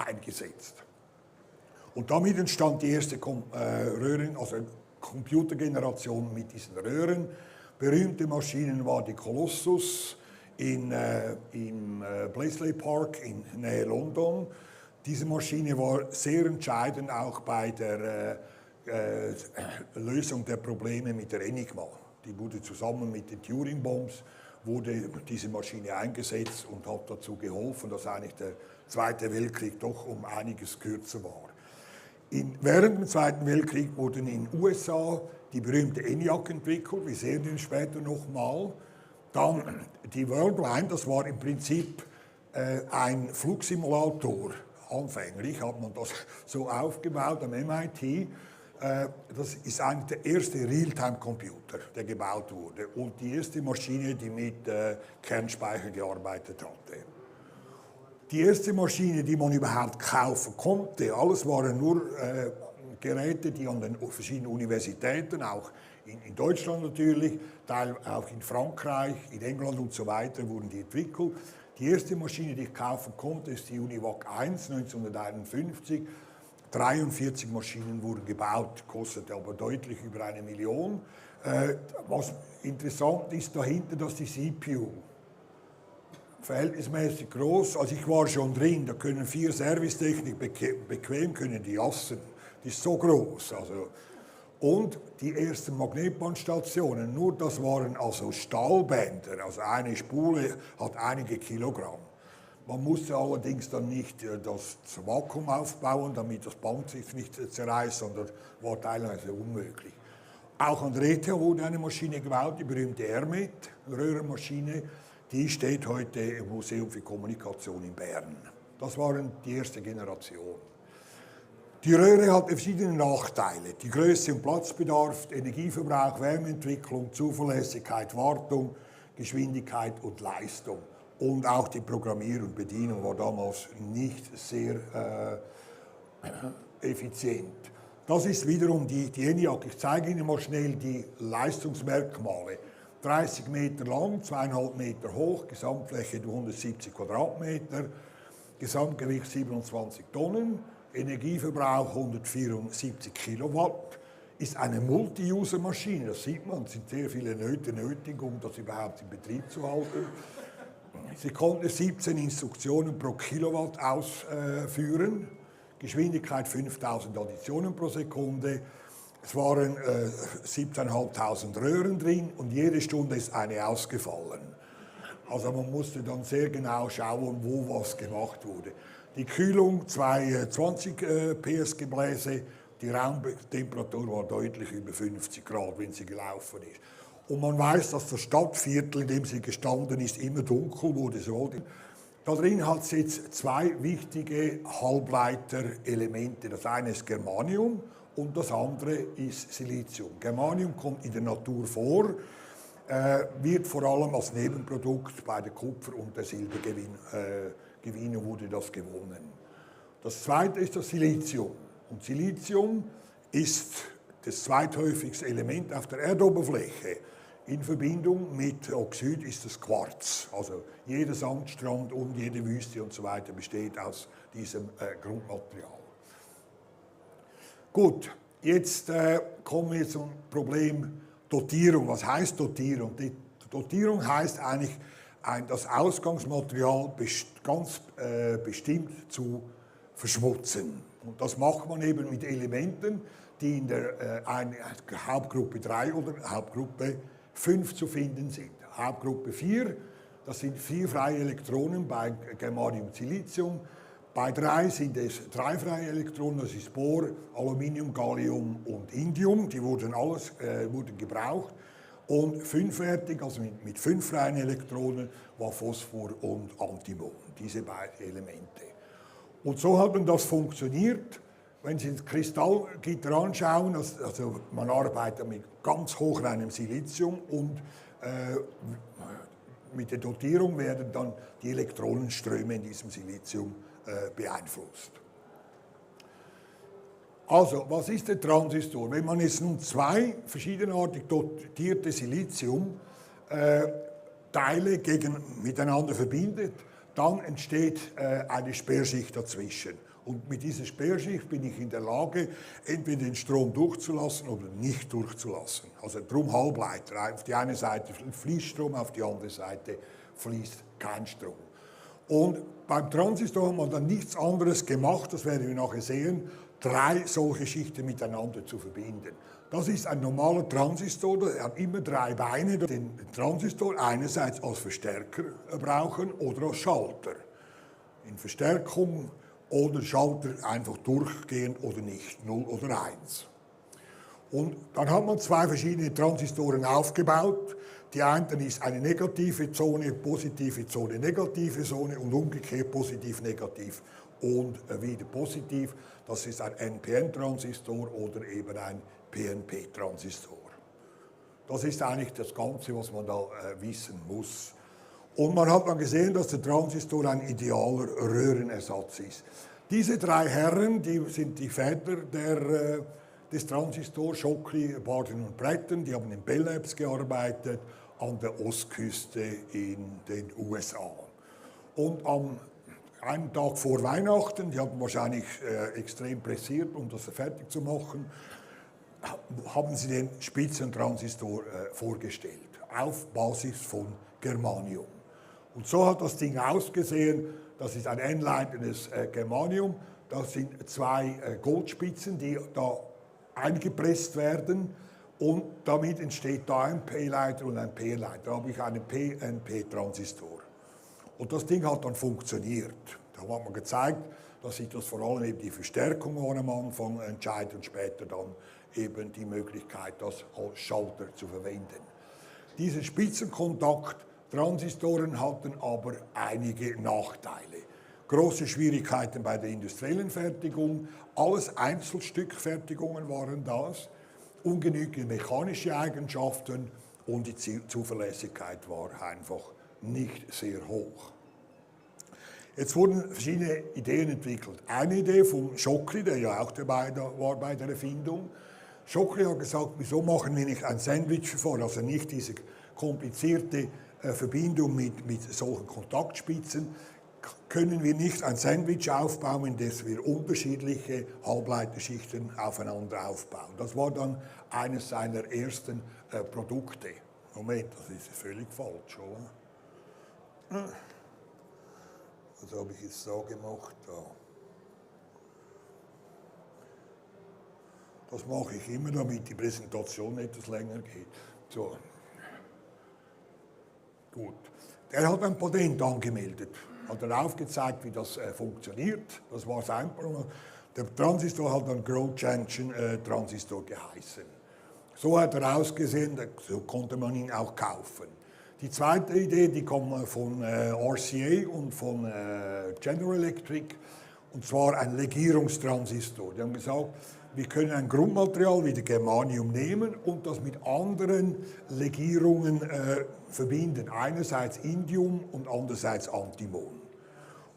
eingesetzt. Und damit entstand die erste Röhren, also Computergeneration mit diesen Röhren. Berühmte Maschinen war die Colossus im Bletchley Park in Nähe London. Diese Maschine war sehr entscheidend auch bei der Lösung der Probleme mit der Enigma. Die wurde zusammen mit den Turing-Bombs, wurde diese Maschine eingesetzt und hat dazu geholfen, dass eigentlich der Zweite Weltkrieg doch um einiges kürzer war. Während dem Zweiten Weltkrieg wurden in den USA die berühmte ENIAC entwickelt, wir sehen den später nochmal. Dann die Worldline, das war im Prinzip ein Flugsimulator. Anfänglich hat man das so aufgebaut am MIT. Das ist eigentlich der erste Realtime-Computer, der gebaut wurde und die erste Maschine, die mit Kernspeicher gearbeitet hatte. Die erste Maschine, die man überhaupt kaufen konnte, alles waren nur Geräte, die an den verschiedenen Universitäten, auch in Deutschland natürlich, auch in Frankreich, in England und so weiter, wurden die entwickelt. Die erste Maschine, die ich kaufen konnte, ist die Univac 1 1951. 43 Maschinen wurden gebaut, kostete aber deutlich über 1 Million. Was interessant ist dahinter, dass die CPU verhältnismäßig groß, also ich war schon drin, da können 4 Servicetechnik bequem können die jassen. Die ist so groß. Also. Und die ersten Magnetbandstationen, nur das waren also Stahlbänder, also eine Spule hat einige Kilogramm. Man musste allerdings dann nicht das Vakuum aufbauen, damit das Band sich nicht zerreißt, sondern war teilweise unmöglich. Auch an der ETH wurde eine Maschine gebaut, die berühmte Ermet, Röhrenmaschine, die steht heute im Museum für Kommunikation in Bern. Das waren die erste Generation. Die Röhre hat verschiedene Nachteile. Die Größe und Platzbedarf, Energieverbrauch, Wärmeentwicklung, Zuverlässigkeit, Wartung, Geschwindigkeit und Leistung. Und auch die Programmierung und Bedienung war damals nicht sehr effizient. Das ist wiederum die ENIAC. Ich zeige Ihnen mal schnell die Leistungsmerkmale. 30 Meter lang, 2,5 Meter hoch, Gesamtfläche 170 Quadratmeter, Gesamtgewicht 27 Tonnen, Energieverbrauch 174 Kilowatt, ist eine Multi-User-Maschine, das sieht man, es sind sehr viele Nöte nötig, um das überhaupt in Betrieb zu halten. Sie konnte 17 Instruktionen pro Kilowatt ausführen, Geschwindigkeit 5000 Additionen pro Sekunde. Es waren 17.500 Röhren drin und jede Stunde ist eine ausgefallen. Also man musste dann sehr genau schauen, wo was gemacht wurde. Die Kühlung, 20 PS Gebläse, die Raumtemperatur war deutlich über 50 Grad, wenn sie gelaufen ist. Und man weiß, dass das Stadtviertel, in dem sie gestanden ist, immer dunkel wurde. Da drin hat es jetzt 2 wichtige Halbleiterelemente. Das eine ist Germanium und das andere ist Silizium. Germanium kommt in der Natur vor, wird vor allem als Nebenprodukt bei der Kupfer- und der Silbergewinnung wurde das gewonnen. Das zweite ist das Silizium. Und Silizium ist das zweithäufigste Element auf der Erdoberfläche. In Verbindung mit Oxid ist das Quarz. Also jeder Sandstrand und jede Wüste und so weiter besteht aus diesem Grundmaterial. Gut, jetzt kommen wir zum Problem Dotierung. Was heißt Dotierung? Die Dotierung heißt eigentlich, das Ausgangsmaterial ganz bestimmt zu verschmutzen. Und das macht man eben mit Elementen, die in der Hauptgruppe 3 oder Hauptgruppe 5 zu finden sind. Hauptgruppe 4, das sind 4 freie Elektronen bei Germanium und Silizium. Bei 3 sind es 3 freie Elektronen, das ist Bohr, Aluminium, Gallium und Indium. Die wurden gebraucht. Und 5-wertig, also mit 5 freien Elektronen, war Phosphor und Antimon, diese beiden Elemente. Und so hat das funktioniert. Wenn Sie das Kristallgitter anschauen, also man arbeitet mit ganz hochreinem Silizium und mit der Dotierung werden dann die Elektronenströme in diesem Silizium beeinflusst. Also, was ist der Transistor? Wenn man jetzt nun 2 verschiedenartig dotierte Siliziumteile miteinander verbindet, dann entsteht eine Sperrschicht dazwischen. Und mit dieser Sperrschicht bin ich in der Lage, entweder den Strom durchzulassen oder nicht durchzulassen. Also drum Halbleiter. Auf die eine Seite fließt Strom, auf die andere Seite fließt kein Strom. Und beim Transistor haben wir dann nichts anderes gemacht, das werden wir nachher sehen, 3 solche Schichten miteinander zu verbinden. Das ist ein normaler Transistor, der hat immer 3 Beine. Den Transistor einerseits als Verstärker brauchen oder als Schalter. In Verstärkung oder Schalter einfach durchgehend oder nicht, 0 oder 1. Und dann hat man 2 verschiedene Transistoren aufgebaut. Die eine ist eine negative Zone, positive Zone, negative Zone und umgekehrt positiv-negativ und wieder positiv. Das ist ein NPN-Transistor oder eben ein PNP-Transistor. Das ist eigentlich das Ganze, was man da wissen muss. Und man hat dann gesehen, dass der Transistor ein idealer Röhrenersatz ist. Diese 3 Herren, die sind die Väter des Transistors, Schockli, Bohren und Bretten, die haben in Bell Labs gearbeitet, an der Ostküste in den USA. Und am einen Tag vor Weihnachten, die hatten wahrscheinlich extrem pressiert, um das fertig zu machen, haben sie den Spitzentransistor vorgestellt, auf Basis von Germanium. Und so hat das Ding ausgesehen. Das ist ein einleitendes Germanium. Das sind 2 Goldspitzen, die da eingepresst werden. Und damit entsteht da ein P-Leiter und ein P-Leiter. Da habe ich einen PNP-Transistor. Und das Ding hat dann funktioniert. Da hat man gezeigt, dass sich das vor allem eben die Verstärkung am Anfang entscheidet und später dann eben die Möglichkeit, das als Schalter zu verwenden. Diese Spitzenkontakt-Transistoren hatten aber einige Nachteile. Große Schwierigkeiten bei der industriellen Fertigung, alles Einzelstückfertigungen waren das, ungenügende mechanische Eigenschaften und die Zuverlässigkeit war einfach nicht sehr hoch. Jetzt wurden verschiedene Ideen entwickelt. Eine Idee von Schockli, der ja auch dabei war bei der Erfindung. Schockli hat gesagt, wieso machen wir nicht ein Sandwich-Verfahren, also nicht diese komplizierte Verbindung mit solchen Kontaktspitzen, können wir nicht ein Sandwich aufbauen, in das wir unterschiedliche Halbleiterschichten aufeinander aufbauen. Das war dann eines seiner ersten Produkte. Moment, das ist völlig falsch, oder? Was habe ich jetzt so gemacht? Da. Das mache ich immer, damit die Präsentation etwas länger geht. So. Gut. Er hat ein Patent angemeldet, hat er aufgezeigt, wie das funktioniert. Das war sein Problem. Der Transistor hat dann Growth Junction Transistor geheißen. So hat er ausgesehen, so konnte man ihn auch kaufen. Die zweite Idee, die kommt von RCA und von General Electric, und zwar ein Legierungstransistor. Die haben gesagt, wir können ein Grundmaterial wie das Germanium nehmen und das mit anderen Legierungen verbinden. Einerseits Indium und andererseits Antimon.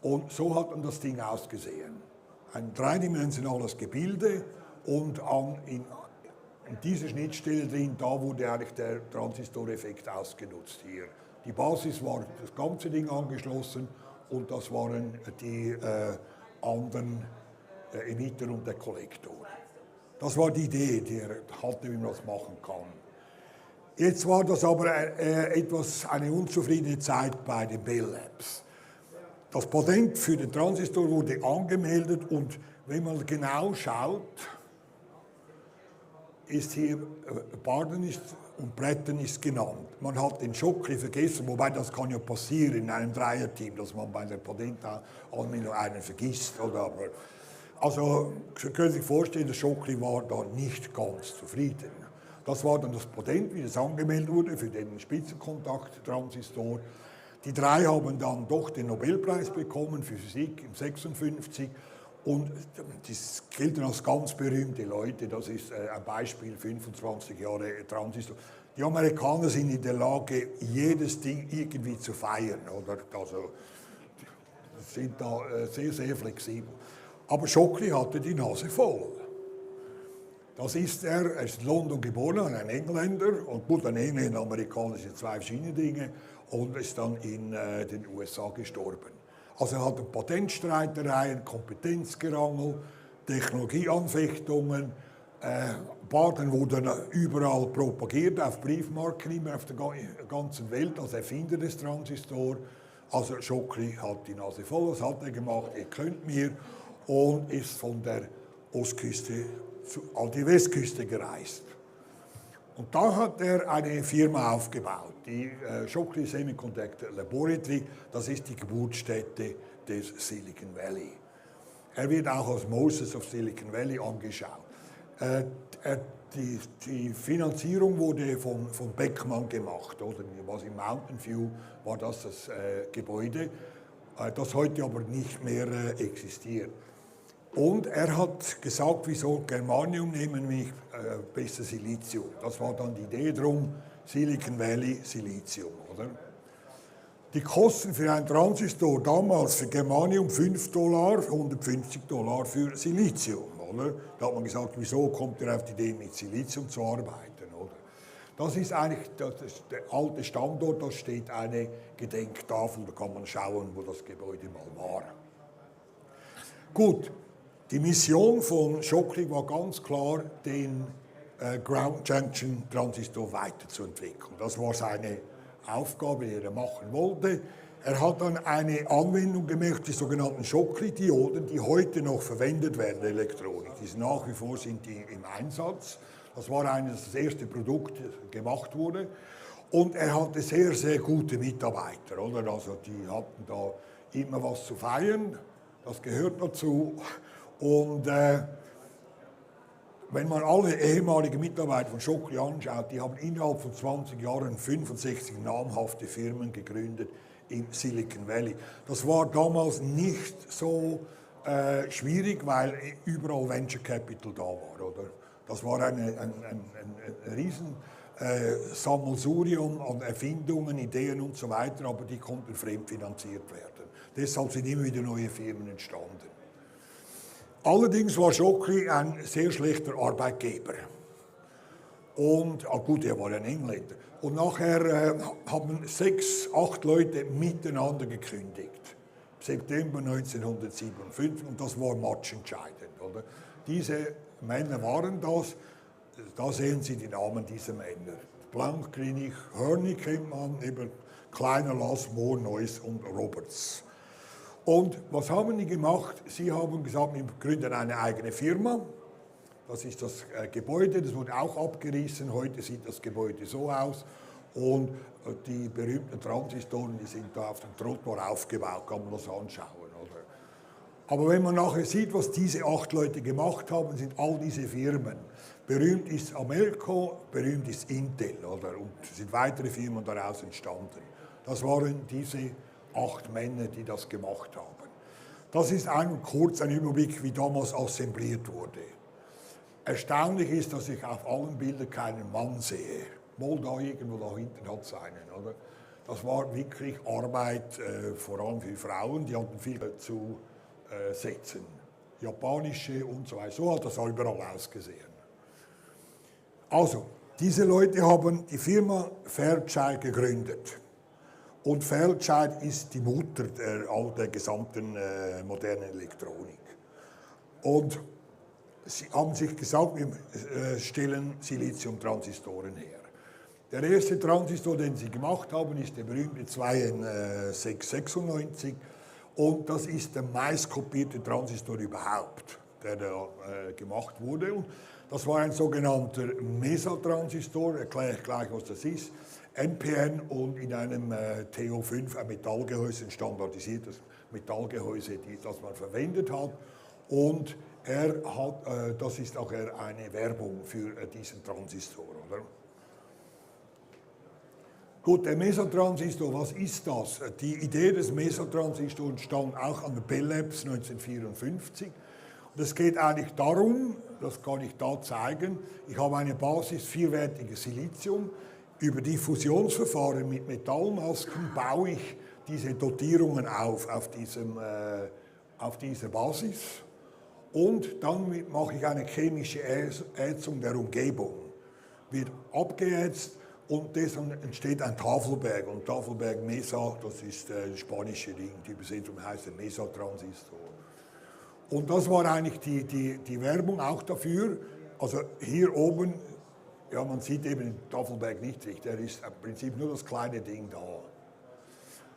Und so hat dann das Ding ausgesehen. Ein dreidimensionales Gebilde und in dieser Schnittstelle drin, da wurde eigentlich der Transistoreffekt ausgenutzt hier. Die Basis war das ganze Ding angeschlossen und das waren die anderen Emitter und der Kollektor. Das war die Idee, die er hatte, wie man das machen kann. Jetzt war das aber eine unzufriedene Zeit bei den Bell Labs. Das Patent für den Transistor wurde angemeldet und wenn man genau schaut, ist hier Barden und Bretten ist genannt. Man hat den Schockli vergessen, wobei das kann ja passieren in einem Dreierteam, dass man bei der Patentanmeldung einen vergisst. Also Sie können sich vorstellen, der Schockli war da nicht ganz zufrieden. Das war dann das Patent, wie es angemeldet wurde für den Spitzenkontakt-Transistor. Die 3 haben dann doch den Nobelpreis bekommen für Physik im 1956. Und das gilt als ganz berühmte Leute, das ist ein Beispiel, 25 Jahre Transistor. Die Amerikaner sind in der Lage, jedes Ding irgendwie zu feiern, oder? Also, sind da sehr, sehr flexibel. Aber Schockli hatte die Nase voll. Das ist er ist in London geboren, ein Engländer, und gut, ein Engländer und Amerikaner sind 2 verschiedene Dinge, und ist dann in den USA gestorben. Also er hatte Patentstreitereien, Kompetenzgerangel, Technologieanfechtungen. Barden wurde überall propagiert, auf Briefmarken, immer auf der ganzen Welt, als Erfinder des Transistors. Also Schockli hat die Nase voll, was hat er gemacht? Ihr könnt mir, und ist von der Ostküste an die Westküste gereist. Und da hat er eine Firma aufgebaut, die Schockli Semiconductor Laboratory, das ist die Geburtsstätte des Silicon Valley. Er wird auch als Moses of Silicon Valley angeschaut. Die Finanzierung wurde von Pacman gemacht, oder was im Mountain View war das Gebäude, das heute aber nicht mehr existiert. Und er hat gesagt, wieso Germanium nehmen wir besser Silizium. Das war dann die Idee drum, Silicon Valley Silizium, oder? Die Kosten für einen Transistor damals für Germanium $5, $150 für Silizium, oder? Da hat man gesagt, wieso kommt er auf die Idee, mit Silizium zu arbeiten, oder? Das ist eigentlich der alte Standort, da steht eine Gedenktafel, da kann man schauen, wo das Gebäude mal war. Gut, die Mission von Schockli war ganz klar, den Ground Junction Transistor weiterzuentwickeln. Das war seine Aufgabe, die er machen wollte. Er hat dann eine Anwendung gemacht, die sogenannten Schockli-Dioden, die heute noch verwendet werden in der Elektronik. Nach wie vor sind die im Einsatz. Das war das erste Produkt, das gemacht wurde. Und er hatte sehr, sehr gute Mitarbeiter, oder? Also die hatten da immer was zu feiern, das gehört dazu. Und wenn man alle ehemaligen Mitarbeiter von Schockli anschaut, die haben innerhalb von 20 Jahren 65 namhafte Firmen gegründet im Silicon Valley. Das war damals nicht so schwierig, weil überall Venture Capital da war, oder? Das war ein riesen Sammelsurium an Erfindungen, Ideen und so weiter, aber die konnten fremdfinanziert werden. Deshalb sind immer wieder neue Firmen entstanden. Allerdings war Schockli ein sehr schlechter Arbeitgeber. Und, gut, er war ein Engländer. Und nachher haben 6, 8 Leute miteinander gekündigt. September 1957, und das war matchentscheidend, oder? Diese Männer waren das, da sehen Sie die Namen dieser Männer. Blank, Greenich, Hörni kennt man, eben Kleiner, Lass, Moore, Neuss und Roberts. Und was haben die gemacht? Sie haben gesagt, wir gründen eine eigene Firma. Das ist das Gebäude, das wurde auch abgerissen. Heute sieht das Gebäude so aus. Und die berühmten Transistoren, die sind da auf dem Trottoir aufgebaut, kann man das anschauen, oder? Aber wenn man nachher sieht, was diese 8 Leute gemacht haben, sind all diese Firmen. Berühmt ist Amelco, berühmt ist Intel, oder? Und es sind weitere Firmen daraus entstanden. Das waren diese 8 Männer, die das gemacht haben. Das ist kurz ein Überblick, wie damals assembliert wurde. Erstaunlich ist, dass ich auf allen Bildern keinen Mann sehe. Mal da irgendwo da hinten hat es einen, oder? Das war wirklich Arbeit, vor allem für Frauen, die hatten viel zu setzen. Japanische und so weiter, so hat das überall ausgesehen. Also, diese Leute haben die Firma Fairchild gegründet. Und Fairchild ist die Mutter der gesamten modernen Elektronik. Und sie haben sich gesagt, wir stellen Silizium-Transistoren her. Der erste Transistor, den sie gemacht haben, ist der berühmte 2696. Und das ist der meistkopierte Transistor überhaupt, der da gemacht wurde. Und das war ein sogenannter Mesatransistor, erkläre ich gleich, was das ist. NPN und in einem TO5 ein Metallgehäuse, ein standardisiertes Metallgehäuse, das man verwendet hat. Und das ist auch eine Werbung für diesen Transistor, oder? Gut, der Mesatransistor, was ist das? Die Idee des Mesatransistors stammt auch an der Bell Labs 1954. Und es geht eigentlich darum, das kann ich da zeigen, ich habe eine Basis vierwertiges Silizium. Über die Fusionsverfahren mit Metallmasken baue ich diese Dotierungen auf dieser Basis. Und dann mache ich eine chemische Ätzung der Umgebung. Wird abgeätzt und deshalb entsteht ein Tafelberg. Und Tafelberg Mesa, das ist das spanische Ding, die Übersetzung heißt der Mesa-Transistor. Und das war eigentlich die Werbung auch dafür. Also hier oben, ja, man sieht eben den Tafelberg nicht richtig, der ist im Prinzip nur das kleine Ding da.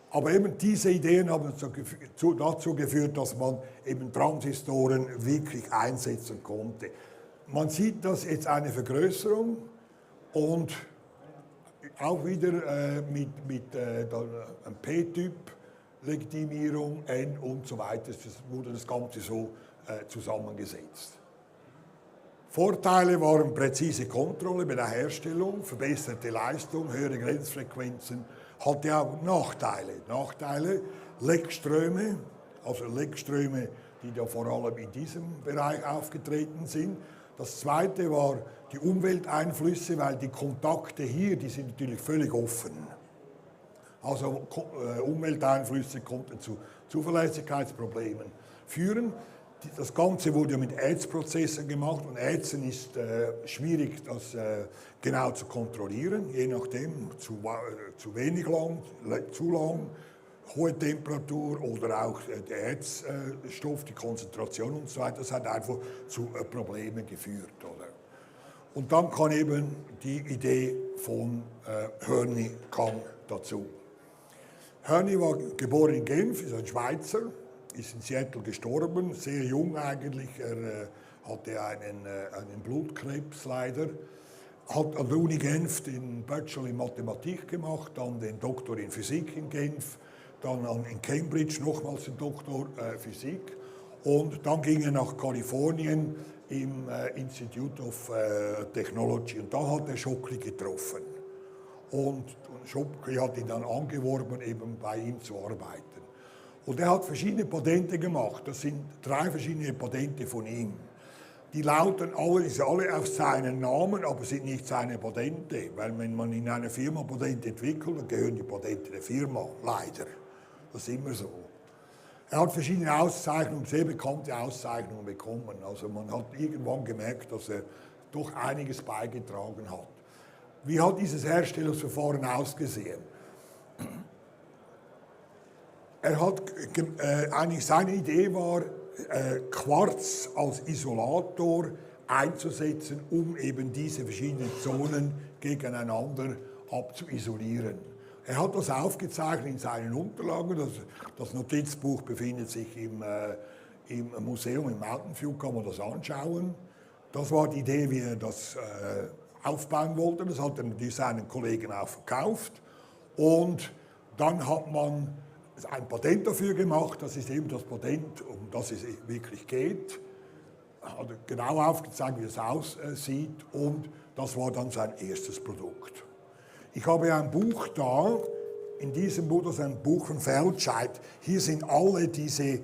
Aber eben diese Ideen haben dazu geführt, dass man eben Transistoren wirklich einsetzen konnte. Man sieht das jetzt eine Vergrößerung und auch wieder mit einem P-Typ, Legitimierung, N und so weiter. Das wurde das Ganze so zusammengesetzt. Vorteile waren präzise Kontrolle bei der Herstellung, verbesserte Leistung, höhere Grenzfrequenzen, hatte auch Nachteile. Nachteile, Leckströme, also Leckströme, die da vor allem in diesem Bereich aufgetreten sind. Das zweite war die Umwelteinflüsse, weil die Kontakte hier, die sind natürlich völlig offen. Also Umwelteinflüsse konnten zu Zuverlässigkeitsproblemen führen. Das Ganze wurde mit Ätzprozessen gemacht und Ätzen ist schwierig, das genau zu kontrollieren, je nachdem, zu wenig lang, zu lang, hohe Temperatur oder auch der Ätzstoff, die Konzentration und so weiter, das hat einfach zu Problemen geführt. Oder? Und dann kam eben die Idee von Hörni kam dazu. Hörni war geboren in Genf, ist ein Schweizer, ist in Seattle gestorben, sehr jung eigentlich. Er hatte einen Blutkrebs leider. Hat an der Uni Genf den Bachelor in Mathematik gemacht, dann den Doktor in Physik in Genf, dann in Cambridge nochmals den Doktor Physik und dann ging er nach Kalifornien im Institute of Technology und da hat er Schockli getroffen. Und Schockli hat ihn dann angeworben, eben bei ihm zu arbeiten. Und er hat verschiedene Patente gemacht. Das sind 3 verschiedene Patente von ihm. Die lauten alle auf seinen Namen, aber sind nicht seine Patente. Weil wenn man in einer Firma Patente entwickelt, dann gehören die Patente der Firma. Leider. Das ist immer so. Er hat verschiedene Auszeichnungen, sehr bekannte Auszeichnungen bekommen. Also man hat irgendwann gemerkt, dass er doch einiges beigetragen hat. Wie hat dieses Herstellungsverfahren ausgesehen? Er hat eigentlich seine Idee war, Quarz als Isolator einzusetzen, um eben diese verschiedenen Zonen gegeneinander abzuisolieren. Er hat das aufgezeichnet in seinen Unterlagen. Das Notizbuch befindet sich im Museum, im Mountain View, kann man das anschauen. Das war die Idee, wie er das aufbauen wollte. Das hat er natürlich seinen Kollegen auch verkauft. Und dann hat man ein Patent dafür gemacht, das ist eben das Patent, um das es wirklich geht. Er hat genau aufgezeigt, wie es aussieht und das war dann sein erstes Produkt. Ich habe ein Buch da, in diesem Buch, das ist ein Buch von Feldscheid. Hier sind alle diese,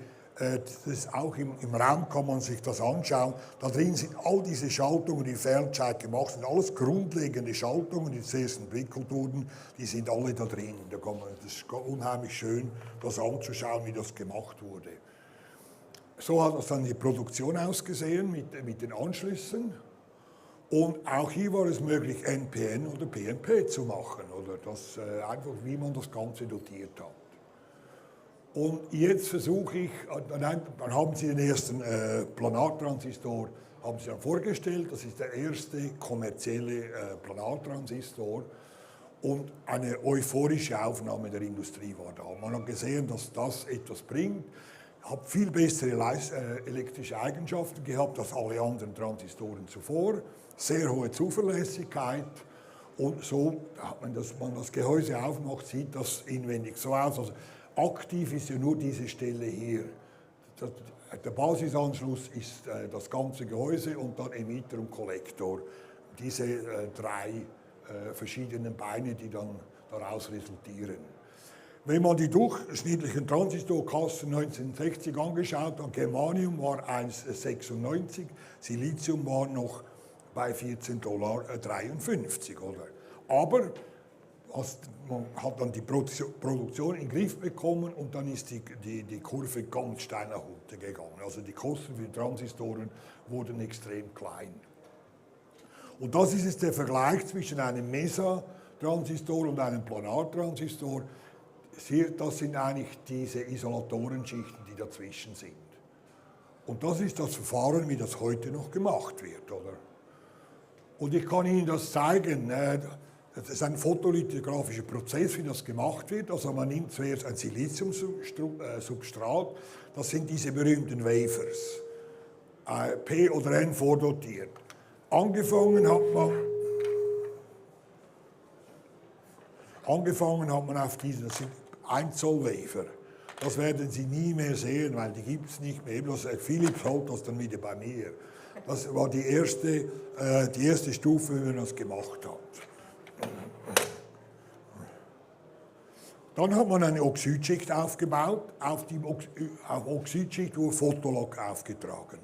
das auch im Raum kann man sich das anschauen, da drin sind all diese Schaltungen, die Feldscheid gemacht sind, alles grundlegende Schaltungen, die zuerst entwickelt wurden, die sind alle da drin. Das ist unheimlich schön, das anzuschauen, wie das gemacht wurde. So hat das dann die Produktion ausgesehen mit den Anschlüssen. Und auch hier war es möglich, NPN oder PNP zu machen, oder das, einfach wie man das Ganze dotiert hat. Und jetzt versuche ich, dann haben Sie den ersten Planartransistor haben Sie dann vorgestellt, das ist der erste kommerzielle Planartransistor und eine euphorische Aufnahme der Industrie war da. Man hat gesehen, dass das etwas bringt, hat viel bessere elektrische Eigenschaften gehabt als alle anderen Transistoren zuvor, sehr hohe Zuverlässigkeit und so, wenn man das Gehäuse aufmacht, sieht das inwendig so aus. Also, aktiv ist ja nur diese Stelle hier. Der Basisanschluss ist das ganze Gehäuse und dann Emitter und Kollektor. Diese 3 verschiedenen Beine, die dann daraus resultieren. Wenn man die durchschnittlichen Transistorkassen 1960 angeschaut hat, Germanium war 1,96, Silizium war noch bei $14,53 $. Aber man hat dann die Produktion in den Griff bekommen und dann ist die Kurve ganz steil nach unten gegangen. Also die Kosten für die Transistoren wurden extrem klein. Und das ist jetzt der Vergleich zwischen einem Mesa Transistor und einen Planartransistor. Das sind eigentlich diese Isolatorenschichten, die dazwischen sind. Und das ist das Verfahren, wie das heute noch gemacht wird, oder? Und ich kann Ihnen das zeigen. Das ist ein fotolithografischer Prozess, wie das gemacht wird. Also man nimmt zuerst ein Siliziumsubstrat, das sind diese berühmten Wafers, P oder N vordotiert. Angefangen hat man auf diesen, das sind 1 Zoll Wafer. Das werden Sie nie mehr sehen, weil die gibt es nicht mehr. Philips holt das dann wieder bei mir. Das war die erste Stufe, wie man das gemacht hat. Dann hat man eine Oxidschicht aufgebaut. Auf die Oxidschicht wurde Fotolog aufgetragen.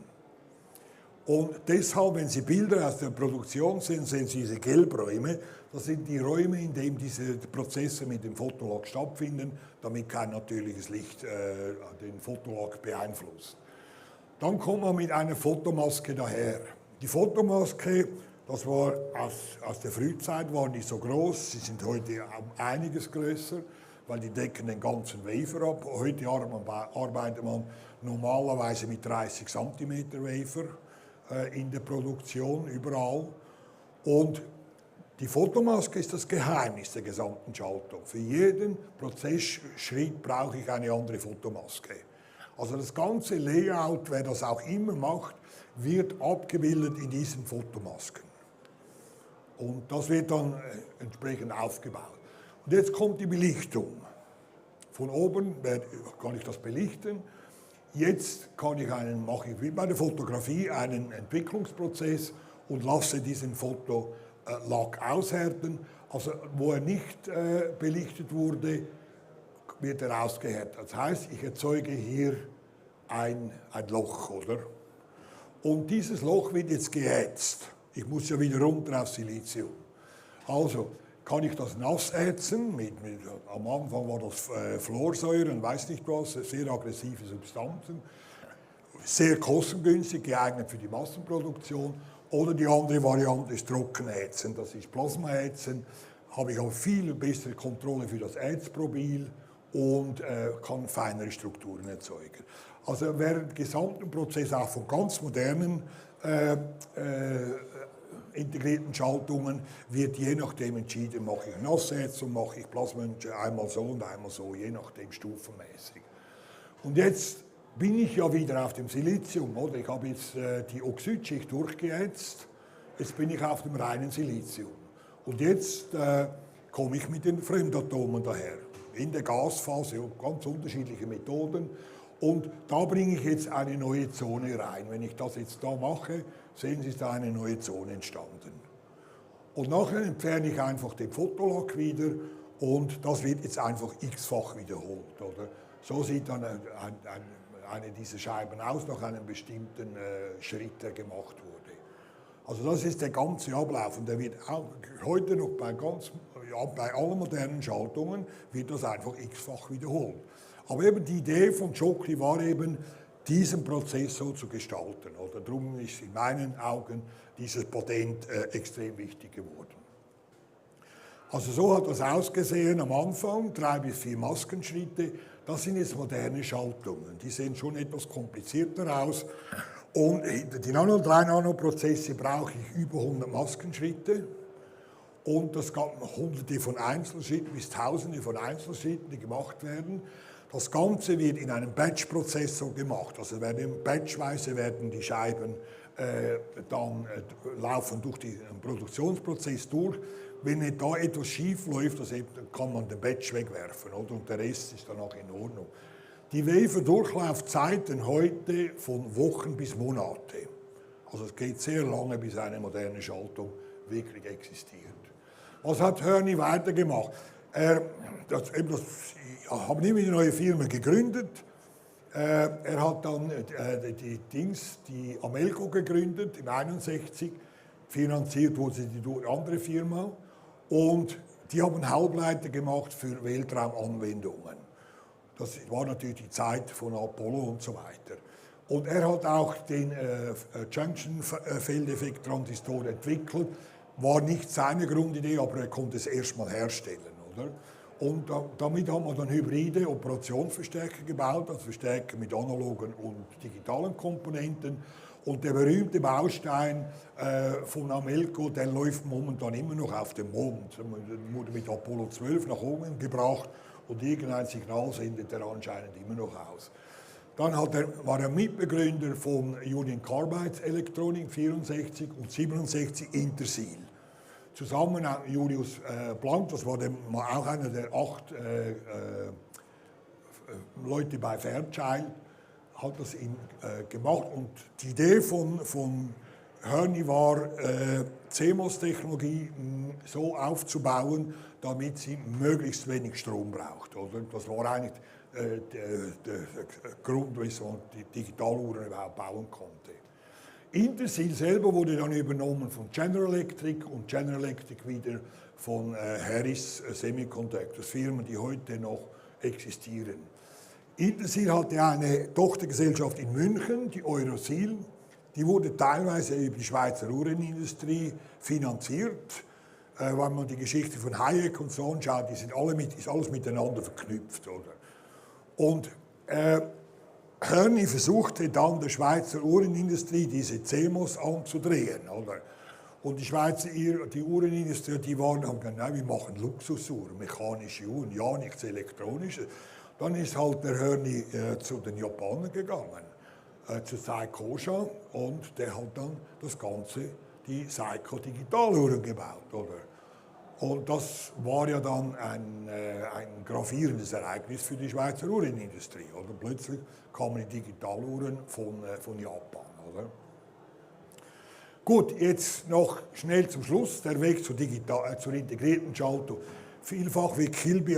Und deshalb, wenn Sie Bilder aus der Produktion sehen, sehen Sie diese Gelbräume. Das sind die Räume, in denen diese Prozesse mit dem Fotolog stattfinden, damit kein natürliches Licht den Fotolog beeinflusst. Dann kommt man mit einer Fotomaske daher. Die Fotomaske, das war aus der Frühzeit, waren die so groß, sie sind heute einiges größer, weil die decken den ganzen Wafer ab. Heute arbeitet man normalerweise mit 30 cm Wafer in der Produktion, überall. Und die Fotomaske ist das Geheimnis der gesamten Schaltung. Für jeden Prozessschritt brauche ich eine andere Fotomaske. Also das ganze Layout, wer das auch immer macht, wird abgebildet in diesen Fotomasken. Und das wird dann entsprechend aufgebaut. Und jetzt kommt die Belichtung. Von oben kann ich das belichten. Jetzt mache ich wie bei der Fotografie einen Entwicklungsprozess und lasse diesen Fotolack aushärten. Also wo er nicht belichtet wurde, wird er ausgehärtet. Das heißt, ich erzeuge hier ein Loch, oder? Und dieses Loch wird jetzt geätzt. Ich muss ja wieder runter auf Silizium. Also kann ich das nass ätzen, am Anfang war das Fluorsäuren, weiß nicht was, sehr aggressive Substanzen, sehr kostengünstig, geeignet für die Massenproduktion. Oder die andere Variante ist Trockenätzen, das ist Plasmaätzen, habe ich auch viel bessere Kontrolle für das Ätzprobil und kann feinere Strukturen erzeugen. Also während des gesamten Prozesses auch von ganz modernen integrierten Schaltungen wird je nachdem entschieden, mache ich Nassätzung, mache ich Plasmamünze einmal so und einmal so, je nachdem stufenmäßig. Und jetzt bin ich ja wieder auf dem Silizium, oder? Ich habe jetzt die Oxidschicht durchgeätzt, jetzt bin ich auf dem reinen Silizium. Und jetzt komme ich mit den Fremdatomen daher, in der Gasphase, ganz unterschiedliche Methoden. Und da bringe ich jetzt eine neue Zone rein. Wenn ich das jetzt da mache, sehen Sie, ist da eine neue Zone entstanden. Und nachher entferne ich einfach den Fotolack wieder und das wird jetzt einfach x-fach wiederholt. Oder? So sieht dann eine dieser Scheiben aus, nach einem bestimmten Schritt, der gemacht wurde. Also das ist der ganze Ablauf und der wird auch heute noch bei allen modernen Schaltungen wird das einfach x-fach wiederholt. Aber eben die Idee von Schokli war eben, diesen Prozess so zu gestalten. Oder darum ist in meinen Augen dieses Patent extrem wichtig geworden. Also so hat das ausgesehen am Anfang, 3 bis 4 Maskenschritte. Das sind jetzt moderne Schaltungen. Die sehen schon etwas komplizierter aus. Und die 3-Nano-Prozesse brauche ich über 100 Maskenschritte. Und das gab hunderte von Einzelschritten bis tausende von Einzelschritten, die gemacht werden. Das Ganze wird in einem Batch-Prozessor gemacht. Also batchweise werden die Scheiben laufen durch den Produktionsprozess durch. Wenn da etwas schief läuft, kann man den Batch wegwerfen, oder? Und der Rest ist dann auch in Ordnung. Die Wafer-Durchlaufzeiten heute von Wochen bis Monate. Also es geht sehr lange, bis eine moderne Schaltung wirklich existiert. Was hat Hörni weitergemacht? Ich habe nie eine neue Firma gegründet. Er hat dann die Amelco gegründet im 61. Finanziert wurde sie durch eine andere Firma. Und die haben Halbleiter gemacht für Weltraumanwendungen. Das war natürlich die Zeit von Apollo und so weiter. Und er hat auch den Junction-Feldeffekt-Transistor entwickelt. war nicht seine Grundidee, aber er konnte es erstmal herstellen. Oder? Und damit haben wir dann hybride Operationsverstärker gebaut, also Verstärker mit analogen und digitalen Komponenten. Und der berühmte Baustein von Amelco, der läuft momentan immer noch auf dem Mond. Der wurde mit Apollo 12 nach oben gebracht und irgendein Signal sendet er anscheinend immer noch aus. Dann war er Mitbegründer von Union Carbide Elektronik 64 und 67 Intersil. Zusammen Julius Blank, das war auch einer der 8 Leute bei Fairchild, hat das gemacht. Und die Idee von Hörni war, CMOS-Technologie so aufzubauen, damit sie möglichst wenig Strom braucht. Oder? Das war eigentlich der Grund, wieso man die Digitaluhren überhaupt bauen konnte. Intersil selber wurde dann übernommen von General Electric und General Electric wieder von Harris Semiconductors, Firmen, die heute noch existieren. Intersil hatte eine Tochtergesellschaft in München, die Eurosil. Die wurde teilweise über die Schweizer Uhrenindustrie finanziert. Wenn man die Geschichte von Hayek und so anschaut, ist alles miteinander verknüpft. Oder? Und Hörni versuchte dann der Schweizer Uhrenindustrie diese CMOS anzudrehen. Oder? Und die Uhrenindustrie, die haben gesagt, nein, wir machen Luxusuhren, mechanische Uhren, ja nichts Elektronisches. Dann ist halt der Hörni zu den Japanern gegangen, zu Seiko Osha, und der hat dann das Ganze, die Seiko Digitaluhren gebaut. Oder? Und das war ja dann ein gravierendes Ereignis für die Schweizer Uhrenindustrie. Oder? Plötzlich kamen die Digitaluhren von Japan. Oder? Gut, jetzt noch schnell zum Schluss der Weg zur integrierten Schaltung. Vielfach wird Kilby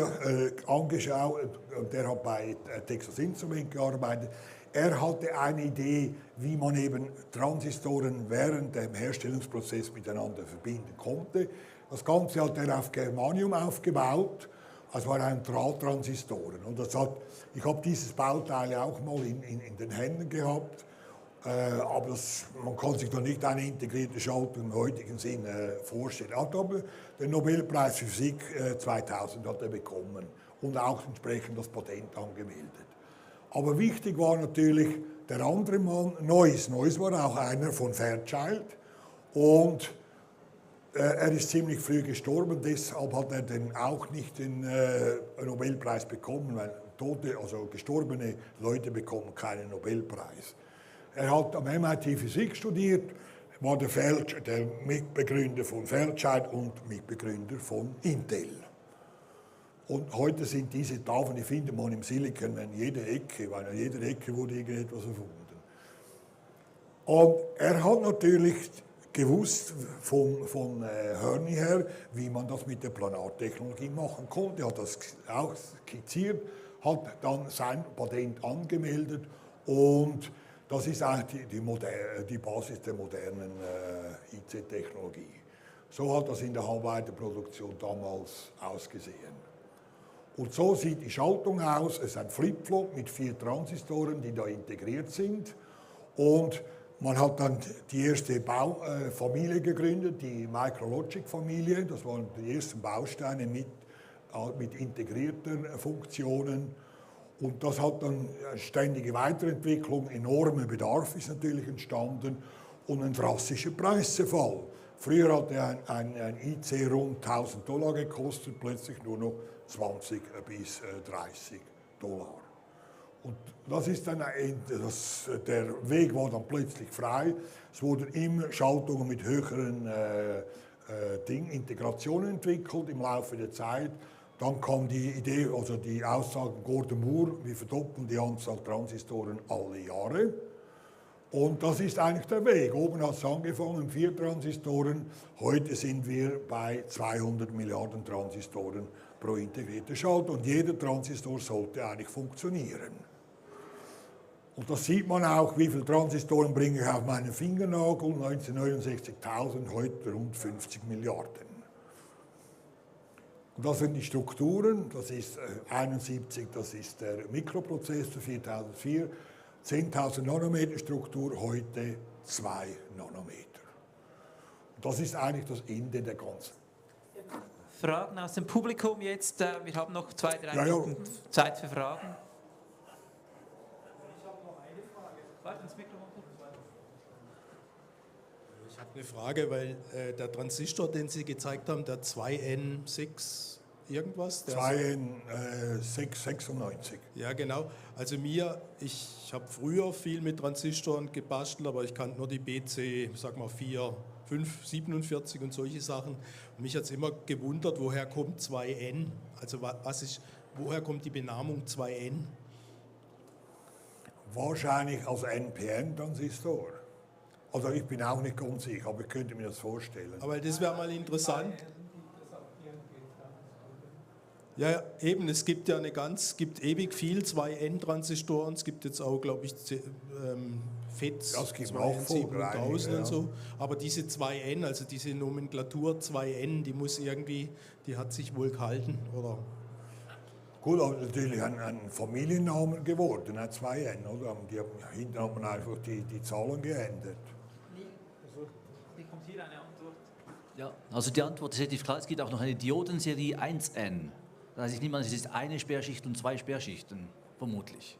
angeschaut, der hat bei Texas Instruments gearbeitet. Er hatte eine Idee, wie man eben Transistoren während dem Herstellungsprozess miteinander verbinden konnte. Das Ganze hat er auf Germanium aufgebaut, also war ein Drahttransistoren. Und ich habe dieses Bauteil auch mal in den Händen gehabt, aber man kann sich da nicht eine integrierte Schaltung im heutigen Sinn vorstellen. Aber den Nobelpreis für Physik 2000 hat er bekommen und auch entsprechend das Patent angemeldet. Aber wichtig war natürlich der andere Mann, Neuss. Neuss war auch einer von Fairchild und er ist ziemlich früh gestorben, deshalb hat er dann auch nicht den Nobelpreis bekommen, weil gestorbene Leute bekommen keinen Nobelpreis. Er hat am MIT Physik studiert, war der Mitbegründer von Fairchild und Mitbegründer von Intel. Und heute sind diese Tafeln, die findet man im Silicon in jeder Ecke, weil an jeder Ecke wurde irgendetwas erfunden. Und er hat natürlich gewusst von Hörni her, wie man das mit der Planartechnologie machen konnte. Er hat das auch skizziert, hat dann sein Patent angemeldet und das ist eigentlich die Basis der modernen IC-Technologie. So hat das in der Halbleiterproduktion damals ausgesehen. Und so sieht die Schaltung aus. Es ist ein Flip-Flop mit 4 Transistoren, die da integriert sind. Und man hat dann die erste Baufamilie gegründet, die Micrologic-Familie. Das waren die ersten Bausteine mit integrierten Funktionen. Und das hat dann ständige Weiterentwicklung, enormer Bedarf ist natürlich entstanden und ein drastischer Preisverfall. Früher hatte ein IC rund $1000 gekostet, plötzlich nur noch 20 bis $30. Und das ist dann der Weg war dann plötzlich frei. Es wurden immer Schaltungen mit höheren Integrationen entwickelt im Laufe der Zeit. Dann kam die Idee, also die Aussage Gordon Moore, wir verdoppeln die Anzahl Transistoren alle Jahre. Und das ist eigentlich der Weg. Oben hat es angefangen, 4 Transistoren. Heute sind wir bei 200 Milliarden Transistoren pro integrierte Schaltung. Und jeder Transistor sollte eigentlich funktionieren. Und das sieht man auch, wie viele Transistoren bringe ich auf meinen Fingernagel. 1969.000, heute rund 50 Milliarden. Und das sind die Strukturen, das ist 71, das ist der Mikroprozessor 4004, 10.000 Nanometer Struktur, heute 2 Nanometer. Das ist eigentlich das Ende der ganzen. Fragen aus dem Publikum jetzt. Wir haben noch 2-3 Ja. Minuten Zeit für Fragen. Ich habe noch eine Frage. Warte, ins Mikrofon. Ich habe eine Frage, weil der Transistor, den Sie gezeigt haben, der 2N6 irgendwas? Der 2N696. Ja, genau. Also ich habe früher viel mit Transistoren gebastelt, aber ich kannte nur die BC, sag mal 4, 5, 47 und solche Sachen. Und mich hat es immer gewundert, woher kommt 2N? Also woher kommt die Benamung 2N? Wahrscheinlich als NPN-Transistor. Also ich bin auch nicht ganz sicher, aber ich könnte mir das vorstellen. Aber das wäre mal interessant. Ja, eben, es gibt ja gibt ewig viel 2N-Transistoren, es gibt jetzt auch, glaube ich, FETs Ja, es gibt auch 2N7000 und so, aber diese 2N, also diese Nomenklatur 2N, die hat sich wohl gehalten, oder? Gut, aber natürlich ein Familiennamen geworden, ein 2N, oder? Hinten hat man einfach die Zahlen geändert. Hier kommt hier eine Antwort. Ja, also die Antwort ist relativ klar. Es gibt auch noch eine Diodenserie 1N. Das heißt, ich nehme an, es ist eine Sperrschicht und 2 Sperrschichten, vermutlich.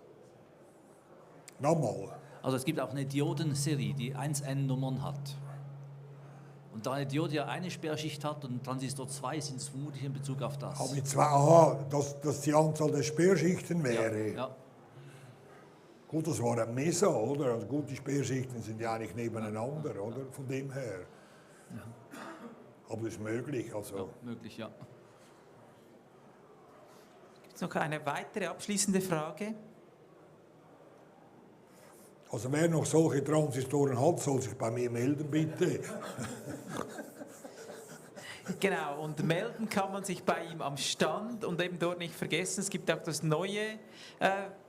Nochmal. Also es gibt auch eine Diodenserie, die 1N-Nummern hat. Und da eine Diode ja eine Sperrschicht hat und Transistor 2 sind es vermutlich in Bezug auf das. Aber dass die Anzahl der Sperrschichten wäre. Ja. Gut, das war ein Mesa, oder? Also gut, die Sperrschichten sind ja eigentlich nebeneinander, oder? Von dem her. Ja. Aber es ist möglich, also. Ja, möglich, ja. Gibt es noch eine weitere abschließende Frage? Also wer noch solche Transistoren hat, soll sich bei mir melden, bitte. Genau, und melden kann man sich bei ihm am Stand und eben dort nicht vergessen, es gibt auch das neue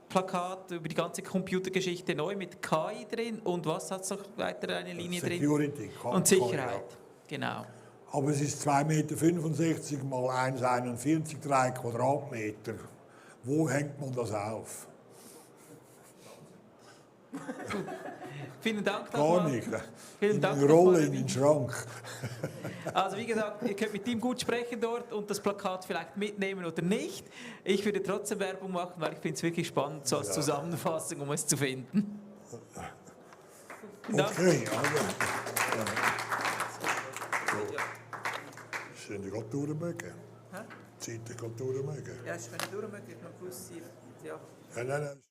Plakat über die ganze Computergeschichte neu mit KI drin und was hat es noch weiter eine Linie Security, drin? Und Sicherheit, genau. Aber es ist 2,65 m mal 1,41, 3 Quadratmeter. Wo hängt man das auf? Vielen Dank Gar nochmal. nicht. Vielen Dank Eine Rolle nochmal, in den Schrank. Also wie gesagt, ihr könnt mit ihm gut sprechen dort und das Plakat vielleicht mitnehmen oder nicht. Ich würde trotzdem Werbung machen, weil ich finde es wirklich spannend, so als Zusammenfassung, um es zu finden. Okay, also. Sind die gerade durchmögen? Sind die gerade durchmögen? Ja, ich kann durchmögen, ich habe gewusst, ja. Nein.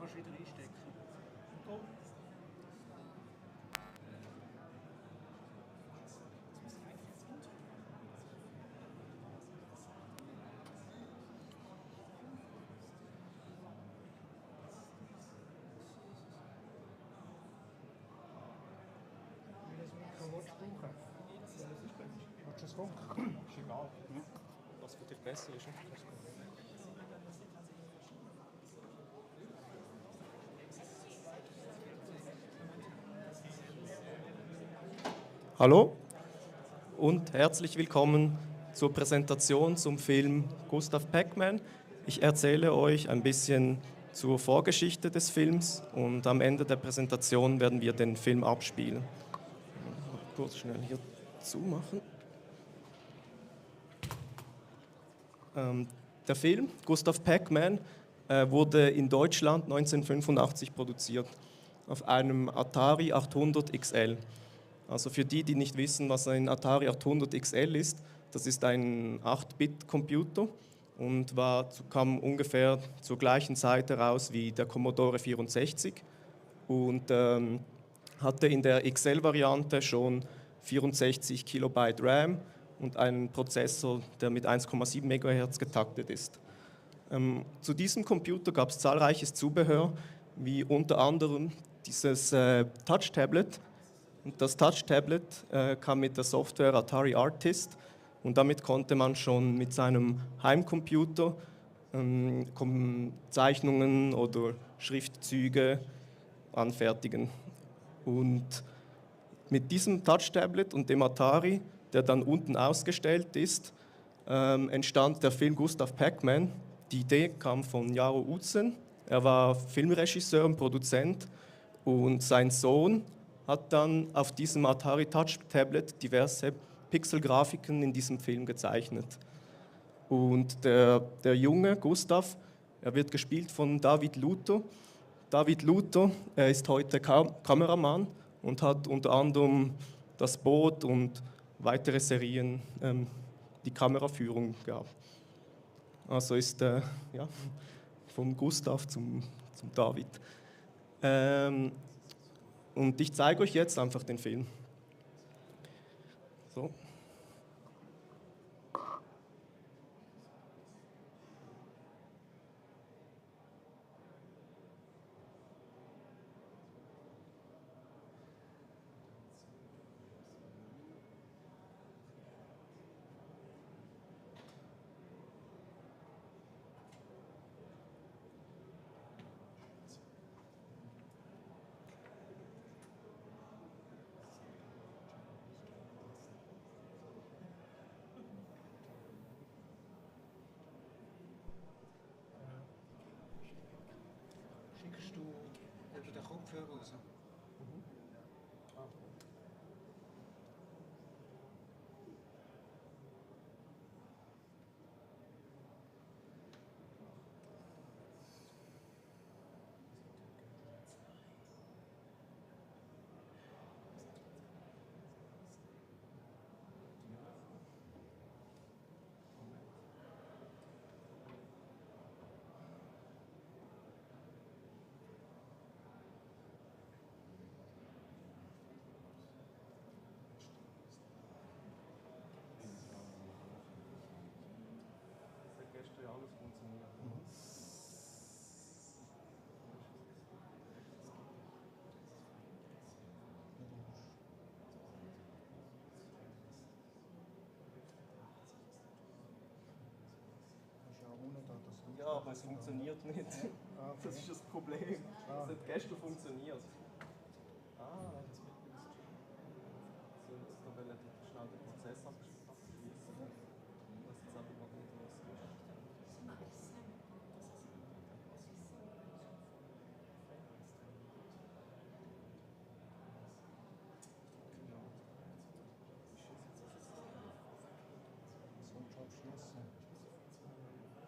kannst du wieder einstecken. Go. Ist egal, was für dich besser ist. Hallo und herzlich willkommen zur Präsentation zum Film Gustav Pacman. Ich erzähle euch ein bisschen zur Vorgeschichte des Films und am Ende der Präsentation werden wir den Film abspielen. Mal kurz schnell hier zumachen. Der Film Gustav Pacman wurde in Deutschland 1985 produziert auf einem Atari 800 XL. Also für die, die nicht wissen, was ein Atari 800 XL ist, das ist ein 8-Bit-Computer und kam ungefähr zur gleichen Zeit heraus wie der Commodore 64 und hatte in der XL-Variante schon 64 Kilobyte RAM und einen Prozessor, der mit 1,7 MHz getaktet ist. Zu diesem Computer gab es zahlreiches Zubehör, wie unter anderem dieses Touch-Tablet. Und das Touch-Tablet kam mit der Software Atari Artist und damit konnte man schon mit seinem Heimcomputer Zeichnungen oder Schriftzüge anfertigen. Und mit diesem Touch-Tablet und dem Atari, der dann unten ausgestellt ist, entstand der Film Gustav Pacman. Die Idee kam von Jaro Utzen. Er war Filmregisseur und Produzent und sein Sohn hat dann auf diesem Atari Touch Tablet diverse Pixelgrafiken in diesem Film gezeichnet. Und der junge Gustav, er wird gespielt von David Luto. David Luto, er ist heute Kameramann und hat unter anderem Das Boot und weitere Serien die Kameraführung gehabt. Also ist vom Gustav zum David. Und ich zeige euch jetzt einfach den Film. So. Schickst du über den Kopfhörer raus? Ja, aber es funktioniert nicht. Das ist das Problem. Es hat gestern funktioniert. Jetzt soll es noch relativ schnell den Prozess abschließen. Ich weiß jetzt aber noch nicht, was es ist.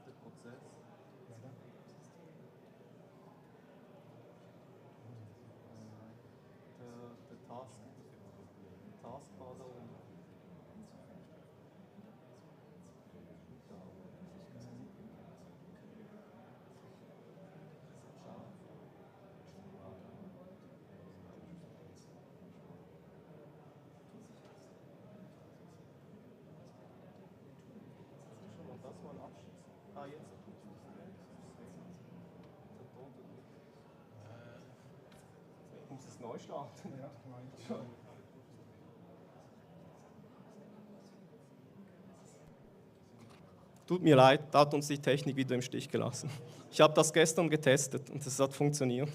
Der Prozess. Der Taskbar da unten. Muss es neu starten? Ja, schon. Tut mir leid, da hat uns die Technik wieder im Stich gelassen. Ich habe das gestern getestet und es hat funktioniert.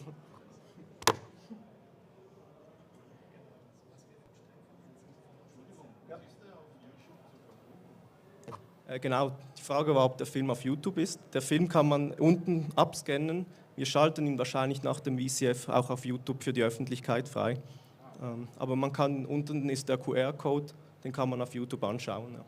Genau, die Frage war, ob der Film auf YouTube ist. Der Film kann man unten abscannen. Wir schalten ihn wahrscheinlich nach dem VCF auch auf YouTube für die Öffentlichkeit frei. Aber man kann, unten ist der QR-Code, den kann man auf YouTube anschauen. Ja.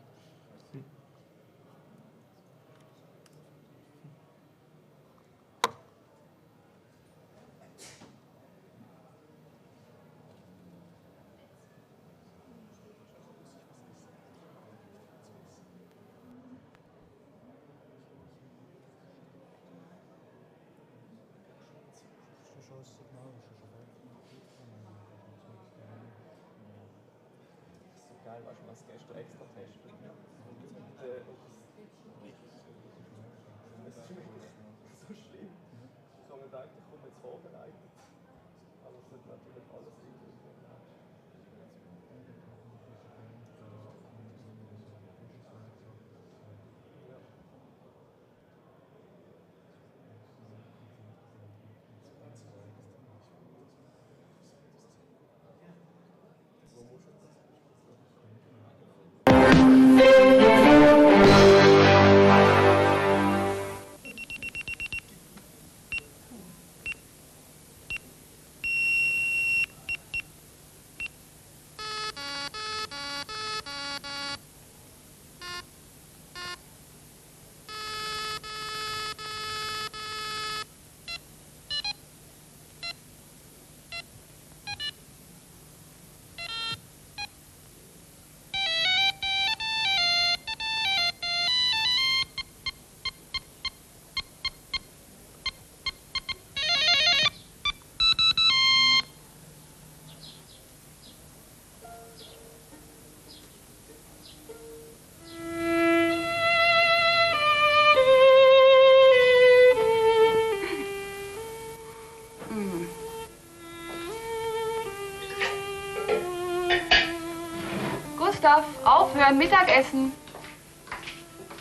Gustav, aufhören, Mittagessen.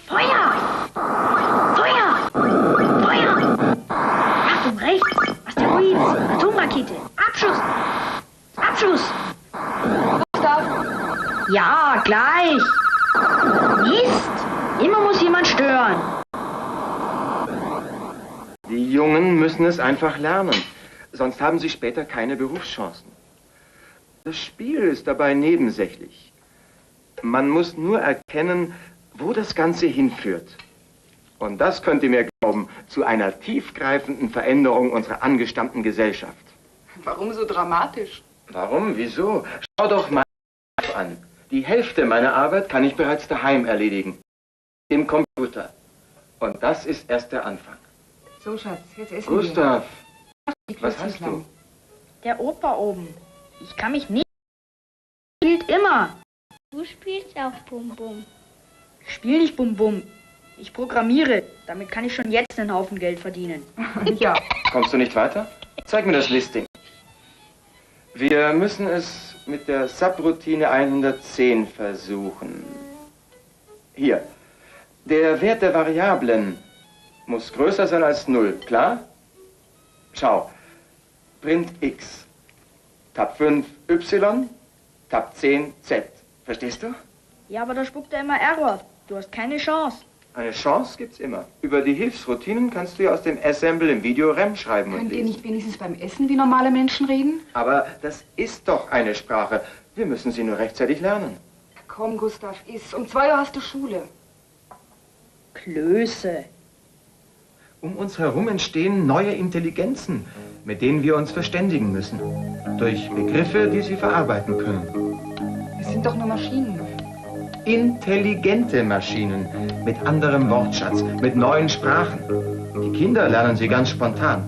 Feuer! Feuer! Feuer! Achtung, rechts! Asteroid! Atomrakete! Abschuss! Abschuss! Gustav! Ja, gleich! Mist! Immer muss jemand stören. Die Jungen müssen es einfach lernen, sonst haben sie später keine Berufschancen. Das Spiel ist dabei nebensächlich. Man muss nur erkennen, wo das Ganze hinführt. Und das könnt ihr mir glauben, zu einer tiefgreifenden Veränderung unserer angestammten Gesellschaft. Warum so dramatisch? Warum? Wieso? Schau doch mal an. Die Hälfte meiner Arbeit kann ich bereits daheim erledigen. Im Computer. Und das ist erst der Anfang. So, Schatz, jetzt essen Gustav, wir. was hast du? Der Opa oben. Ich kann mich nicht. Spielt immer. Du spielst auch Bum-Bum. Ich spiele nicht Bum-Bum. Ich programmiere. Damit kann ich schon jetzt einen Haufen Geld verdienen. Ja. Kommst du nicht weiter? Zeig mir das Listing. Wir müssen es mit der Subroutine 110 versuchen. Hier. Der Wert der Variablen muss größer sein als 0, klar? Schau. Print X. Tab 5 Y. Tab 10 Z. Verstehst du? Ja, aber da spuckt er immer Error. Du hast keine Chance. Eine Chance gibt's immer. Über die Hilfsroutinen kannst du ja aus dem Assemble im Video RAM schreiben und Könnt ihr lesen. nicht wenigstens beim Essen wie normale Menschen reden? Aber das ist doch eine Sprache. Wir müssen sie nur rechtzeitig lernen. Komm, Gustav, iss. Um 2 Uhr hast du Schule. Klöße. Um uns herum entstehen neue Intelligenzen, mit denen wir uns verständigen müssen. Durch Begriffe, die sie verarbeiten können. Es sind doch nur Maschinen. Intelligente Maschinen, mit anderem Wortschatz, mit neuen Sprachen. Die Kinder lernen sie ganz spontan.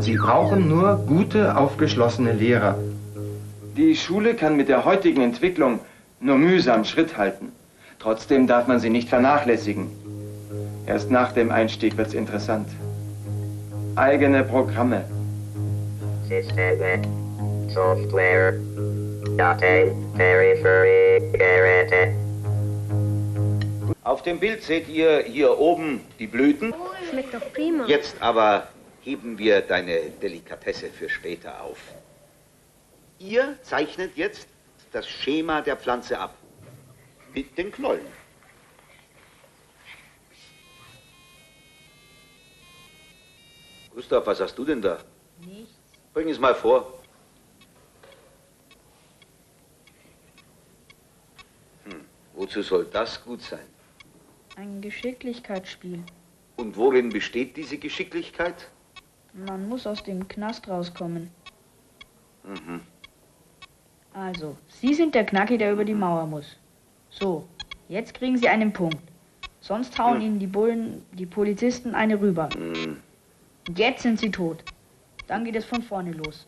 Sie brauchen nur gute, aufgeschlossene Lehrer. Die Schule kann mit der heutigen Entwicklung nur mühsam Schritt halten. Trotzdem darf man sie nicht vernachlässigen. Erst nach dem Einstieg wird's interessant. Eigene Programme. Systeme, Software, Daten, Peripherie, Geräte. Auf dem Bild seht ihr hier oben die Blüten. Schmeckt doch prima. Jetzt aber heben wir deine Delikatesse für später auf. Ihr zeichnet jetzt das Schema der Pflanze ab. Mit den Knollen. Gustav, was hast du denn da? Nichts. Bring es mal vor. Wozu soll das gut sein? Ein Geschicklichkeitsspiel. Und worin besteht diese Geschicklichkeit? Man muss aus dem Knast rauskommen. Mhm. Also, Sie sind der Knacki, der über die Mauer muss. So, jetzt kriegen Sie einen Punkt. Sonst hauen Ihnen die Bullen, die Polizisten, eine rüber. Und jetzt sind Sie tot. Dann geht es von vorne los.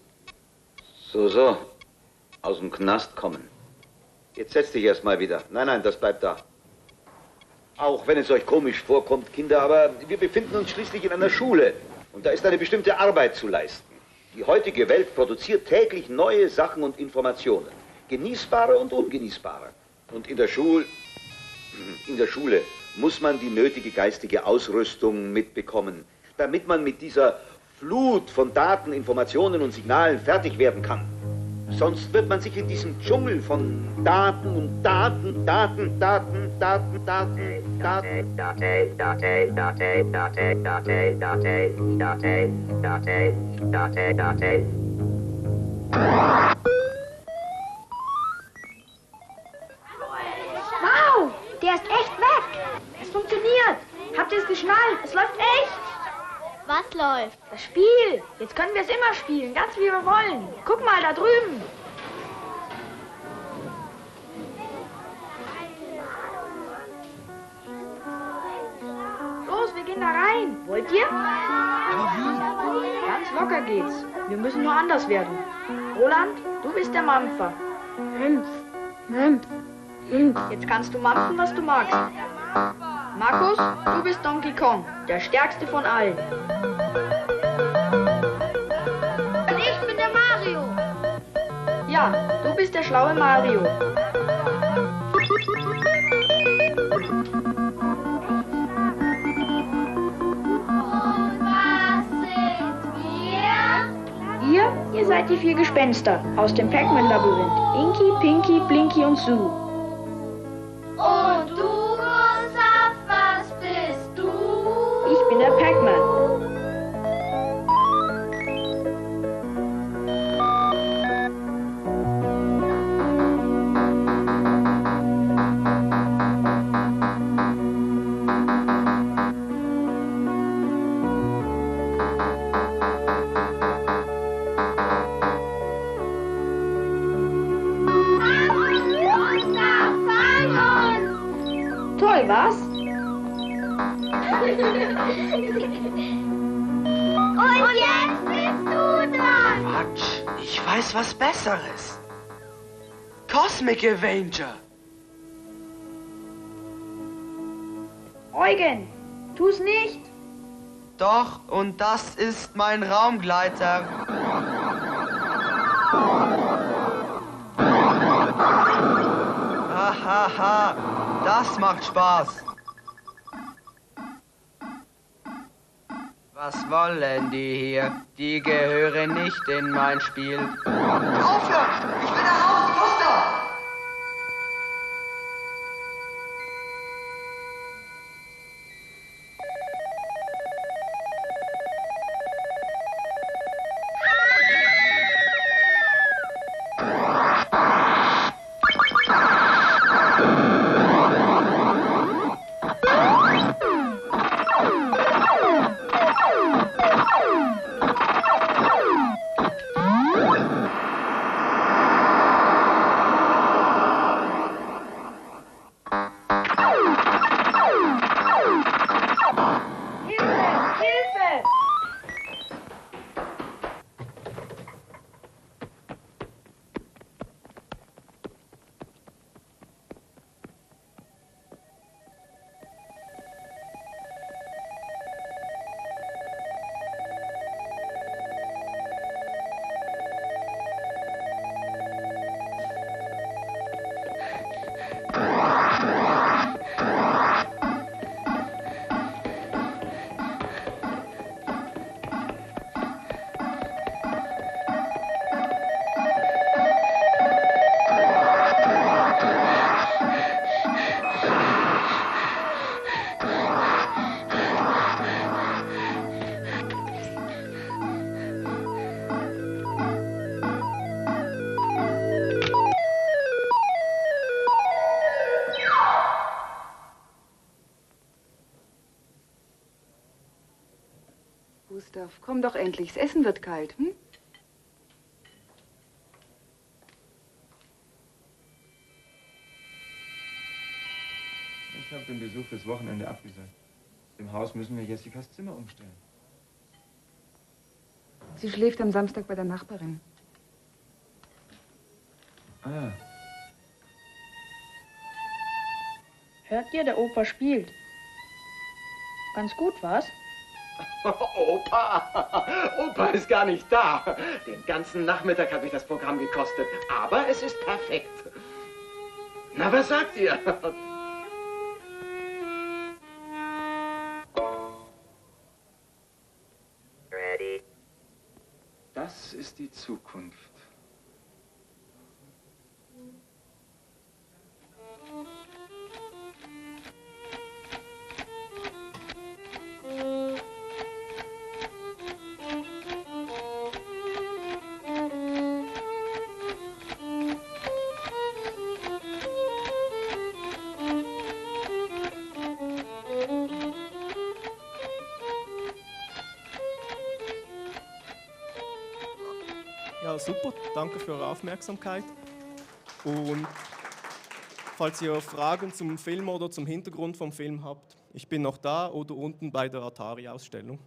So. Aus dem Knast kommen. Jetzt setz dich erst mal wieder. Nein, das bleibt da. Auch wenn es euch komisch vorkommt, Kinder, aber wir befinden uns schließlich in einer Schule. Und da ist eine bestimmte Arbeit zu leisten. Die heutige Welt produziert täglich neue Sachen und Informationen. Genießbare und ungenießbare. Und in der Schule muss man die nötige geistige Ausrüstung mitbekommen, damit man mit dieser Flut von Daten, Informationen und Signalen fertig werden kann. Sonst wird man sich in diesem Dschungel von Daten und Daten. Wow, der ist echt weg. Es funktioniert. Habt ihr es geschnallt? Es läuft echt. Was läuft? Das Spiel. Jetzt können wir es immer spielen, ganz wie wir wollen. Guck mal, da drüben. Los, wir gehen da rein. Wollt ihr? Ganz locker geht's. Wir müssen nur anders werden. Roland, du bist der Mampfer. Jetzt kannst du mampfen, was du magst. Markus, du bist Donkey Kong, der stärkste von allen. Und ich bin der Mario. Ja, du bist der schlaue Mario. Und was sind wir? Ihr seid die 4 Gespenster aus dem Pacman-Labyrinth. Inky, Pinky, Blinky und Sue. Und du, Gustav, was bist du? Ich bin der Pacman. Toll, was? Und jetzt bist du dran. Quatsch, ich weiß was Besseres. Cosmic Avenger. Eugen, tu's nicht. Doch, und das ist mein Raumgleiter. Hahaha, das macht Spaß. Was wollen die hier? Die gehören nicht in mein Spiel. Aufhören! Ich will nach Hause, Gustav! Gustav, komm doch endlich. Das Essen wird kalt, hm? Ich habe den Besuch fürs Wochenende abgesagt. Im Haus müssen wir Jessicas Zimmer umstellen. Sie schläft am Samstag bei der Nachbarin. Ah, Hört ihr, der Opa spielt. Ganz gut, was? Opa! Opa ist gar nicht da. Den ganzen Nachmittag hat mich das Programm gekostet. Aber es ist perfekt. Na, was sagt ihr? Ready. Das ist die Zukunft. Ja, super. Danke für eure Aufmerksamkeit. Und falls ihr Fragen zum Film oder zum Hintergrund vom Film habt, ich bin noch da oder unten bei der Atari-Ausstellung.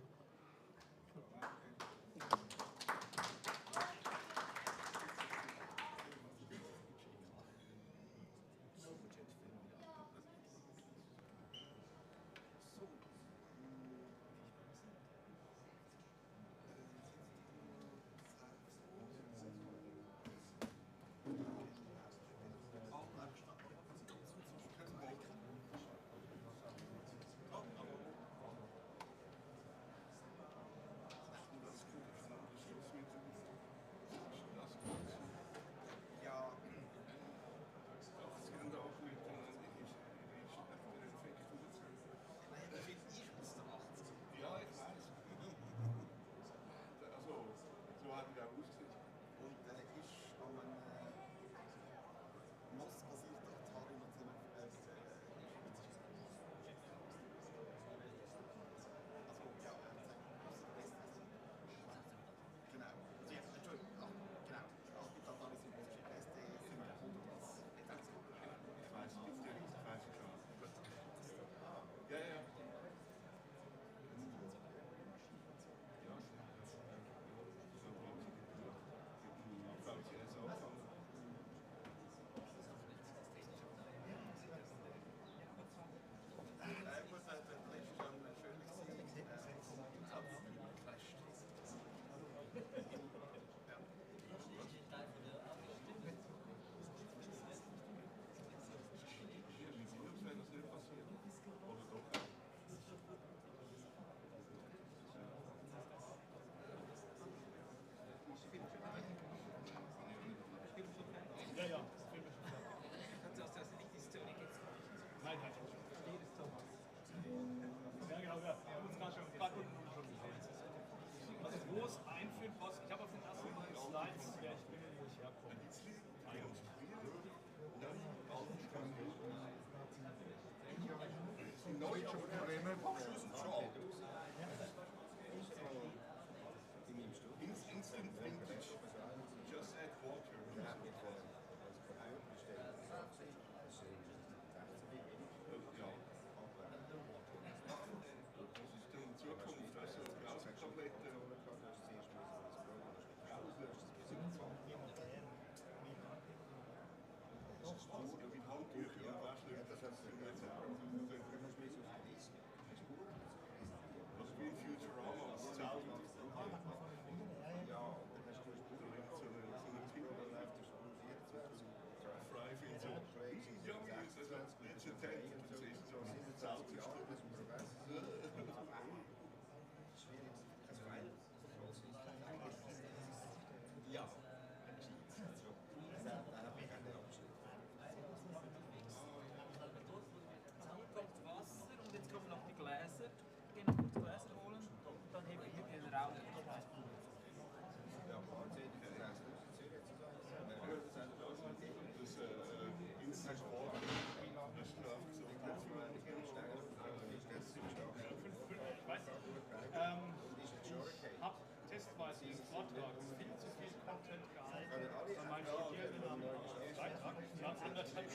Vortrags viel zu viel Content gehalten. Bei meinen Studierenden am Freitag, wir haben 100 Stunden.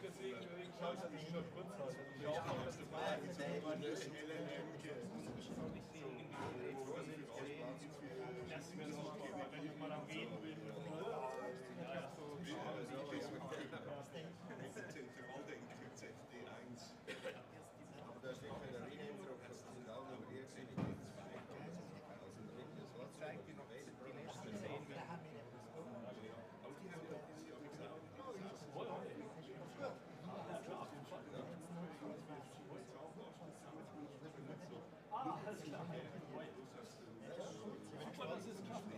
Deswegen schaue ich, dass ich nur kurz halte. Ich hoffe, dass das mal nicht so dass mir so, wenn ich mal am Reden bin, ja, so aber da steht bei der René drauf, das sind auch noch hier gesehen, die zwei. Also ein richtiges Wort. Ich zeige dir noch die letzten 10 Minuten. Aber die haben ja gesagt, alles klar. Super, dass es klappt.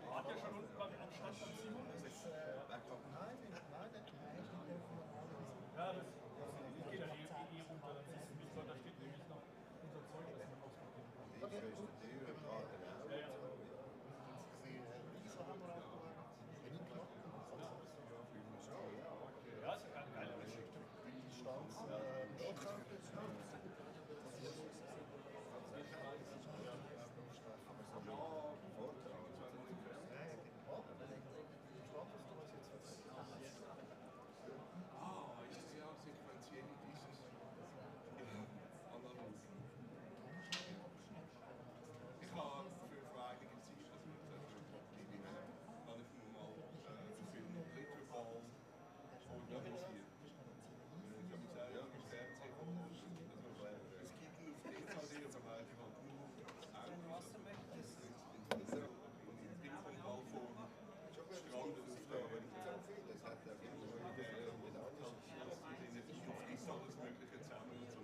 Wart ihr schon unten beim Stand von Simon? Ja, das geht ja eh runter. Da steht nämlich noch unser Zeug, das man ausprobieren kann. Ja, ja. Ja, ist eine geile Geschichte. Ist ja sequenziell dieses analog. Ich habe für einige Zeit, also habe ich mal den Film Ritterball organisiert. Ich habe gesagt, ja, ich werde es gibt nur auf DVD, aber ich habe nur Wasser möchtest. Ballform strandet auf der das hat ja mit alles Mögliche zusammen und so. Nachher gebe ich dir dann. Ich glaube,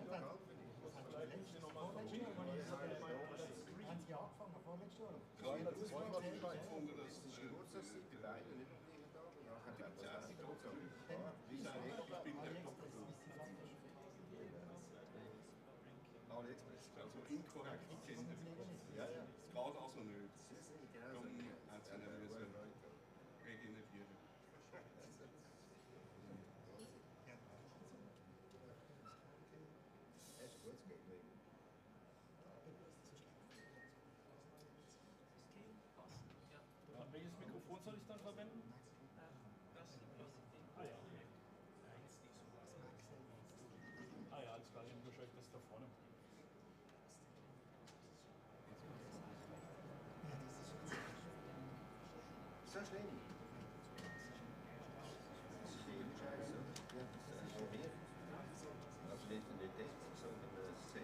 sie waren aus den 70er Jahren. British School, Film. Aber auch wenn er sagt, man muss rechnen, dann ist es beschissen. Und jeder sagt, der hat aber rausgefunden, und auch die Kinder, die an der Kasse haben irgendetwas Geiles, völlig geschnurrt. Also inkorrekt kennen. Ja, ja. Es geht also nicht. Darum hat sie ihn müssen regenerieren. Das ist gut, es geht nicht. Welches Mikrofon soll ich dann verwenden? Ah ja. Ah ja, alles klar, dann wahrscheinlich das da vorne. So schlimm. Das ist viel Scheiße. Ja, das ist schon mehr. Also nicht in den Text, sondern das Set.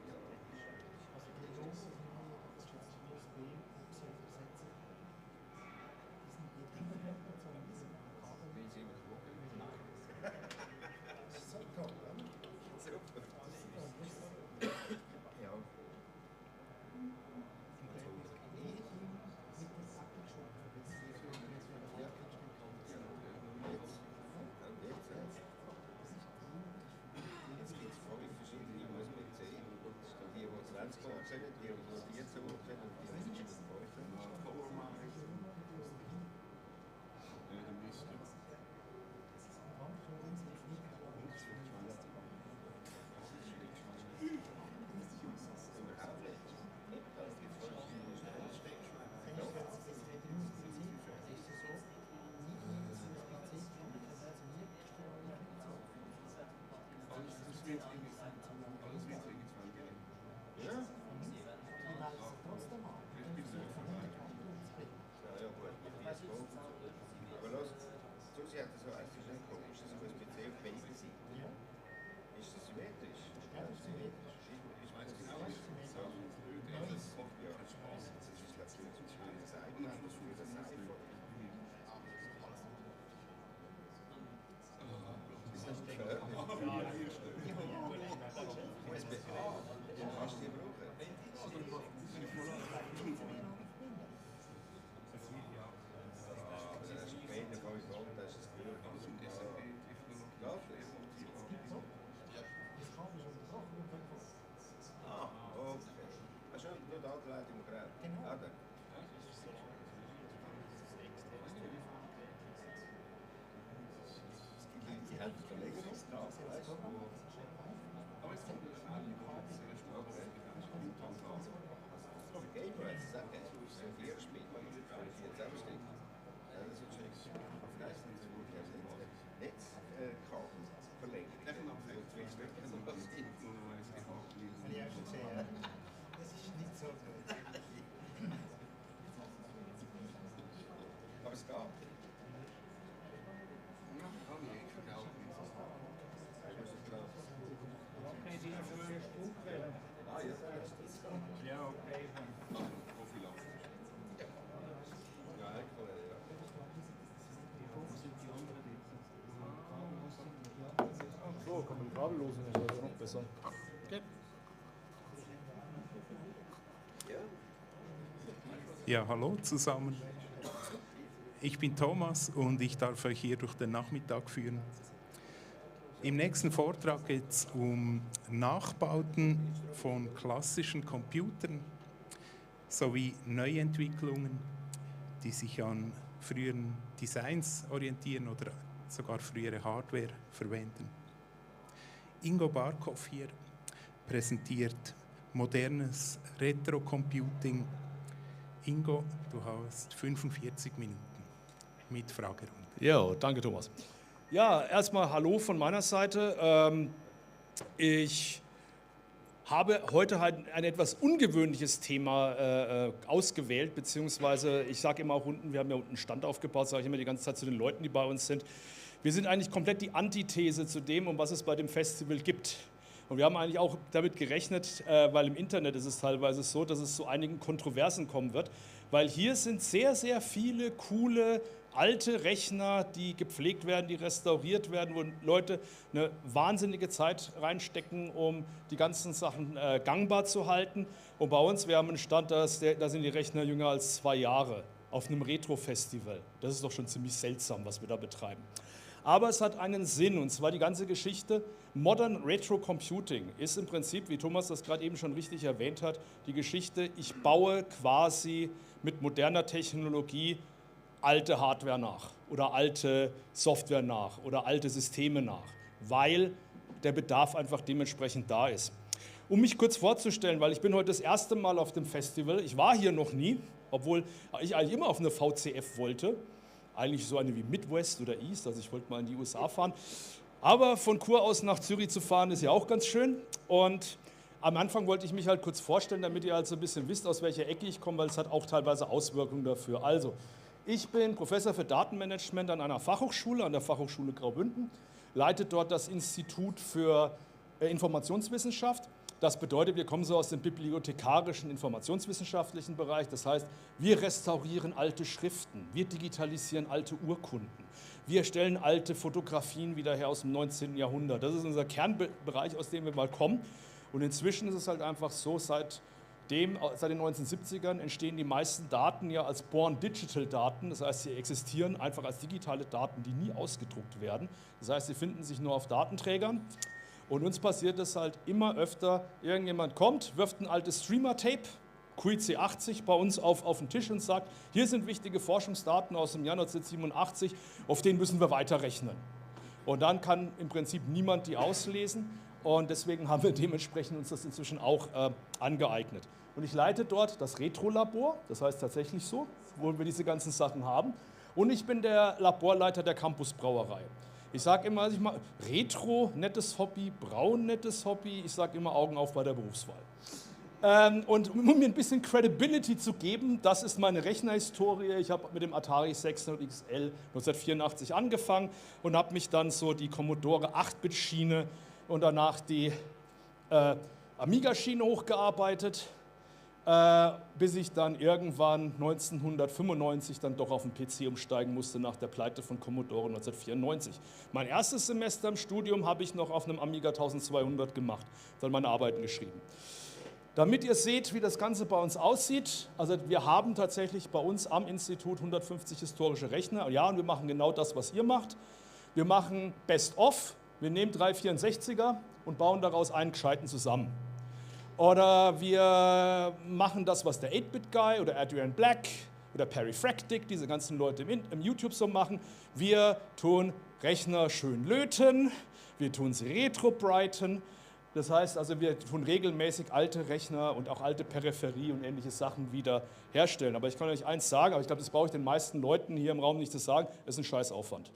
Ja, also die Jungs, das ist jetzt die USB, die soll versetzen. Die sind nicht so ein bisschen Kabel. Wie sie mit Wochen. Das ist so toll, oder? Super. Ja. So, kann man kabellos sein, das ist noch besser. Okay. Ja, hallo zusammen. Ich bin Thomas und ich darf euch hier durch den Nachmittag führen. Im nächsten Vortrag geht es um Nachbauten von klassischen Computern sowie Neuentwicklungen, die sich an früheren Designs orientieren oder sogar frühere Hardware verwenden. Ingo Barkow hier präsentiert modernes Retro-Computing. Ingo, du hast 45 Minuten mit Fragerunde. Ja, danke Thomas. Ja, erstmal Hallo von meiner Seite. Ich habe heute halt ein etwas ungewöhnliches Thema ausgewählt, beziehungsweise ich sage immer auch unten, wir haben ja unten einen Stand aufgebaut, sage ich immer die ganze Zeit zu den Leuten, die bei uns sind. Wir sind eigentlich komplett die Antithese zu dem, um was es bei dem Festival gibt. Und wir haben eigentlich auch damit gerechnet, weil im Internet ist es teilweise so, dass es zu einigen Kontroversen kommen wird, weil hier sind sehr, sehr viele coole alte Rechner, die gepflegt werden, die restauriert werden, wo Leute eine wahnsinnige Zeit reinstecken, um die ganzen Sachen gangbar zu halten. Und bei uns, wir haben einen Stand, da sind die Rechner jünger als 2 Jahre auf einem Retro-Festival. Das ist doch schon ziemlich seltsam, was wir da betreiben. Aber es hat einen Sinn, und zwar die ganze Geschichte. Modern Retro Computing ist im Prinzip, wie Thomas das gerade eben schon richtig erwähnt hat, die Geschichte, ich baue quasi mit moderner Technologie alte Hardware nach oder alte Software nach oder alte Systeme nach, weil der Bedarf einfach dementsprechend da ist. Um mich kurz vorzustellen, weil ich bin heute das erste Mal auf dem Festival, ich war hier noch nie, obwohl ich eigentlich immer auf eine VCF wollte, eigentlich so eine wie Midwest oder East, also ich wollte mal in die USA fahren, aber von Chur aus nach Zürich zu fahren ist ja auch ganz schön. Und am Anfang wollte ich mich halt kurz vorstellen, damit ihr halt so ein bisschen wisst, aus welcher Ecke ich komme, weil es hat auch teilweise Auswirkungen dafür. Also, ich bin Professor für Datenmanagement an einer Fachhochschule, an der Fachhochschule Graubünden, leite dort das Institut für Informationswissenschaft. Das bedeutet, wir kommen so aus dem bibliothekarischen, informationswissenschaftlichen Bereich. Das heißt, wir restaurieren alte Schriften, wir digitalisieren alte Urkunden, wir stellen alte Fotografien wieder her aus dem 19. Jahrhundert. Das ist unser Kernbereich, aus dem wir mal kommen. Und inzwischen ist es halt einfach so, seit den 1970ern entstehen die meisten Daten ja als Born-Digital-Daten. Das heißt, sie existieren einfach als digitale Daten, die nie ausgedruckt werden. Das heißt, sie finden sich nur auf Datenträgern. Und uns passiert es halt immer öfter, irgendjemand kommt, wirft ein altes Streamer-Tape, QIC80 bei uns auf den Tisch und sagt, hier sind wichtige Forschungsdaten aus dem Jahr 1987, auf denen müssen wir weiterrechnen. Und dann kann im Prinzip niemand die auslesen und deswegen haben wir dementsprechend uns das inzwischen auch angeeignet. Und ich leite dort das Retro-Labor, das heißt tatsächlich so, wo wir diese ganzen Sachen haben. Und ich bin der Laborleiter der Campusbrauerei. Ich sage immer, Retro, nettes Hobby, Brauen, nettes Hobby, ich sage immer Augen auf bei der Berufswahl. Und um mir ein bisschen Credibility zu geben, das ist meine Rechnerhistorie. Ich habe mit dem Atari 600 XL 1984 angefangen und habe mich dann so die Commodore 8-Bit-Schiene und danach die Amiga-Schiene hochgearbeitet, bis ich dann irgendwann 1995 dann doch auf den PC umsteigen musste nach der Pleite von Commodore 1994. Mein erstes Semester im Studium habe ich noch auf einem Amiga 1200 gemacht, dann meine Arbeiten geschrieben. Damit ihr seht, wie das Ganze bei uns aussieht, also wir haben tatsächlich bei uns am Institut 150 historische Rechner, ja, und wir machen genau das, was ihr macht. Wir machen Best-of, wir nehmen 3 64er und bauen daraus einen gescheiten zusammen. Oder wir machen das, was der 8-Bit-Guy oder Adrian Black oder Perry Fractic, diese ganzen Leute im YouTube so machen. Wir tun Rechner schön löten, wir tun sie retro-brighten. Das heißt also, wir tun regelmäßig alte Rechner und auch alte Peripherie und ähnliche Sachen wieder herstellen. Aber ich kann euch eins sagen, aber ich glaube, das brauche ich den meisten Leuten hier im Raum nicht zu sagen, es ist ein Scheißaufwand.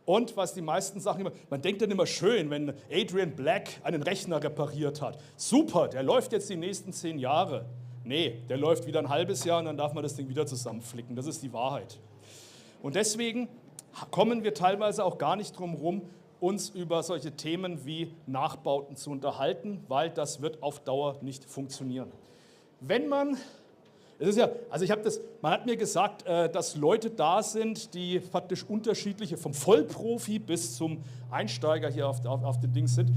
Und was die meisten Sachen immer, man denkt dann immer schön, wenn Adrian Black einen Rechner repariert hat. Super, der läuft jetzt die nächsten 10 Jahre. Nee, der läuft wieder ein halbes Jahr und dann darf man das Ding wieder zusammenflicken. Das ist die Wahrheit. Und deswegen kommen wir teilweise auch gar nicht drum rum, uns über solche Themen wie Nachbauten zu unterhalten, weil das wird auf Dauer nicht funktionieren. Wenn man, es ist ja, also man hat mir gesagt, dass Leute da sind, die praktisch unterschiedliche, vom Vollprofi bis zum Einsteiger hier auf dem Ding sind.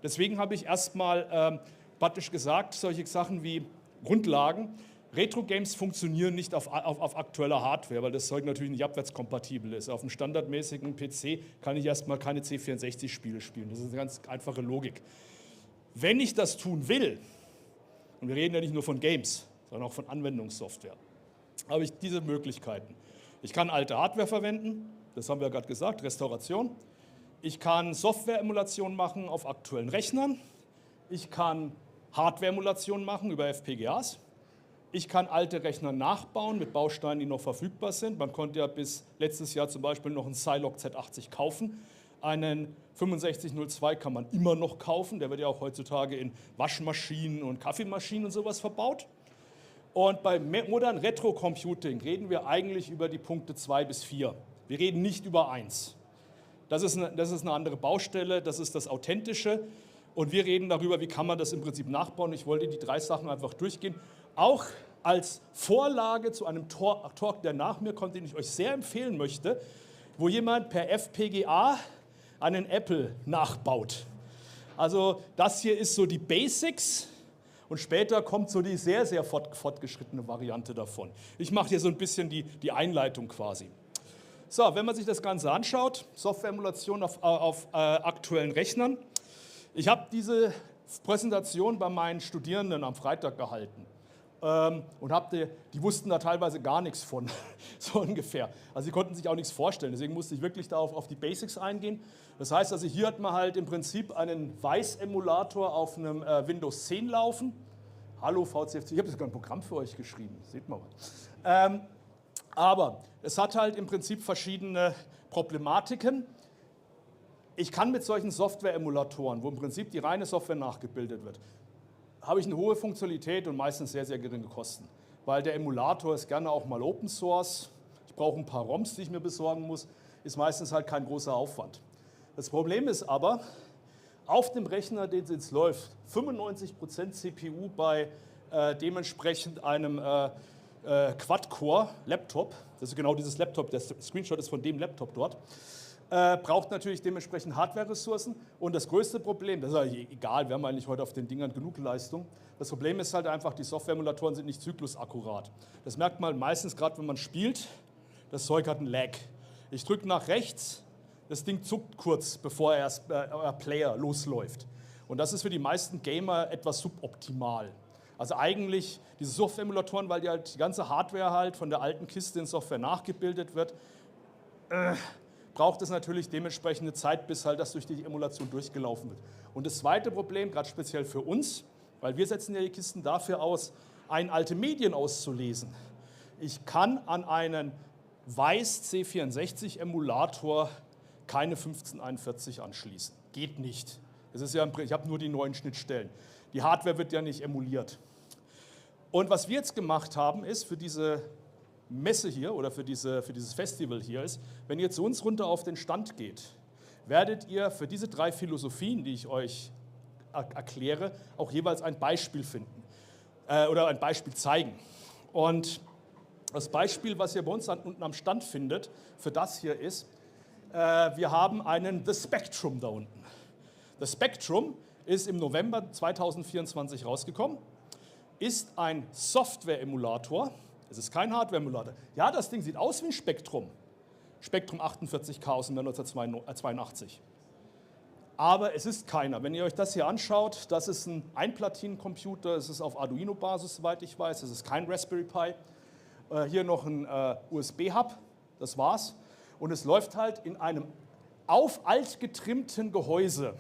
Deswegen habe ich erstmal praktisch gesagt, solche Sachen wie Grundlagen. Retro-Games funktionieren nicht auf aktueller Hardware, weil das Zeug natürlich nicht abwärtskompatibel ist. Auf einem standardmäßigen PC kann ich erstmal keine C64-Spiele spielen. Das ist eine ganz einfache Logik. Wenn ich das tun will, und wir reden ja nicht nur von Games, sondern auch von Anwendungssoftware, habe ich diese Möglichkeiten. Ich kann alte Hardware verwenden, das haben wir ja gerade gesagt, Restauration. Ich kann Software-Emulation machen auf aktuellen Rechnern. Ich kann Hardware-Emulation machen über FPGAs. Ich kann alte Rechner nachbauen mit Bausteinen, die noch verfügbar sind. Man konnte ja bis letztes Jahr zum Beispiel noch einen Zilog Z80 kaufen. Einen 6502 kann man immer noch kaufen. Der wird ja auch heutzutage in Waschmaschinen und Kaffeemaschinen und sowas verbaut. Und bei Modern Retro Computing reden wir eigentlich über die Punkte 2 bis 4. Wir reden nicht über 1. Das ist eine andere Baustelle, das ist das Authentische. Und wir reden darüber, wie kann man das im Prinzip nachbauen. Ich wollte die 3 Sachen einfach durchgehen. Auch als Vorlage zu einem Talk, der nach mir kommt, den ich euch sehr empfehlen möchte, wo jemand per FPGA einen Apple nachbaut. Also das hier ist so die Basics und später kommt so die sehr, sehr fortgeschrittene Variante davon. Ich mache hier so ein bisschen die Einleitung quasi. So, wenn man sich das Ganze anschaut, Software-Emulation auf aktuellen Rechnern. Ich habe diese Präsentation bei meinen Studierenden am Freitag gehalten. Und die wussten da teilweise gar nichts von, so ungefähr. Also sie konnten sich auch nichts vorstellen, deswegen musste ich wirklich da auf die Basics eingehen. Das heißt also, hier hat man halt im Prinzip einen Weiß-Emulator auf einem Windows 10 laufen. Hallo VCFC, ich habe sogar ein Programm für euch geschrieben, seht mal. Aber es hat halt im Prinzip verschiedene Problematiken. Ich kann mit solchen Software-Emulatoren, wo im Prinzip die reine Software nachgebildet wird, habe ich eine hohe Funktionalität und meistens sehr, sehr geringe Kosten. Weil der Emulator ist gerne auch mal Open Source. Ich brauche ein paar ROMs, die ich mir besorgen muss. Ist meistens halt kein großer Aufwand. Das Problem ist aber, auf dem Rechner, den es jetzt läuft, 95% CPU bei dementsprechend einem Quad-Core-Laptop, das ist genau dieses Laptop, der Screenshot ist von dem Laptop dort, braucht natürlich dementsprechend Hardware-Ressourcen. Und das größte Problem, das ist eigentlich egal, wir haben eigentlich heute auf den Dingern genug Leistung. Das Problem ist halt einfach, die Software-Emulatoren sind nicht zyklusakkurat. Das merkt man meistens gerade, wenn man spielt, das Zeug hat einen Lag. Ich drücke nach rechts, das Ding zuckt kurz, bevor euer Player losläuft. Und das ist für die meisten Gamer etwas suboptimal. Also eigentlich diese Software-Emulatoren, weil die ganze Hardware halt von der alten Kiste in Software nachgebildet wird, braucht es natürlich dementsprechende Zeit, bis halt das durch die Emulation durchgelaufen wird. Und das zweite Problem, gerade speziell für uns, weil wir setzen ja die Kisten dafür aus, alte Medien auszulesen. Ich kann an einen Weiß C64 Emulator keine 1541 anschließen. Geht nicht. Das ist ja, ich habe nur die neuen Schnittstellen. Die Hardware wird ja nicht emuliert. Und was wir jetzt gemacht haben, ist für diese Messe hier oder für dieses Festival hier ist, wenn ihr zu uns runter auf den Stand geht, werdet ihr für diese 3 Philosophien, die ich euch erkläre, auch jeweils ein Beispiel finden oder ein Beispiel zeigen. Und das Beispiel, was ihr bei uns unten am Stand findet, für das hier ist, wir haben einen The Spectrum da unten. The Spectrum ist im November 2024 rausgekommen, ist ein Software-Emulator, es ist kein Hardware-Emulator. Ja, das Ding sieht aus wie ein Spektrum. Spektrum 48K aus dem Jahr 1982. Aber es ist keiner. Wenn ihr euch das hier anschaut, das ist ein Einplatinencomputer, es ist auf Arduino-Basis, soweit ich weiß, es ist kein Raspberry Pi. Hier noch ein USB-Hub, das war's. Und es läuft halt in einem auf alt getrimmten Gehäuse,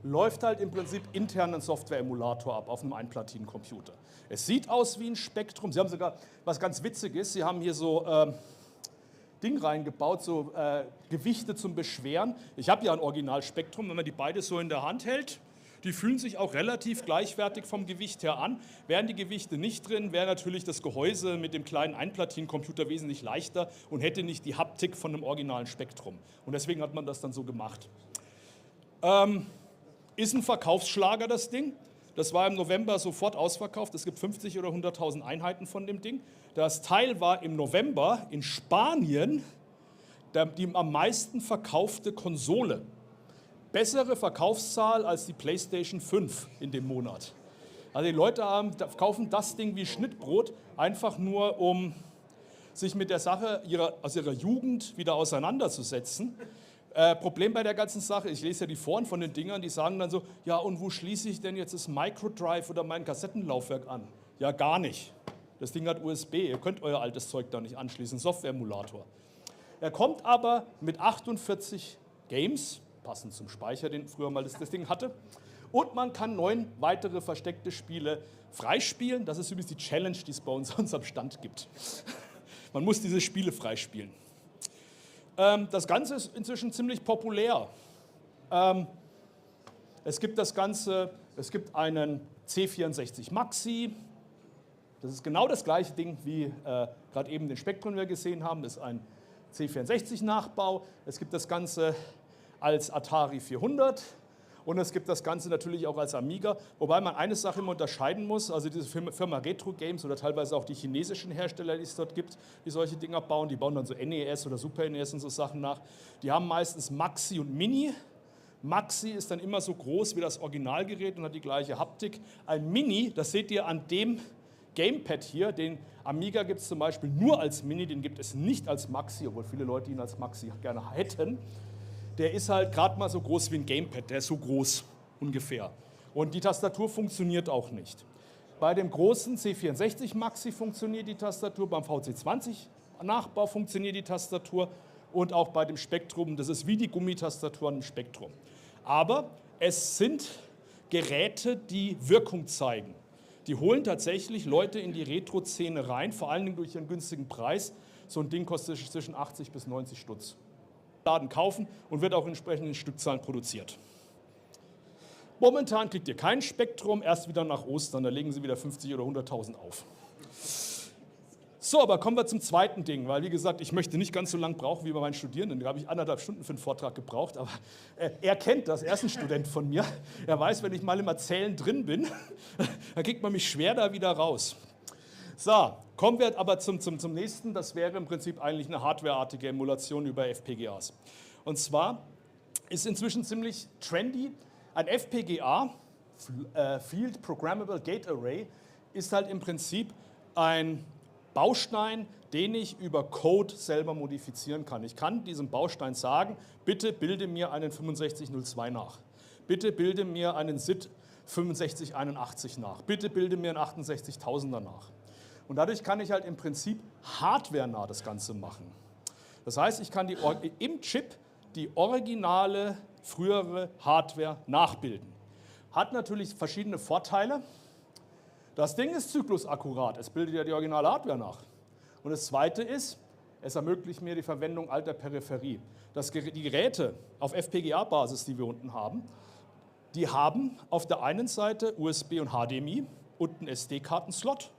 läuft halt im Prinzip intern ein Software-Emulator ab auf einem Einplatinencomputer. Es sieht aus wie ein Spektrum. Sie haben sogar, was ganz witzig ist, Sie haben hier so Ding reingebaut, so Gewichte zum Beschweren. Ich habe ja ein Original-Spektrum, wenn man die beide so in der Hand hält, die fühlen sich auch relativ gleichwertig vom Gewicht her an. Wären die Gewichte nicht drin, wäre natürlich das Gehäuse mit dem kleinen Einplatinencomputer wesentlich leichter und hätte nicht die Haptik von einem originalen Spektrum. Und deswegen hat man das dann so gemacht. Ist ein Verkaufsschlager, das Ding. Das war im November sofort ausverkauft. Es gibt 50 oder 100.000 Einheiten von dem Ding. Das Teil war im November in Spanien die am meisten verkaufte Konsole. Bessere Verkaufszahl als die PlayStation 5 in dem Monat. Also die Leute kaufen das Ding wie Schnittbrot, einfach nur um sich mit der Sache aus ihrer Jugend wieder auseinanderzusetzen. Problem bei der ganzen Sache, ich lese ja die Foren von den Dingern, die sagen dann so, ja und wo schließe ich denn jetzt das Microdrive oder mein Kassettenlaufwerk an? Ja gar nicht. Das Ding hat USB, ihr könnt euer altes Zeug da nicht anschließen, Software-Emulator. Er kommt aber mit 48 Games, passend zum Speicher, den früher mal das Ding hatte, und man kann 9 weitere versteckte Spiele freispielen. Das ist übrigens die Challenge, die es bei uns am Stand gibt. Man muss diese Spiele freispielen. Das Ganze ist inzwischen ziemlich populär. Es gibt einen C64 Maxi. Das ist genau das gleiche Ding, wie gerade eben den Spektrum wir gesehen haben. Das ist ein C64-Nachbau. Es gibt das Ganze als Atari 400 und es gibt das Ganze natürlich auch als Amiga. Wobei man eine Sache immer unterscheiden muss, also diese Firma Retro Games oder teilweise auch die chinesischen Hersteller, die es dort gibt, die solche Dinger bauen, die bauen dann so NES oder Super NES und so Sachen nach. Die haben meistens Maxi und Mini. Maxi ist dann immer so groß wie das Originalgerät und hat die gleiche Haptik. Ein Mini, das seht ihr an dem Gamepad hier, den Amiga gibt es zum Beispiel nur als Mini, den gibt es nicht als Maxi, obwohl viele Leute ihn als Maxi gerne hätten. Der ist halt gerade mal so groß wie ein Gamepad, der ist so groß ungefähr. Und die Tastatur funktioniert auch nicht. Bei dem großen C64 Maxi funktioniert die Tastatur, beim VC20 Nachbau funktioniert die Tastatur und auch bei dem Spektrum, das ist wie die Gummitastaturen im Spektrum. Aber es sind Geräte, die Wirkung zeigen. Die holen tatsächlich Leute in die Retro-Szene rein, vor allen Dingen durch ihren günstigen Preis. So ein Ding kostet zwischen 80 bis 90 Stutz. Laden kaufen und wird auch entsprechend in Stückzahlen produziert. Momentan kriegt ihr kein Spektrum, erst wieder nach Ostern, da legen sie wieder 50 oder 100.000 auf. So, aber kommen wir zum zweiten Ding, weil wie gesagt, ich möchte nicht ganz so lange brauchen wie bei meinen Studierenden. Da habe ich 1,5 Stunden für einen Vortrag gebraucht, aber er kennt das, er ist ein Student von mir. Er weiß, wenn ich mal im Erzählen drin bin, dann kriegt man mich schwer da wieder raus. So, kommen wir aber zum nächsten, das wäre im Prinzip eigentlich eine hardwareartige Emulation über FPGAs. Und zwar ist inzwischen ziemlich trendy, ein FPGA, Field Programmable Gate Array, ist halt im Prinzip ein Baustein, den ich über Code selber modifizieren kann. Ich kann diesem Baustein sagen, bitte bilde mir einen 6502 nach. Bitte bilde mir einen SID 6581 nach. Bitte bilde mir einen 68000er nach. Und dadurch kann ich halt im Prinzip hardwarenah das Ganze machen. Das heißt, ich kann im Chip die originale, frühere Hardware nachbilden. Hat natürlich verschiedene Vorteile. Das Ding ist zyklusakkurat, es bildet ja die originale Hardware nach. Und das Zweite ist, es ermöglicht mir die Verwendung alter Peripherie. Die Geräte auf FPGA-Basis, die wir unten haben, die haben auf der einen Seite USB und HDMI und einen SD-Karten-Slot.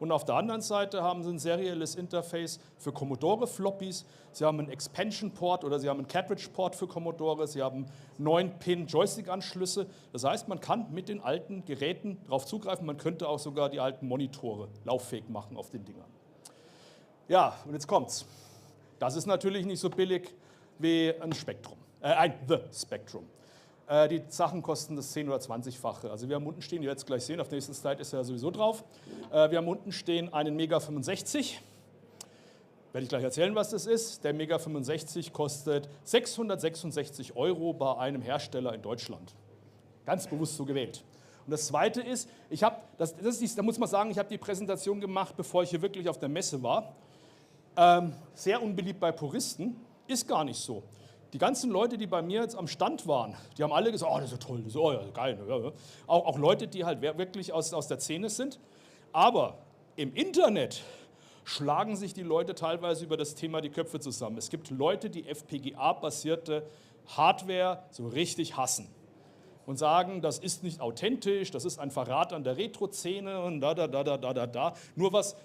Und auf der anderen Seite haben sie ein serielles Interface für Commodore-Floppies. Sie haben einen Expansion-Port oder sie haben einen Cartridge-Port für Commodore. Sie haben 9-Pin-Joystick-Anschlüsse. Das heißt, man kann mit den alten Geräten darauf zugreifen. Man könnte auch sogar die alten Monitore lauffähig machen auf den Dingern. Ja, und jetzt kommt's. Das ist natürlich nicht so billig wie ein Spektrum, The Spectrum. Die Sachen kosten das 10- oder 20-fache. Also wir haben unten stehen, ihr werdet es gleich sehen, auf der nächsten Slide ist er sowieso drauf. Wir haben unten stehen einen Mega 65. Werde ich gleich erzählen, was das ist. Der Mega 65 kostet 666 € bei einem Hersteller in Deutschland. Ganz bewusst so gewählt. Und das Zweite ist, da muss man sagen, ich habe die Präsentation gemacht, bevor ich hier wirklich auf der Messe war. Sehr unbeliebt bei Puristen, ist gar nicht so. Die ganzen Leute, die bei mir jetzt am Stand waren, die haben alle gesagt, oh, das ist ja toll, das ist ja geil. Ja. Auch Leute, die halt wirklich aus der Szene sind. Aber im Internet schlagen sich die Leute teilweise über das Thema die Köpfe zusammen. Es gibt Leute, die FPGA-basierte Hardware so richtig hassen und sagen, das ist nicht authentisch, das ist ein Verrat an der Retro-Szene und da. Nur was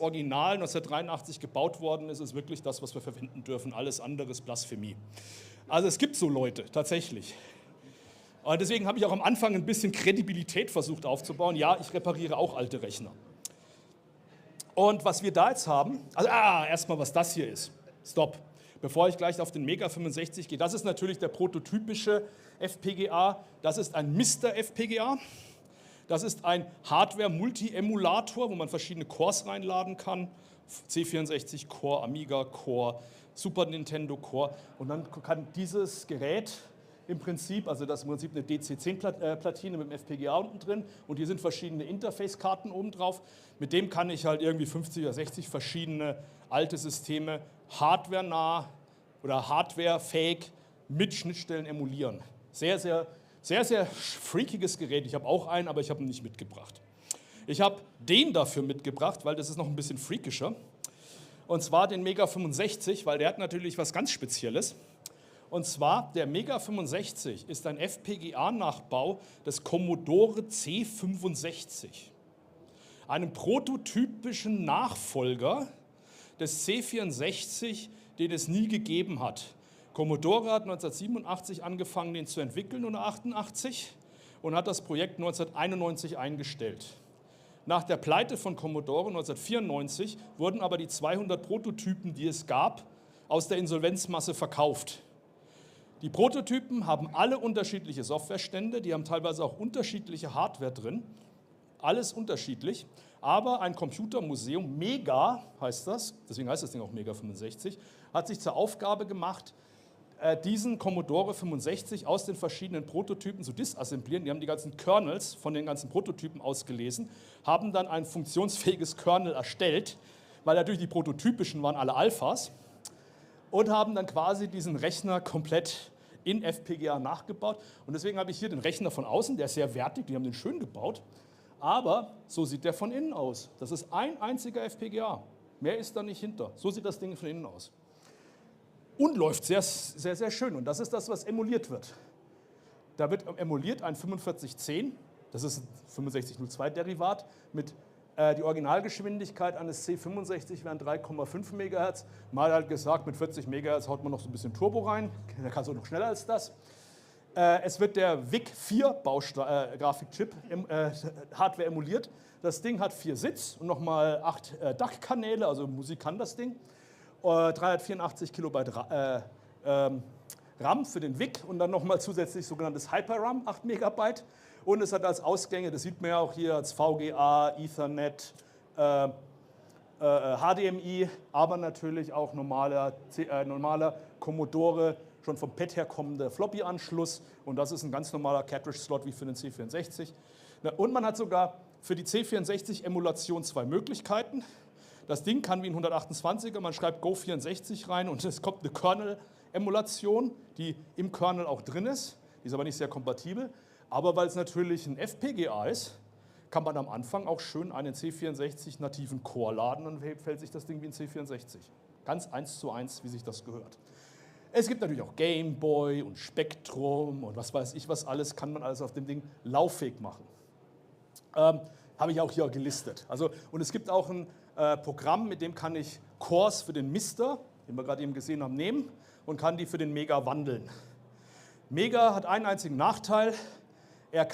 original 1983 gebaut worden ist, ist wirklich das, was wir verwenden dürfen. Alles andere ist Blasphemie. Also es gibt so Leute, tatsächlich. Und deswegen habe ich auch am Anfang ein bisschen Kredibilität versucht aufzubauen. Ja, ich repariere auch alte Rechner. Und was wir da jetzt haben, also erstmal, was das hier ist. Stopp. Bevor ich gleich auf den Mega 65 gehe, das ist natürlich der prototypische FPGA. Das ist ein Mr. FPGA. Das ist ein Hardware-Multi-Emulator, wo man verschiedene Cores reinladen kann. C64 Core, Amiga Core, Super Nintendo Core. Und dann kann dieses Gerät im Prinzip, also das ist im Prinzip eine DC10-Platine mit dem FPGA unten drin und hier sind verschiedene Interface-Karten oben drauf. Mit dem kann ich halt irgendwie 50 oder 60 verschiedene alte Systeme hardwarenah oder hardwarefähig mit Schnittstellen emulieren. Sehr, sehr, sehr, sehr freakiges Gerät. Ich habe auch einen, aber ich habe ihn nicht mitgebracht. Ich habe den dafür mitgebracht, weil das ist noch ein bisschen freakischer. Und zwar den Mega 65, weil der hat natürlich was ganz Spezielles. Und zwar, der Mega 65 ist ein FPGA-Nachbau des Commodore C65, einem prototypischen Nachfolger des C64, den es nie gegeben hat. Commodore hat 1987 angefangen, den zu entwickeln oder 1988 und hat das Projekt 1991 eingestellt. Nach der Pleite von Commodore 1994 wurden aber die 200 Prototypen, die es gab, aus der Insolvenzmasse verkauft. Die Prototypen haben alle unterschiedliche Softwarestände, die haben teilweise auch unterschiedliche Hardware drin, alles unterschiedlich, aber ein Computermuseum, Mega heißt das, deswegen heißt das Ding auch Mega 65, hat sich zur Aufgabe gemacht, diesen Commodore 65 aus den verschiedenen Prototypen zu disassemblieren. Die haben die ganzen Kernels von den ganzen Prototypen ausgelesen, haben dann ein funktionsfähiges Kernel erstellt, weil natürlich die prototypischen waren alle Alphas, und haben dann quasi diesen Rechner komplett in FPGA nachgebaut. Und deswegen habe ich hier den Rechner von außen, der ist sehr wertig, die haben den schön gebaut, aber so sieht der von innen aus. Das ist ein einziger FPGA, mehr ist da nicht hinter. So sieht das Ding von innen aus. Und läuft sehr, sehr, sehr schön. Und das ist das, was emuliert wird. Da wird emuliert ein 4510, das ist ein 6502-Derivat, mit die Originalgeschwindigkeit eines C65 wären 3,5 MHz. Mal halt gesagt, mit 40 MHz haut man noch so ein bisschen Turbo rein, da kann es auch noch schneller als das. Es wird der VIC-4 Grafikchip Hardware emuliert. Das Ding hat 4 Sitz und nochmal 8 DAC-Kanäle, also Musik kann das Ding. 384 Kilobyte RAM für den VIC und dann nochmal zusätzlich sogenanntes Hyper-RAM, 8 Megabyte. Und es hat als Ausgänge, das sieht man ja auch hier, als VGA, Ethernet, HDMI, aber natürlich auch normaler Commodore, schon vom Pad her kommender Floppy-Anschluss. Und das ist ein ganz normaler Cartridge-Slot wie für den C64. Und man hat sogar für die C64-Emulation 2 Möglichkeiten. Das Ding kann wie ein 128er, man schreibt Go64 rein und es kommt eine Kernel-Emulation, die im Kernel auch drin ist. Die ist aber nicht sehr kompatibel. Aber weil es natürlich ein FPGA ist, kann man am Anfang auch schön einen C64 nativen Core laden und fällt sich das Ding wie ein C64. Ganz 1:1, wie sich das gehört. Es gibt natürlich auch Game Boy und Spektrum und was weiß ich was alles, kann man alles auf dem Ding lauffähig machen. Habe ich auch hier gelistet. Also, und es gibt auch ein Programm, mit dem kann ich Cores für den Mister, den wir gerade eben gesehen haben, nehmen und kann die für den Mega wandeln. Mega hat einen einzigen Nachteil. Er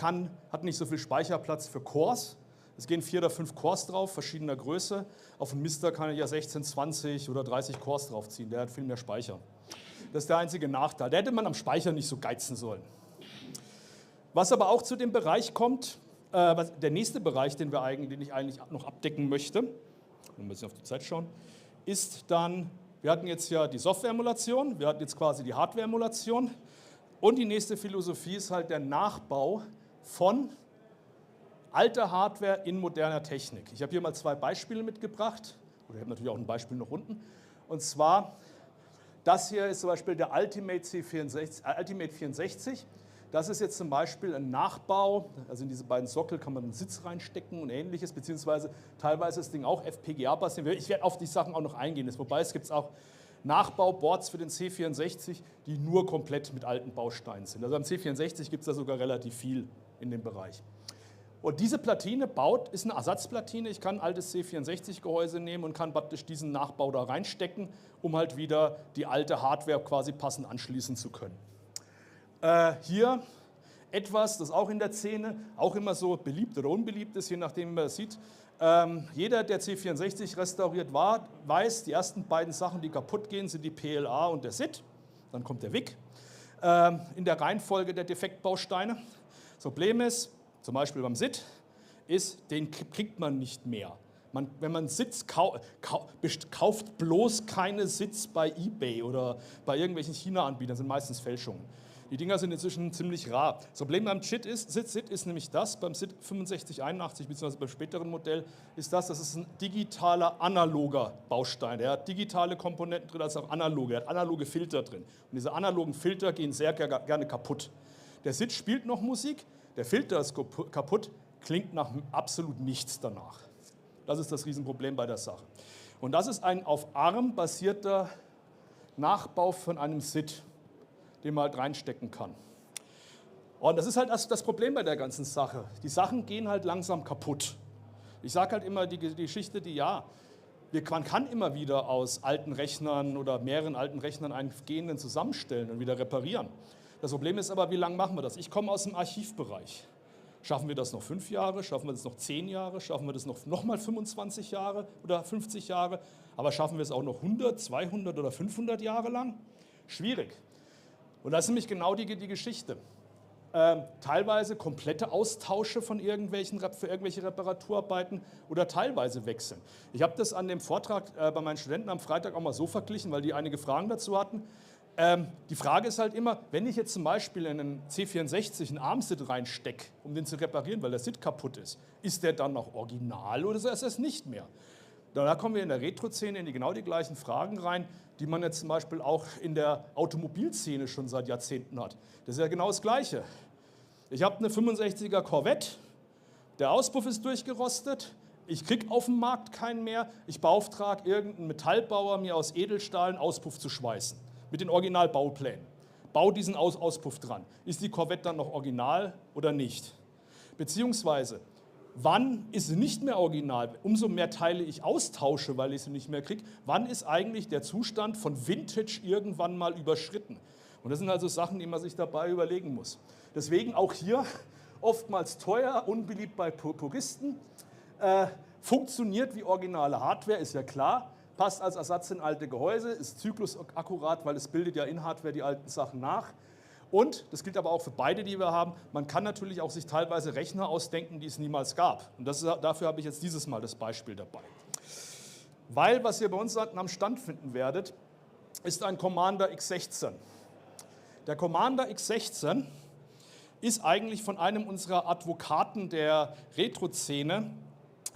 hat nicht so viel Speicherplatz für Cores. Es gehen 4 oder 5 Cores drauf, verschiedener Größe. Auf dem Mister kann ich ja 16, 20 oder 30 Cores draufziehen. Der hat viel mehr Speicher. Das ist der einzige Nachteil. Da hätte man am Speicher nicht so geizen sollen. Was aber auch zu dem Bereich kommt, der nächste Bereich, den ich eigentlich noch abdecken möchte, wir müssen auf die Zeit schauen, ist dann, wir hatten jetzt ja die Software-Emulation, wir hatten jetzt quasi die Hardware-Emulation. Und die nächste Philosophie ist halt der Nachbau von alter Hardware in moderner Technik. Ich habe hier mal 2 Beispiele mitgebracht, oder ich habe natürlich auch ein Beispiel noch unten. Und zwar, das hier ist zum Beispiel der Ultimate 64. Das ist jetzt zum Beispiel ein Nachbau, also in diese beiden Sockel kann man einen Sitz reinstecken und ähnliches, beziehungsweise teilweise ist das Ding auch FPGA-basiert. Ich werde auf die Sachen auch noch eingehen, wobei es gibt auch Nachbauboards für den C64, die nur komplett mit alten Bausteinen sind. Also am C64 gibt es da sogar relativ viel in dem Bereich. Und diese Platine ist eine Ersatzplatine. Ich kann ein altes C64-Gehäuse nehmen und kann praktisch diesen Nachbau da reinstecken, um halt wieder die alte Hardware quasi passend anschließen zu können. Hier etwas, das auch in der Szene auch immer so beliebt oder unbeliebt ist, je nachdem, wie man es sieht. Jeder, der C64 restauriert weiß, die ersten beiden Sachen, die kaputt gehen, sind die PLA und der SID. Dann kommt der WIC in der Reihenfolge der Defektbausteine. Das Problem ist, zum Beispiel beim SID, den kriegt man nicht mehr. Wenn man Sitz kauft bloß keine Sitz bei eBay oder bei irgendwelchen China-Anbietern, sind meistens Fälschungen. Die Dinger sind inzwischen ziemlich rar. Das Problem beim SID ist nämlich das, beim SID 6581 bzw. beim späteren Modell, ist das ist ein digitaler, analoger Baustein. Der hat digitale Komponenten drin, als auch analoge. Er hat analoge Filter drin. Und diese analogen Filter gehen sehr gerne kaputt. Der SID spielt noch Musik, der Filter ist kaputt, klingt nach absolut nichts danach. Das ist das Riesenproblem bei der Sache. Und das ist ein auf ARM basierter Nachbau von einem SID, den man halt reinstecken kann. Und das ist halt das Problem bei der ganzen Sache. Die Sachen gehen halt langsam kaputt. Ich sage halt immer die Geschichte, man kann immer wieder aus alten Rechnern oder mehreren alten Rechnern einen gehenden zusammenstellen und wieder reparieren. Das Problem ist aber, wie lange machen wir das? Ich komme aus dem Archivbereich. Schaffen wir das noch 5 Jahre? Schaffen wir das noch 10 Jahre? Schaffen wir das noch mal 25 Jahre oder 50 Jahre? Aber schaffen wir es auch noch 100, 200 oder 500 Jahre lang? Schwierig. Und das ist nämlich genau die Geschichte. Teilweise komplette Austausche für irgendwelche Reparaturarbeiten oder teilweise wechseln. Ich habe das an dem Vortrag bei meinen Studenten am Freitag auch mal so verglichen, weil die einige Fragen dazu hatten. Die Frage ist halt immer, wenn ich jetzt zum Beispiel in einen C64 einen ARM-SID reinstecke, um den zu reparieren, weil der SID kaputt ist der dann noch original oder ist es nicht mehr? Da kommen wir in der Retro-Szene in genau die gleichen Fragen rein, die man jetzt zum Beispiel auch in der Automobilszene schon seit Jahrzehnten hat. Das ist ja genau das Gleiche. Ich habe eine 65er Corvette, der Auspuff ist durchgerostet, ich kriege auf dem Markt keinen mehr, ich beauftrage irgendeinen Metallbauer, mir aus Edelstahl einen Auspuff zu schweißen, mit den Originalbauplänen. Bau diesen Auspuff dran. Ist die Corvette dann noch original oder nicht? Beziehungsweise, wann ist sie nicht mehr original? Umso mehr Teile ich austausche, weil ich sie nicht mehr kriege. Wann ist eigentlich der Zustand von Vintage irgendwann mal überschritten? Und das sind also Sachen, die man sich dabei überlegen muss. Deswegen auch hier oftmals teuer, unbeliebt bei Puristen. Funktioniert wie originale Hardware, ist ja klar. Passt als Ersatz in alte Gehäuse, ist zyklusakkurat, weil es bildet ja in Hardware die alten Sachen nach. Und, das gilt aber auch für beide, die wir haben, man kann natürlich auch sich teilweise Rechner ausdenken, die es niemals gab. Und dafür habe ich jetzt dieses Mal das Beispiel dabei. Weil, was ihr bei uns am Stand finden werdet, ist ein Commander X16. Der Commander X16 ist eigentlich von einem unserer Advokaten der Retro-Szene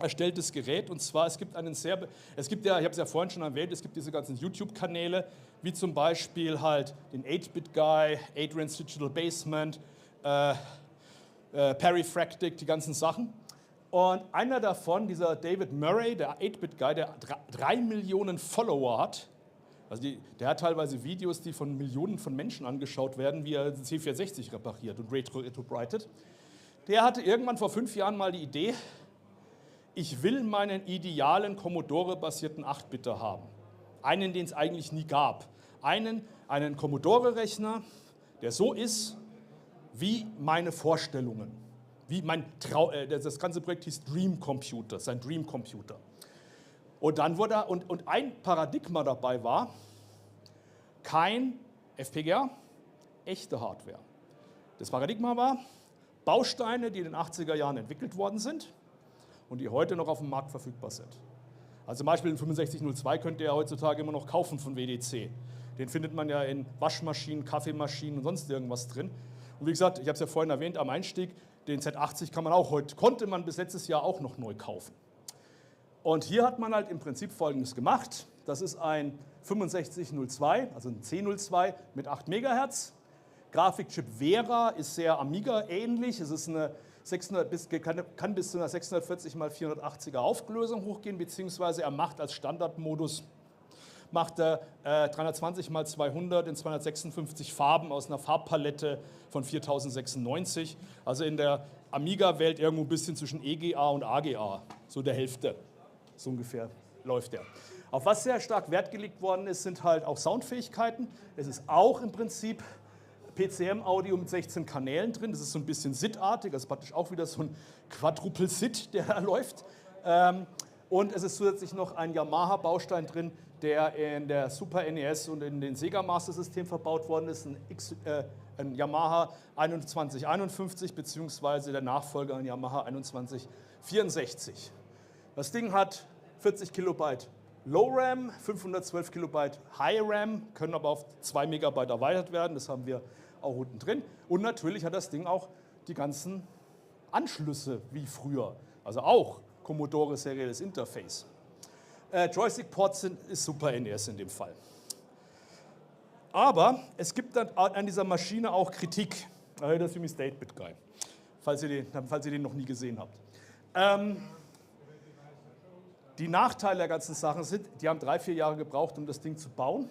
erstelltes Gerät. Und zwar, es gibt ja, ich habe es ja vorhin schon erwähnt, es gibt diese ganzen YouTube-Kanäle, wie zum Beispiel halt den 8-Bit-Guy, Adrian's Digital Basement, Perifractic, die ganzen Sachen. Und einer davon, dieser David Murray, der 8-Bit-Guy, der 3 Millionen Follower hat, also der hat teilweise Videos, die von Millionen von Menschen angeschaut werden, wie er den C460 repariert und retro-breitet. Der hatte irgendwann vor 5 Jahren mal die Idee, ich will meinen idealen Commodore-basierten 8-Bitter haben. Einen, den es eigentlich nie gab. Einen Commodore-Rechner, der so ist wie meine Vorstellungen. Wie das ganze Projekt hieß Dream Computer, sein Dream Computer. Und dann wurde und ein Paradigma dabei war, kein FPGA, echte Hardware. Das Paradigma war, Bausteine, die in den 80er Jahren entwickelt worden sind und die heute noch auf dem Markt verfügbar sind. Also zum Beispiel den 6502 könnt ihr ja heutzutage immer noch kaufen von WDC. Den findet man ja in Waschmaschinen, Kaffeemaschinen und sonst irgendwas drin. Und wie gesagt, ich habe es ja vorhin erwähnt, am Einstieg, den Z80 konnte man bis letztes Jahr auch noch neu kaufen. Und hier hat man halt im Prinzip Folgendes gemacht. Das ist ein 6502, also ein C02 mit 8 MHz. Grafikchip Vera ist sehr Amiga ähnlich. Es ist eine kann bis zu einer 640 x 480er Auflösung hochgehen, beziehungsweise er macht als Standardmodus 320 x 200 in 256 Farben aus einer Farbpalette von 4096. Also in der Amiga-Welt irgendwo ein bisschen zwischen EGA und AGA, so der Hälfte. So ungefähr läuft der. Auf was sehr stark Wert gelegt worden ist, sind halt auch Soundfähigkeiten. Es ist auch im Prinzip PCM-Audio mit 16 Kanälen drin. Das ist so ein bisschen SID-artig, also praktisch auch wieder so ein Quadruple-SID, der da läuft. Und es ist zusätzlich noch ein Yamaha-Baustein drin, der in der Super NES und in den Sega Master System verbaut worden ist. Ein Yamaha 2151 beziehungsweise der Nachfolger ein Yamaha 2164. Das Ding hat 40 Kilobyte Low RAM, 512 Kilobyte High RAM, können aber auf 2 Megabyte erweitert werden, das haben wir auch unten drin. Und natürlich hat das Ding auch die ganzen Anschlüsse wie früher, also auch Commodore serielles Interface. Joystick-Ports ist Super NES in dem Fall. Aber es gibt dann an dieser Maschine auch Kritik. Das ist übrigens 8-Bit-Guy, falls ihr den noch nie gesehen habt. Die Nachteile der ganzen Sachen sind, die haben 3-4 Jahre gebraucht, um das Ding zu bauen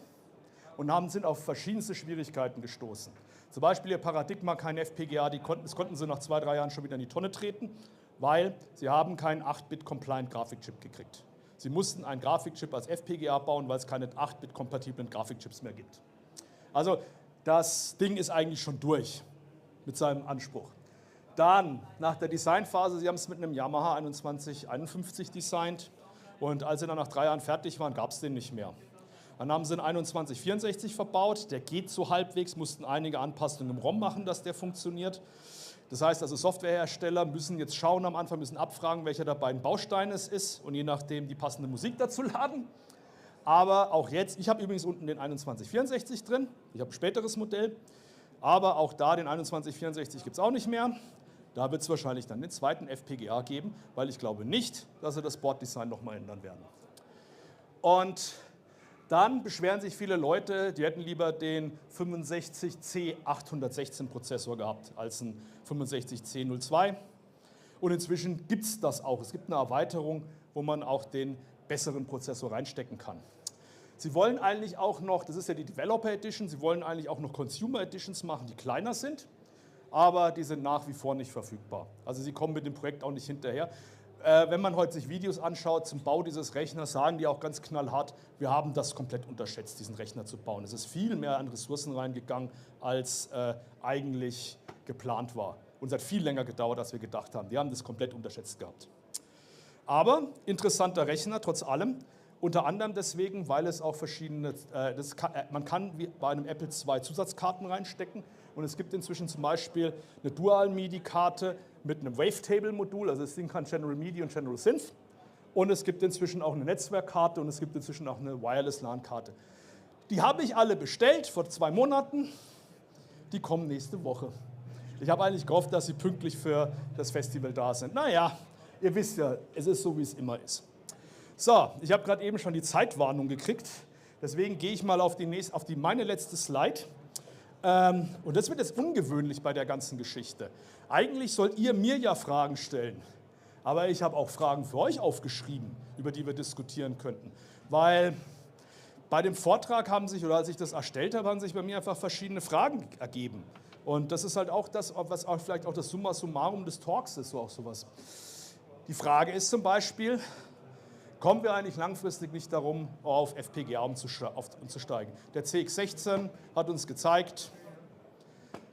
und sind auf verschiedenste Schwierigkeiten gestoßen. Zum Beispiel ihr Paradigma, kein FPGA, das konnten sie nach 2-3 Jahren schon wieder in die Tonne treten, weil sie haben keinen 8-Bit-compliant Grafikchip gekriegt. Sie mussten einen Grafikchip als FPGA bauen, weil es keine 8-Bit-kompatiblen Grafikchips mehr gibt. Also das Ding ist eigentlich schon durch mit seinem Anspruch. Dann, nach der Designphase, sie haben es mit einem Yamaha 2151 designt. Und als sie dann nach 3 Jahren fertig waren, gab es den nicht mehr. Dann haben sie einen 2164 verbaut, der geht so halbwegs, mussten einige Anpassungen im ROM machen, dass der funktioniert. Das heißt also, Softwarehersteller müssen jetzt schauen am Anfang, müssen abfragen, welcher der beiden Bausteine es ist und je nachdem die passende Musik dazu laden. Aber auch jetzt, ich habe übrigens unten den 2164 drin, ich habe ein späteres Modell, aber auch da den 2164 gibt es auch nicht mehr. Da wird es wahrscheinlich dann den zweiten FPGA geben, weil ich glaube nicht, dass sie das Boarddesign nochmal ändern werden. Und dann beschweren sich viele Leute, die hätten lieber den 65C816 Prozessor gehabt als einen 65C02. Und inzwischen gibt es das auch. Es gibt eine Erweiterung, wo man auch den besseren Prozessor reinstecken kann. Sie wollen eigentlich auch noch, das ist ja die Developer Edition, sie wollen eigentlich auch noch Consumer Editions machen, die kleiner sind. Aber die sind nach wie vor nicht verfügbar. Also sie kommen mit dem Projekt auch nicht hinterher. Wenn man heute sich Videos anschaut zum Bau dieses Rechners, sagen die auch ganz knallhart, wir haben das komplett unterschätzt, diesen Rechner zu bauen. Es ist viel mehr an Ressourcen reingegangen, als eigentlich geplant war. Und es hat viel länger gedauert, als wir gedacht haben. Die haben das komplett unterschätzt gehabt. Aber interessanter Rechner, trotz allem. Unter anderem deswegen, weil es auch verschiedene, man kann wie bei einem Apple II Zusatzkarten reinstecken. Und es gibt inzwischen zum Beispiel eine Dual-MIDI-Karte mit einem Wavetable-Modul, also das Ding kann General MIDI und General Synth. und es gibt inzwischen auch eine Netzwerkkarte und es gibt inzwischen auch eine Wireless-LAN-Karte. Die habe ich alle bestellt vor 2 Monaten, die kommen nächste Woche. Ich habe eigentlich gehofft, dass sie pünktlich für das Festival da sind. Naja, ihr wisst ja, es ist so, wie es immer ist. So, ich habe gerade eben schon die Zeitwarnung gekriegt, deswegen gehe ich mal auf meine letzte Slide. Und das wird jetzt ungewöhnlich bei der ganzen Geschichte. Eigentlich sollt ihr mir ja Fragen stellen, aber ich habe auch Fragen für euch aufgeschrieben, über die wir diskutieren könnten. Weil bei dem Vortrag haben sich, oder als ich das erstellt habe, haben sich bei mir einfach verschiedene Fragen ergeben. Und das ist halt auch das, was auch vielleicht auch das Summa summarum des Talks ist, so auch sowas. Die Frage ist zum Beispiel, kommen wir eigentlich langfristig nicht darum, auf FPGA umzusteigen? Der CX16 hat uns gezeigt,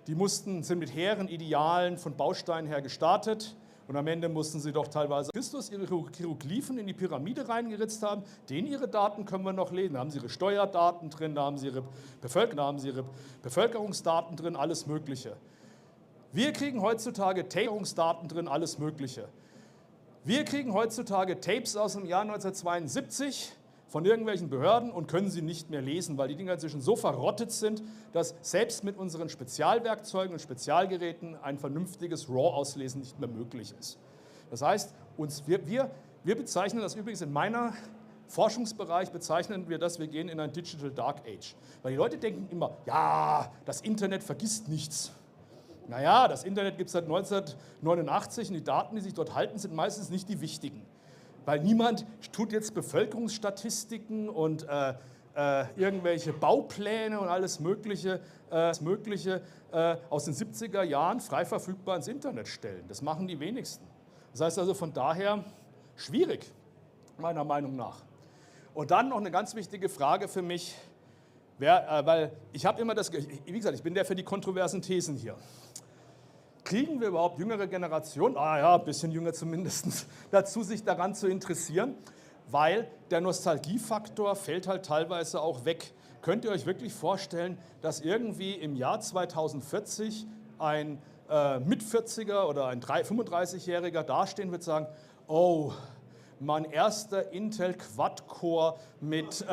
die sind mit hehren Idealen von Bausteinen her gestartet und am Ende mussten sie doch teilweise Christus ihre Hieroglyphen in die Pyramide reingeritzt haben. Ihre Daten können wir noch lesen. Da haben sie ihre Steuerdaten drin, da haben sie ihre Bevölkerungsdaten drin, alles Mögliche. Wir kriegen heutzutage Tapesdaten drin, alles Mögliche. Wir kriegen heutzutage Tapes aus dem Jahr 1972 von irgendwelchen Behörden und können sie nicht mehr lesen, weil die Dinger inzwischen so verrottet sind, dass selbst mit unseren Spezialwerkzeugen und Spezialgeräten ein vernünftiges RAW-Auslesen nicht mehr möglich ist. Das heißt, wir bezeichnen das übrigens in meiner Forschungsbereich, bezeichnen wir das, wir gehen in ein Digital Dark Age. Weil die Leute denken immer, ja, das Internet vergisst nichts. Naja, das Internet gibt es seit 1989 und die Daten, die sich dort halten, sind meistens nicht die wichtigen. Weil niemand tut jetzt Bevölkerungsstatistiken und irgendwelche Baupläne und alles Mögliche aus den 70er Jahren frei verfügbar ins Internet stellen. Das machen die wenigsten. Das heißt also von daher schwierig, meiner Meinung nach. Und dann noch eine ganz wichtige Frage für mich, weil ich habe immer das, wie gesagt, ich bin der für die kontroversen Thesen hier. Kriegen wir überhaupt jüngere Generationen, ein bisschen jünger zumindest, dazu, sich daran zu interessieren? Weil der Nostalgiefaktor fällt halt teilweise auch weg. Könnt ihr euch wirklich vorstellen, dass irgendwie im Jahr 2040 ein Mit-40er oder ein 35-Jähriger dastehen wird und sagen, oh, mein erster Intel Quad-Core mit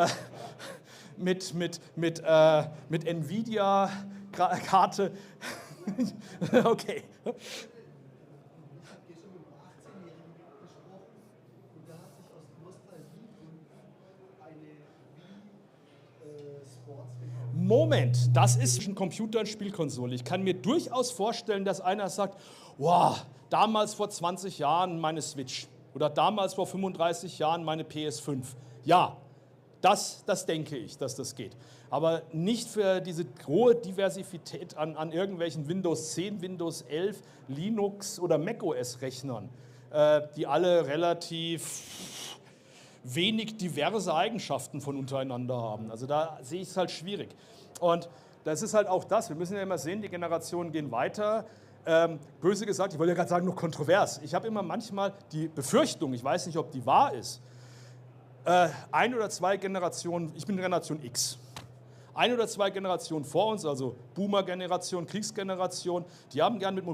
Nvidia-Karte. Okay. Moment, das ist ein Computer- und Spielkonsole. Ich kann mir durchaus vorstellen, dass einer sagt, wow, damals vor 20 Jahren meine Switch oder damals vor 35 Jahren meine PS5. Ja, das denke ich, dass das geht. Aber nicht für diese hohe Diversität an irgendwelchen Windows 10, Windows 11, Linux oder macOS-Rechnern, die alle relativ wenig diverse Eigenschaften von untereinander haben. Also da sehe ich es halt schwierig. Und das ist halt auch das, wir müssen ja immer sehen, die Generationen gehen weiter. Böse gesagt, ich wollte ja gerade sagen, noch kontrovers. Ich habe immer manchmal die Befürchtung, ich weiß nicht, ob die wahr ist, 1 oder 2 Generationen, ich bin Generation X, 1 oder 2 Generationen vor uns, also Boomer-Generation, Kriegsgeneration, die haben gern mit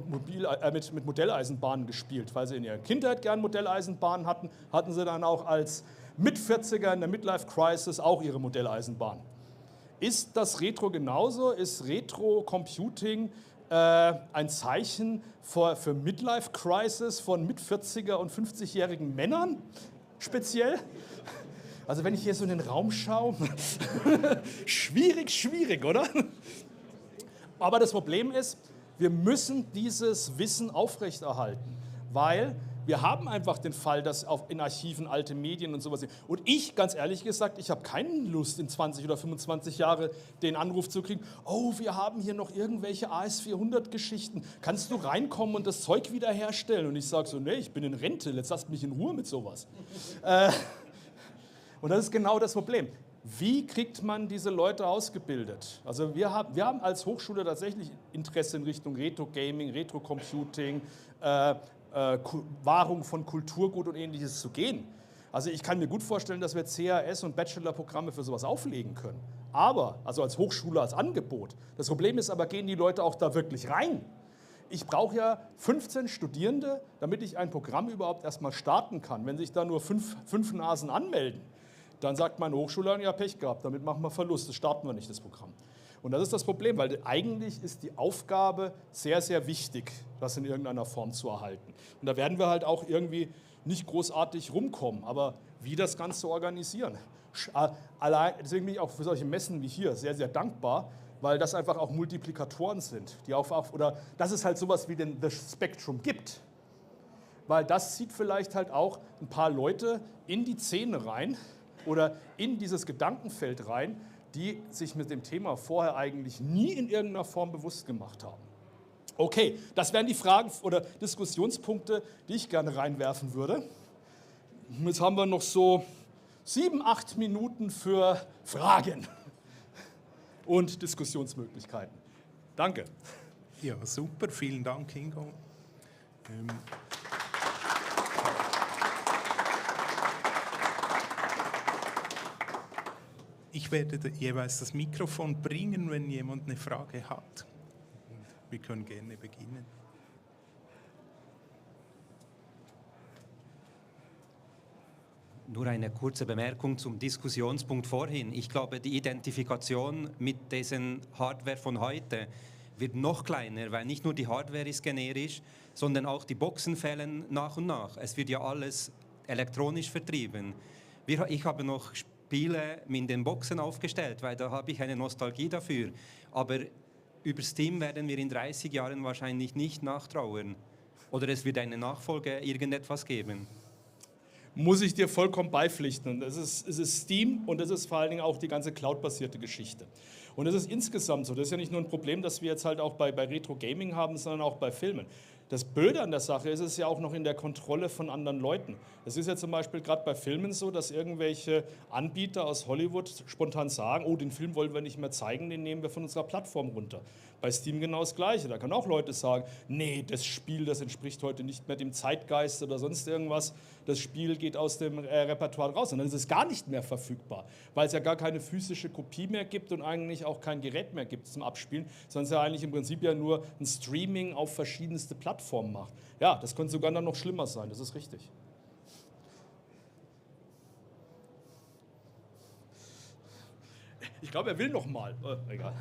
Modelleisenbahnen gespielt, weil sie in ihrer Kindheit gern Modelleisenbahnen hatten, hatten sie dann auch als Mit-40er in der Midlife-Crisis auch ihre Modelleisenbahn. Ist das Retro genauso? Ist Retro-Computing ein Zeichen für Midlife-Crisis von Mit-40er und 50-jährigen Männern speziell? Also wenn ich hier so in den Raum schaue, schwierig, oder? Aber das Problem ist, wir müssen dieses Wissen aufrechterhalten, weil wir haben einfach den Fall, dass in Archiven alte Medien und sowas sind. Und ich, ganz ehrlich gesagt, ich habe keine Lust, in 20 oder 25 Jahre den Anruf zu kriegen, oh, wir haben hier noch irgendwelche AS400-Geschichten, kannst du reinkommen und das Zeug wiederherstellen? Und ich sage so, nee, ich bin in Rente, jetzt lasst mich in Ruhe mit sowas. Und das ist genau das Problem. Wie kriegt man diese Leute ausgebildet? Also wir haben als Hochschule tatsächlich Interesse in Richtung Retro-Gaming, Retro-Computing, Wahrung von Kulturgut und Ähnliches zu gehen. Also ich kann mir gut vorstellen, dass wir CAS und Bachelor-Programme für sowas auflegen können. Aber, also als Hochschule, als Angebot. Das Problem ist aber, gehen die Leute auch da wirklich rein? ich brauche ja 15 Studierende, damit ich ein Programm überhaupt erstmal starten kann. Wenn sich da nur fünf Nasen anmelden, dann sagt meine Hochschule, ja, Pech gehabt, damit machen wir Verlust, das starten wir nicht, das Programm. Und das ist das Problem, weil eigentlich ist die Aufgabe sehr, sehr wichtig, das in irgendeiner Form zu erhalten. Und da werden wir halt auch irgendwie nicht großartig rumkommen, aber wie das Ganze organisieren. Allein, deswegen bin ich auch für solche Messen wie hier sehr, sehr dankbar, weil das einfach auch Multiplikatoren sind, die oder dass es halt sowas wie den The Spectrum gibt. Weil das zieht vielleicht halt auch ein paar Leute in die Szene rein oder in dieses Gedankenfeld rein, die sich mit dem Thema vorher eigentlich nie in irgendeiner Form bewusst gemacht haben. Okay, das wären die Fragen oder Diskussionspunkte, die ich gerne reinwerfen würde. Jetzt haben wir noch so 7, 8 Minuten für Fragen und Diskussionsmöglichkeiten. Danke. Ja, super, vielen Dank, Ingo. Ich werde jeweils das Mikrofon bringen, wenn jemand eine Frage hat. Wir können gerne beginnen. Nur eine kurze Bemerkung zum Diskussionspunkt vorhin. Ich glaube, die Identifikation mit diesen Hardware von heute wird noch kleiner, weil nicht nur die Hardware ist generisch, sondern auch die Boxen fehlen nach und nach. Es wird ja alles elektronisch vertrieben. Ich habe noch Spiele in den Boxen aufgestellt, weil da habe ich eine Nostalgie dafür. Aber über Steam werden wir in 30 Jahren wahrscheinlich nicht nachtrauern. Oder es wird eine Nachfolge irgendetwas geben. Muss ich dir vollkommen beipflichten. Es ist Steam und es ist vor allen Dingen auch die ganze Cloud-basierte Geschichte. Und es ist insgesamt so, das ist ja nicht nur ein Problem, das wir jetzt halt auch bei Retro-Gaming haben, sondern auch bei Filmen. Das Blöde an der Sache ist es ja auch noch in der Kontrolle von anderen Leuten. Es ist ja zum Beispiel gerade bei Filmen so, dass irgendwelche Anbieter aus Hollywood spontan sagen, oh, den Film wollen wir nicht mehr zeigen, den nehmen wir von unserer Plattform runter. Bei Steam genau das Gleiche. Da können auch Leute sagen, nee, das Spiel, das entspricht heute nicht mehr dem Zeitgeist oder sonst irgendwas. Das Spiel geht aus dem Repertoire raus und dann ist es gar nicht mehr verfügbar, weil es ja gar keine physische Kopie mehr gibt und eigentlich auch kein Gerät mehr gibt zum Abspielen, sondern es ja eigentlich im Prinzip ja nur ein Streaming auf verschiedenste Plattformen macht. Ja, das könnte sogar dann noch schlimmer sein, das ist richtig. Ich glaube, er will noch mal. Egal.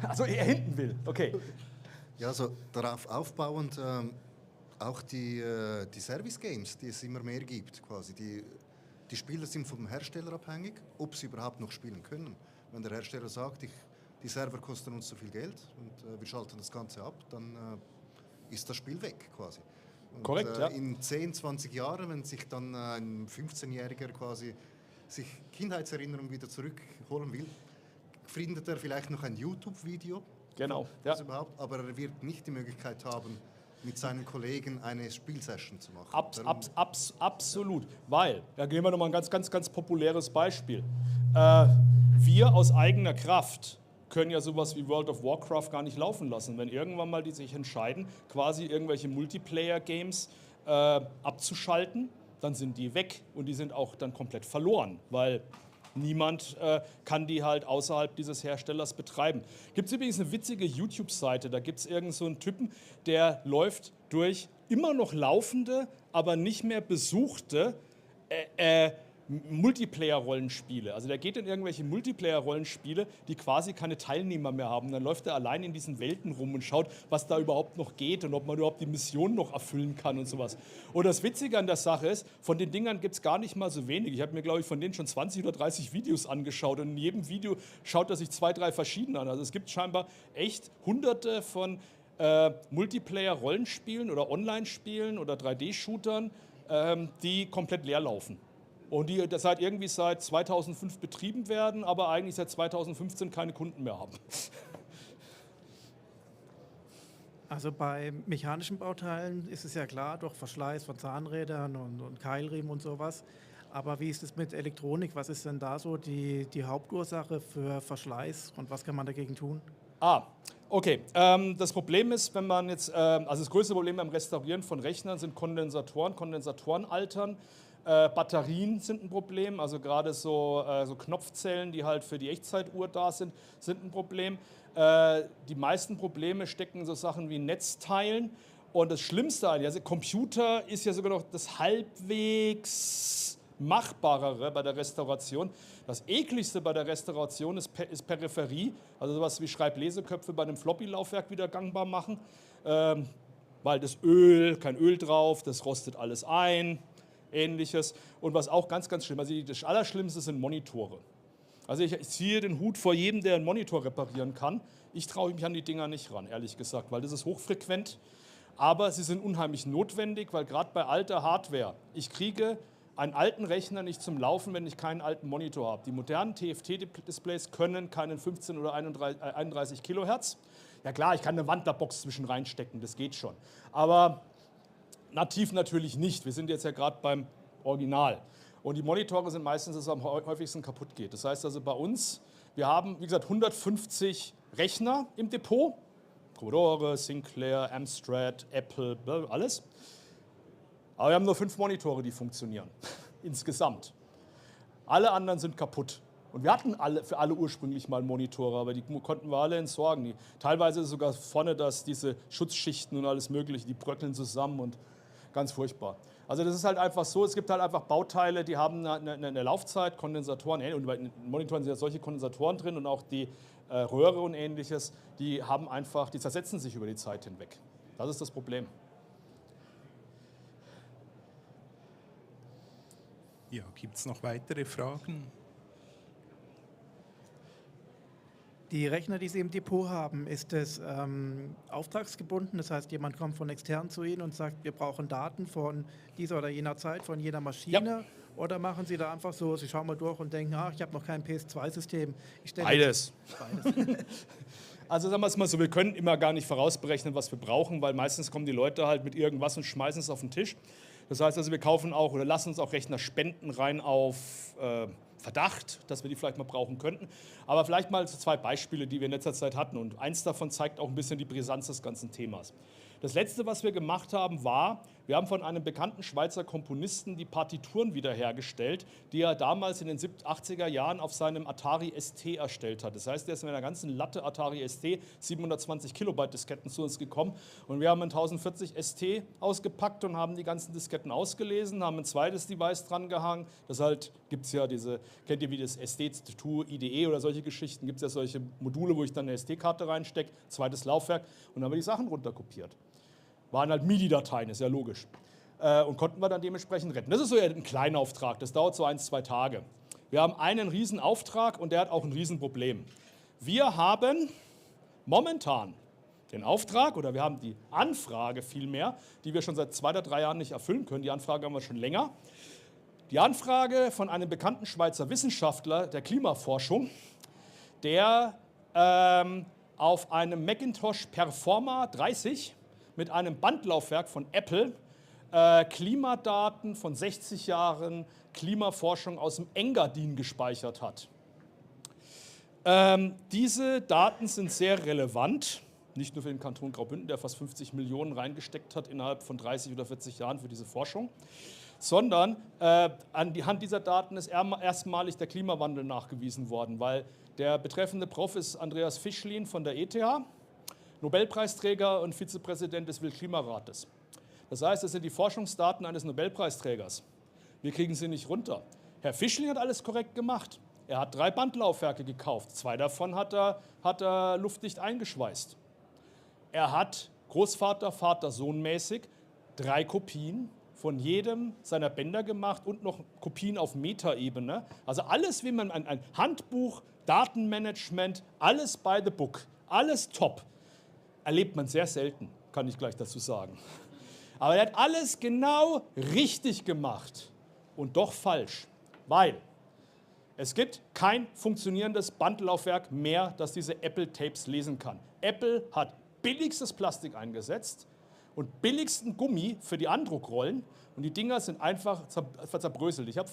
Also er hinten will. Okay. Ja, also darauf aufbauend, auch die Service-Games, die es immer mehr gibt, quasi. Die Spieler sind vom Hersteller abhängig, ob sie überhaupt noch spielen können. Wenn der Hersteller sagt, die Server kosten uns so viel Geld und wir schalten das Ganze ab, dann ist das Spiel weg quasi. Und, korrekt, ja. In 10, 20 Jahren, wenn sich dann ein 15-Jähriger quasi sich Kindheitserinnerungen wieder zurückholen will, findet er vielleicht noch ein YouTube-Video. Genau, ja. Überhaupt, aber er wird nicht die Möglichkeit haben, mit seinen Kollegen eine Spielsession zu machen. Absolut, weil, da gehen wir nochmal ein ganz populäres Beispiel. Wir aus eigener Kraft können ja sowas wie World of Warcraft gar nicht laufen lassen. Wenn irgendwann mal die sich entscheiden, quasi irgendwelche Multiplayer-Games abzuschalten, dann sind die weg und die sind auch dann komplett verloren, weil niemand kann die halt außerhalb dieses Herstellers betreiben. Gibt es übrigens eine witzige YouTube-Seite, da gibt es irgend so einen Typen, der läuft durch immer noch laufende, aber nicht mehr besuchte Multiplayer-Rollenspiele. Also der geht in irgendwelche Multiplayer-Rollenspiele, die quasi keine Teilnehmer mehr haben. Dann läuft er allein in diesen Welten rum und schaut, was da überhaupt noch geht und ob man überhaupt die Mission noch erfüllen kann und sowas. Und das Witzige an der Sache ist, von den Dingern gibt es gar nicht mal so wenig. Ich habe mir, glaube ich, von denen schon 20 oder 30 Videos angeschaut und in jedem Video schaut er sich 2, 3 verschiedene an. Also es gibt scheinbar echt hunderte von Multiplayer-Rollenspielen oder Online-Spielen oder 3D-Shootern, die komplett leer laufen. Und die seit 2005 betrieben werden, aber eigentlich seit 2015 keine Kunden mehr haben. Also bei mechanischen Bauteilen ist es ja klar, durch Verschleiß von Zahnrädern und Keilriemen und sowas. Aber wie ist es mit Elektronik? Was ist denn da so die Hauptursache für Verschleiß und was kann man dagegen tun? Okay. Das Problem ist, wenn man jetzt, also das größte Problem beim Restaurieren von Rechnern sind Kondensatoren altern. Batterien sind ein Problem, also gerade so Knopfzellen, die halt für die Echtzeituhr da sind ein Problem. Die meisten Probleme stecken in so Sachen wie Netzteilen. Und das Schlimmste, also Computer ist ja sogar noch das halbwegs Machbarere bei der Restauration. Das ekligste bei der Restauration ist Peripherie, also sowas wie Schreibleseköpfe bei einem Floppy-Laufwerk wieder gangbar machen, weil das kein Öl drauf, das rostet alles ein, ähnliches. Und was auch ganz, ganz schlimm, also das Allerschlimmste sind Monitore. Also ich ziehe den Hut vor jedem, der einen Monitor reparieren kann. Ich traue mich an die Dinger nicht ran, ehrlich gesagt, weil das ist hochfrequent. Aber sie sind unheimlich notwendig, weil gerade bei alter Hardware, ich kriege einen alten Rechner nicht zum Laufen, wenn ich keinen alten Monitor habe. Die modernen TFT-Displays können keinen 15 oder 31 Kilohertz. Ja klar, ich kann eine Wandlerbox zwischen reinstecken, das geht schon. Aber nativ natürlich nicht. Wir sind jetzt ja gerade beim Original. Und die Monitore sind meistens das, was am häufigsten kaputt geht. Das heißt also bei uns, wir haben, wie gesagt, 150 Rechner im Depot. Commodore, Sinclair, Amstrad, Apple, alles. Aber wir haben nur 5 Monitore, die funktionieren, insgesamt. Alle anderen sind kaputt. Und wir hatten für alle ursprünglich mal Monitore, aber die konnten wir alle entsorgen. Teilweise sogar vorne diese Schutzschichten und alles Mögliche, die bröckeln zusammen und ganz furchtbar. Also das ist halt einfach so, es gibt halt einfach Bauteile, die haben eine Laufzeit, Kondensatoren, und bei den Monitoren sind ja solche Kondensatoren drin und auch die Röhre und ähnliches, die zersetzen sich über die Zeit hinweg. Das ist das Problem. Ja, gibt es noch weitere Fragen? Die Rechner, die Sie im Depot haben, ist das auftragsgebunden? Das heißt, jemand kommt von extern zu Ihnen und sagt, wir brauchen Daten von dieser oder jener Zeit, von jener Maschine. Ja. Oder machen Sie da einfach so, Sie schauen mal durch und denken, ich habe noch kein PS2-System. Beides. Also sagen wir es mal so, wir können immer gar nicht vorausberechnen, was wir brauchen, weil meistens kommen die Leute halt mit irgendwas und schmeißen es auf den Tisch. Das heißt also, wir kaufen auch oder lassen uns auch Rechner spenden rein auf Verdacht, dass wir die vielleicht mal brauchen könnten. Aber vielleicht mal 2 Beispiele, die wir in letzter Zeit hatten. Und eins davon zeigt auch ein bisschen die Brisanz des ganzen Themas. Das Letzte, was wir gemacht haben, war, wir haben von einem bekannten Schweizer Komponisten die Partituren wiederhergestellt, die er damals in den 80er Jahren auf seinem Atari ST erstellt hat. Das heißt, er ist mit einer ganzen Latte Atari ST 720 Kilobyte Disketten zu uns gekommen und wir haben einen 1040 ST ausgepackt und haben die ganzen Disketten ausgelesen, haben ein zweites Device dran gehangen. Das halt gibt es ja kennt ihr wie das SD2 IDE oder solche Geschichten, gibt es ja solche Module, wo ich dann eine SD-Karte reinstecke, zweites Laufwerk und dann haben wir die Sachen runterkopiert. Waren halt MIDI-Dateien, ist ja logisch. Und konnten wir dann dementsprechend retten. Das ist so ein kleiner Auftrag, das dauert so 1-2 Tage. Wir haben einen riesen Auftrag und der hat auch ein Riesenproblem. Wir haben momentan den Auftrag, oder wir haben die Anfrage vielmehr, die wir schon seit 2 oder 3 Jahren nicht erfüllen können. Die Anfrage haben wir schon länger. Die Anfrage von einem bekannten Schweizer Wissenschaftler der Klimaforschung, der auf einem Macintosh Performer 30 mit einem Bandlaufwerk von Apple Klimadaten von 60 Jahren Klimaforschung aus dem Engadin gespeichert hat. Diese Daten sind sehr relevant, nicht nur für den Kanton Graubünden, der fast 50 Millionen reingesteckt hat innerhalb von 30 oder 40 Jahren für diese Forschung, sondern anhand dieser Daten ist erstmalig der Klimawandel nachgewiesen worden, weil der betreffende Prof ist Andreas Fischlin von der ETH, Nobelpreisträger und Vizepräsident des Weltklimarates. Das heißt, das sind die Forschungsdaten eines Nobelpreisträgers. Wir kriegen sie nicht runter. Herr Fischlin hat alles korrekt gemacht. Er hat 3 Bandlaufwerke gekauft. 2 davon hat er luftdicht eingeschweißt. Er hat Großvater, Vater, Sohn mäßig 3 Kopien von jedem seiner Bänder gemacht und noch Kopien auf Metaebene. Also alles, wie man ein Handbuch, Datenmanagement, alles by the book, alles top. Erlebt man sehr selten, kann ich gleich dazu sagen. Aber er hat alles genau richtig gemacht und doch falsch, weil es gibt kein funktionierendes Bandlaufwerk mehr, das diese Apple-Tapes lesen kann. Apple hat billigstes Plastik eingesetzt und billigsten Gummi für die Andruckrollen und die Dinger sind einfach zerbröselt. Ich habe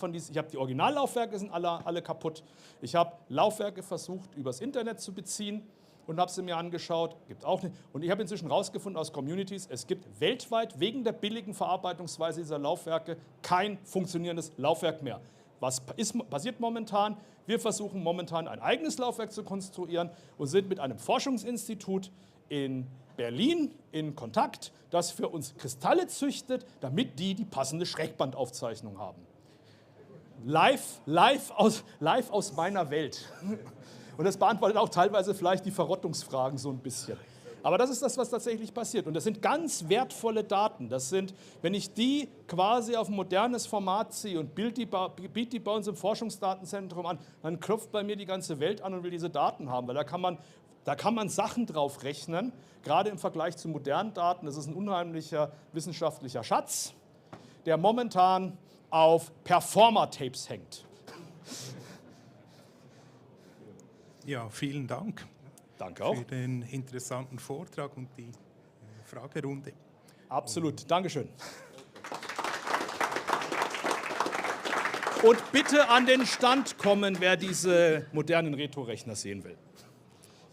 die Originallaufwerke sind alle kaputt. Ich habe Laufwerke versucht, übers Internet zu beziehen und habe sie mir angeschaut, gibt auch nicht. Und ich habe inzwischen herausgefunden aus Communities, es gibt weltweit wegen der billigen Verarbeitungsweise dieser Laufwerke kein funktionierendes Laufwerk mehr. passiert momentan? Wir versuchen momentan ein eigenes Laufwerk zu konstruieren und sind mit einem Forschungsinstitut in Berlin in Kontakt, das für uns Kristalle züchtet, damit die passende Schrägbandaufzeichnung haben. Live aus meiner Welt. Und das beantwortet auch teilweise vielleicht die Verrottungsfragen so ein bisschen. Aber das ist das, was tatsächlich passiert. Und das sind ganz wertvolle Daten. Das sind, wenn ich die quasi auf ein modernes Format ziehe und biete die bei uns im Forschungsdatenzentrum an, dann klopft bei mir die ganze Welt an und will diese Daten haben. Weil da kann man Sachen drauf rechnen, gerade im Vergleich zu modernen Daten. Das ist ein unheimlicher wissenschaftlicher Schatz, der momentan auf Performer-Tapes hängt. Ja, vielen Dank. Danke auch. Für den interessanten Vortrag und die Fragerunde. Absolut, Dankeschön. Und bitte an den Stand kommen, wer diese modernen Retro-Rechner sehen will.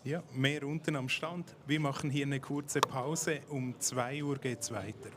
Ja, mehr unten am Stand. Wir machen hier eine kurze Pause. Um 2 Uhr geht es weiter.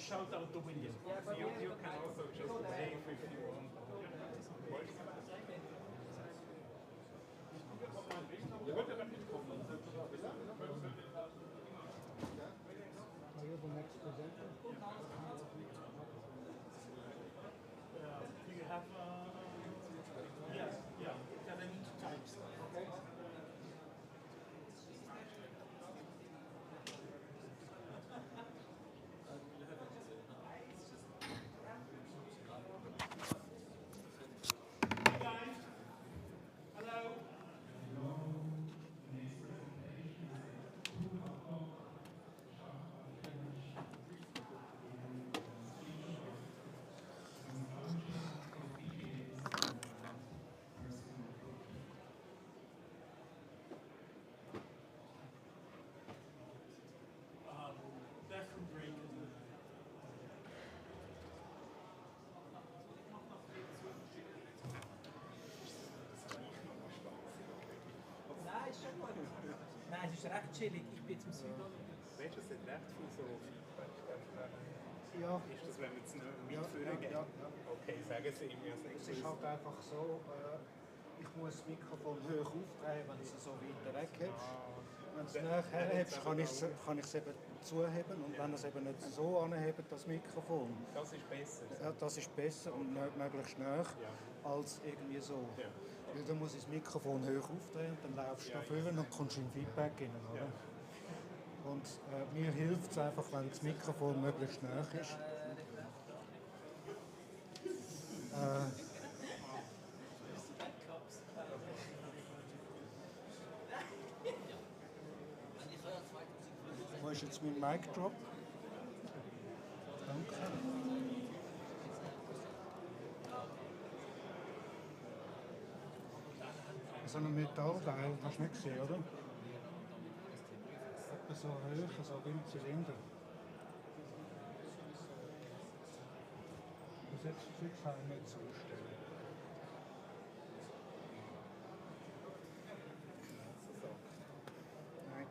shout out the window. You can also just wave if you want. Are you the next presenter? Do you have yeah, then I need to type stuff. Okay. Nein, es ist recht chillig. Ich bin zum Süden. Weißt du, es hat recht viel so Feedback. Ja. Ist das, wenn wir jetzt mitführen gehen? Ja. Okay, sagen Sie mir. Es ist halt einfach so, ich muss das Mikrofon hoch aufdrehen, wenn es so weiter weg hebst. Wenn du es nachher hebst, kann ich es eben zuheben und wenn es eben nicht so anhebt, das Mikrofon. Das ist besser. Ja, das ist besser und nicht möglichst nah als irgendwie so. Ja. Weil dann muss ich das Mikrofon hoch aufdrehen und dann laufst du nach vorne und kommst in Feedback rein. Oder? Ja. Und mir hilft es einfach, wenn das Mikrofon möglichst nah ist. Wo ist jetzt mein Mic Drop? Danke. So ein Metallteil, hast du nicht gesehen, oder? Etwa so hoch, so wie ein Zylinder. Das jetzt kann ich nicht so stellen. Nein.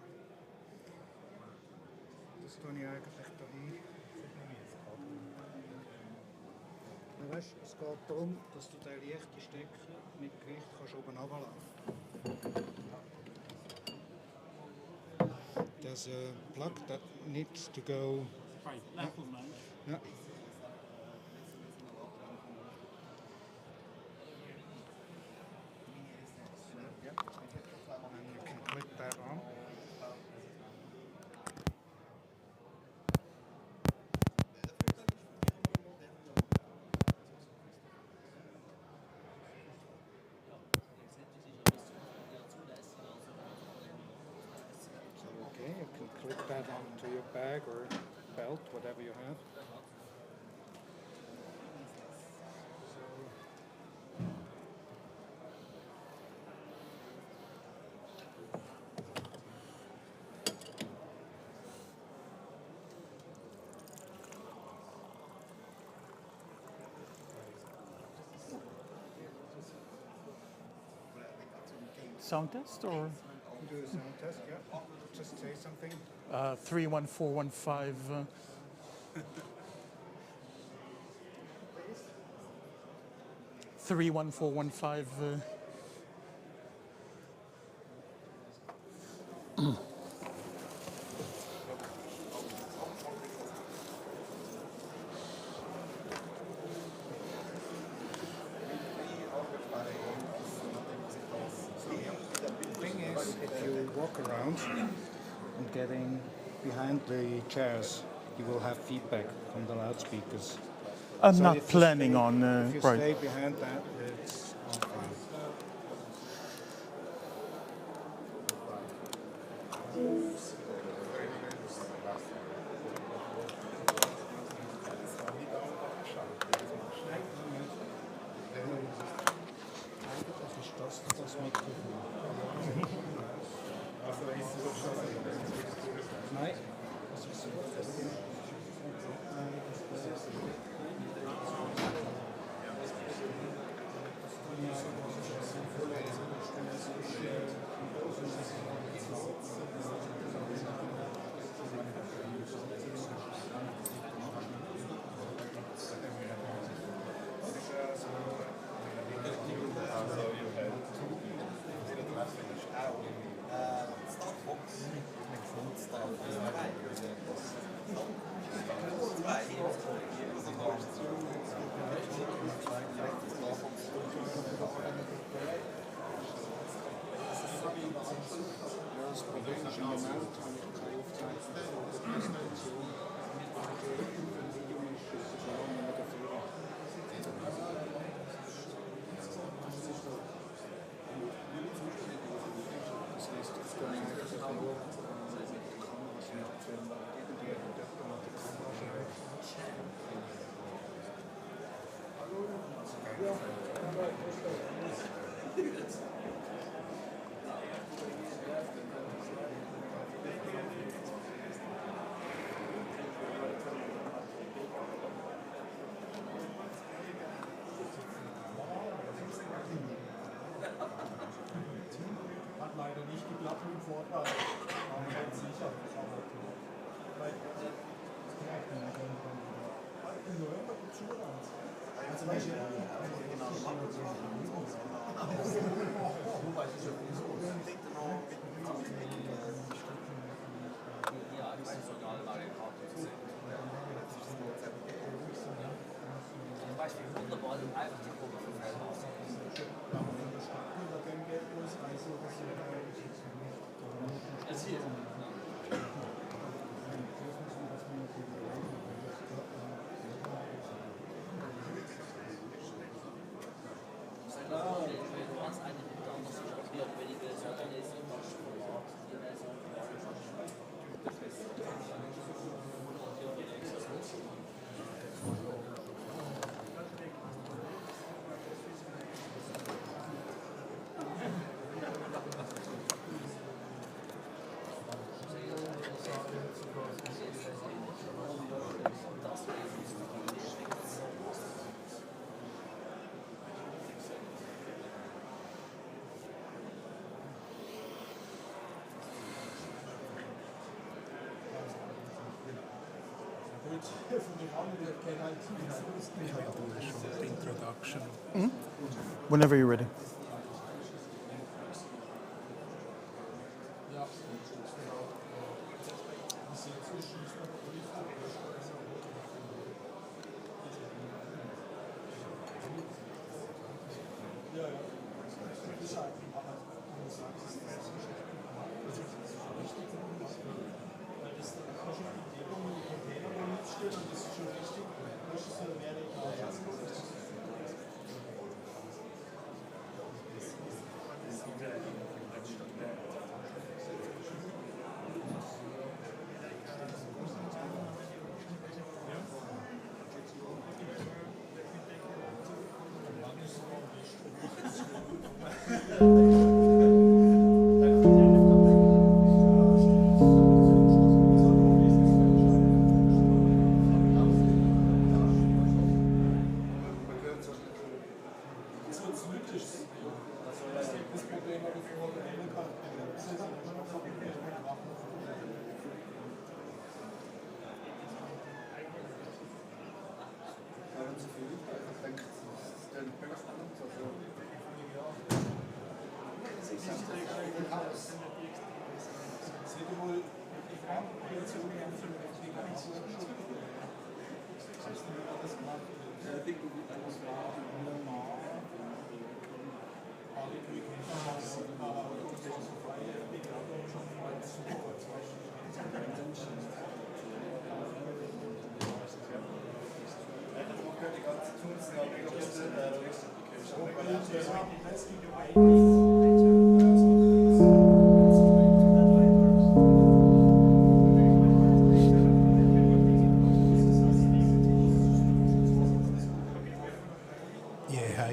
Das tue ich eigentlich da hin. Ja, weißt, es geht darum, dass du den leichten Stecker mit Gewicht kannst oben runterlassen. There's a plug that needs to go. Right, level man. Yeah. And you can click that on. Clip that onto your bag or belt, whatever you have. Sound test or? Do a sound test, yeah. Just say something. 31415. 31415. And getting behind the chairs, you will have feedback from the loudspeakers. I'm So not if you planning stay- on. If you Right. stay behind that, it's on fine. Eigentlich ist das Mikrofon. Nein, das ist so. Hat leider nicht geklappt im Vortrag, aber ganz sicher. Introduction. Whenever you're ready.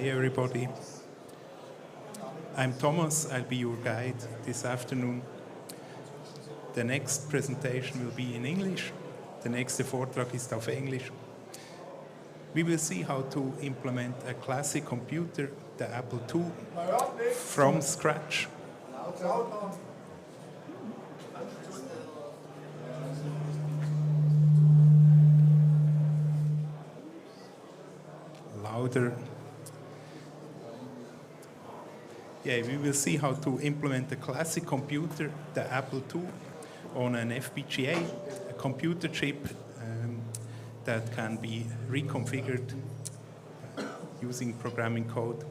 Everybody. I'm Thomas, I'll be your guide this afternoon. The next presentation will be in English. Der nächste Vortrag ist auf Englisch. We will see how to implement a classic computer, the Apple II, from scratch. Louder. Yeah, we will see how to implement a classic computer, the Apple II, on an FPGA, a computer chip that can be reconfigured using programming code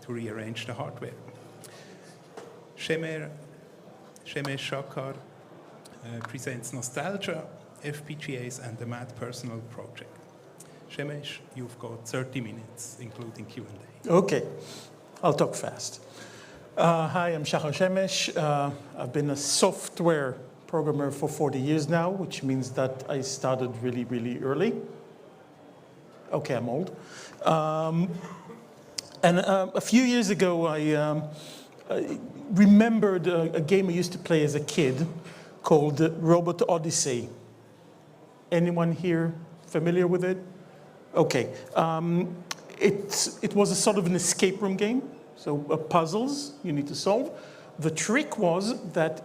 to rearrange the hardware. Shemesh Shachar presents Nostalgia, FPGAs and the Mad Personal Project. Shemesh, you've got 30 minutes, including Q&A. Okay, I'll talk fast. Hi, I'm Shachar Shemesh. I've been a software programmer for 40 years now, which means that I started really, really early. Okay, I'm old. And a few years ago, I remembered a game I used to play as a kid called Robot Odyssey. Anyone here familiar with it? Okay. It was a sort of an escape room game, so puzzles you need to solve. The trick was that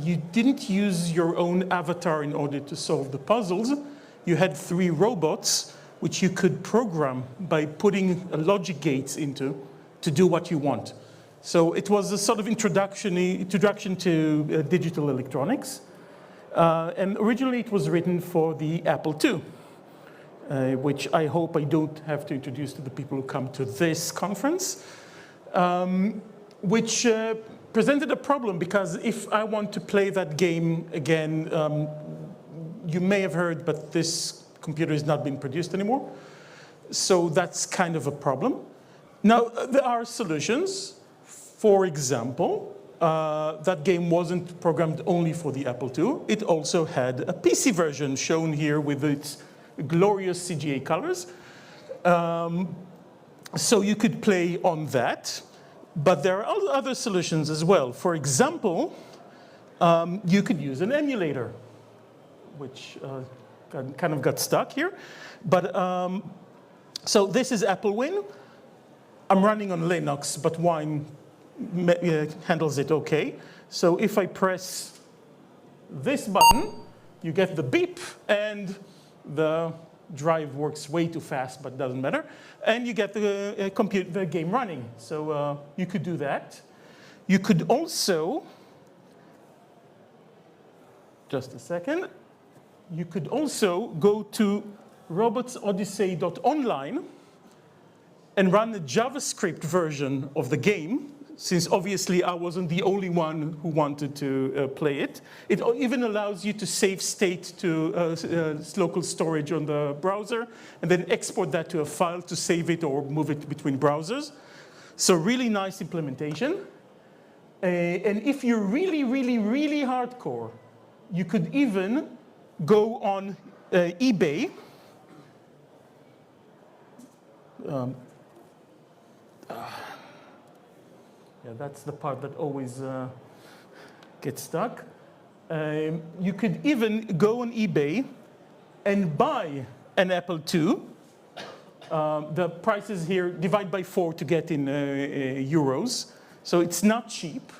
you didn't use your own avatar in order to solve the puzzles. You had 3 robots which you could program by putting logic gates into to do what you want. So it was a sort of introduction to digital electronics. And originally it was written for the Apple II, which I hope I don't have to introduce to the people who come to this conference, which presented a problem because if I want to play that game again, you may have heard, but this computer is not being produced anymore. So that's kind of a problem. Now, there are solutions. For example, that game wasn't programmed only for the Apple II. It also had a PC version shown here with its glorious CGA colors. So you could play on that. But there are other solutions as well. For example, you could use an emulator, which kind of got stuck here. But so this is AppleWin. I'm running on Linux, but Wine handles it okay. So if I press this button, you get the beep, and the drive works way too fast, but doesn't matter. And you get the game running. So you could do that. You could also, just a second, you could also go to robotsodyssey.online and run a JavaScript version of the game, since obviously I wasn't the only one who wanted to play it. It even allows you to save state to local storage on the browser and then export that to a file to save it or move it between browsers. So really nice implementation. And if you're really, really, really hardcore, you could even go on eBay. Yeah, that's the part that always gets stuck. You could even go on eBay and buy an Apple II. The prices here divide by 4 to get in euros. So it's not cheap.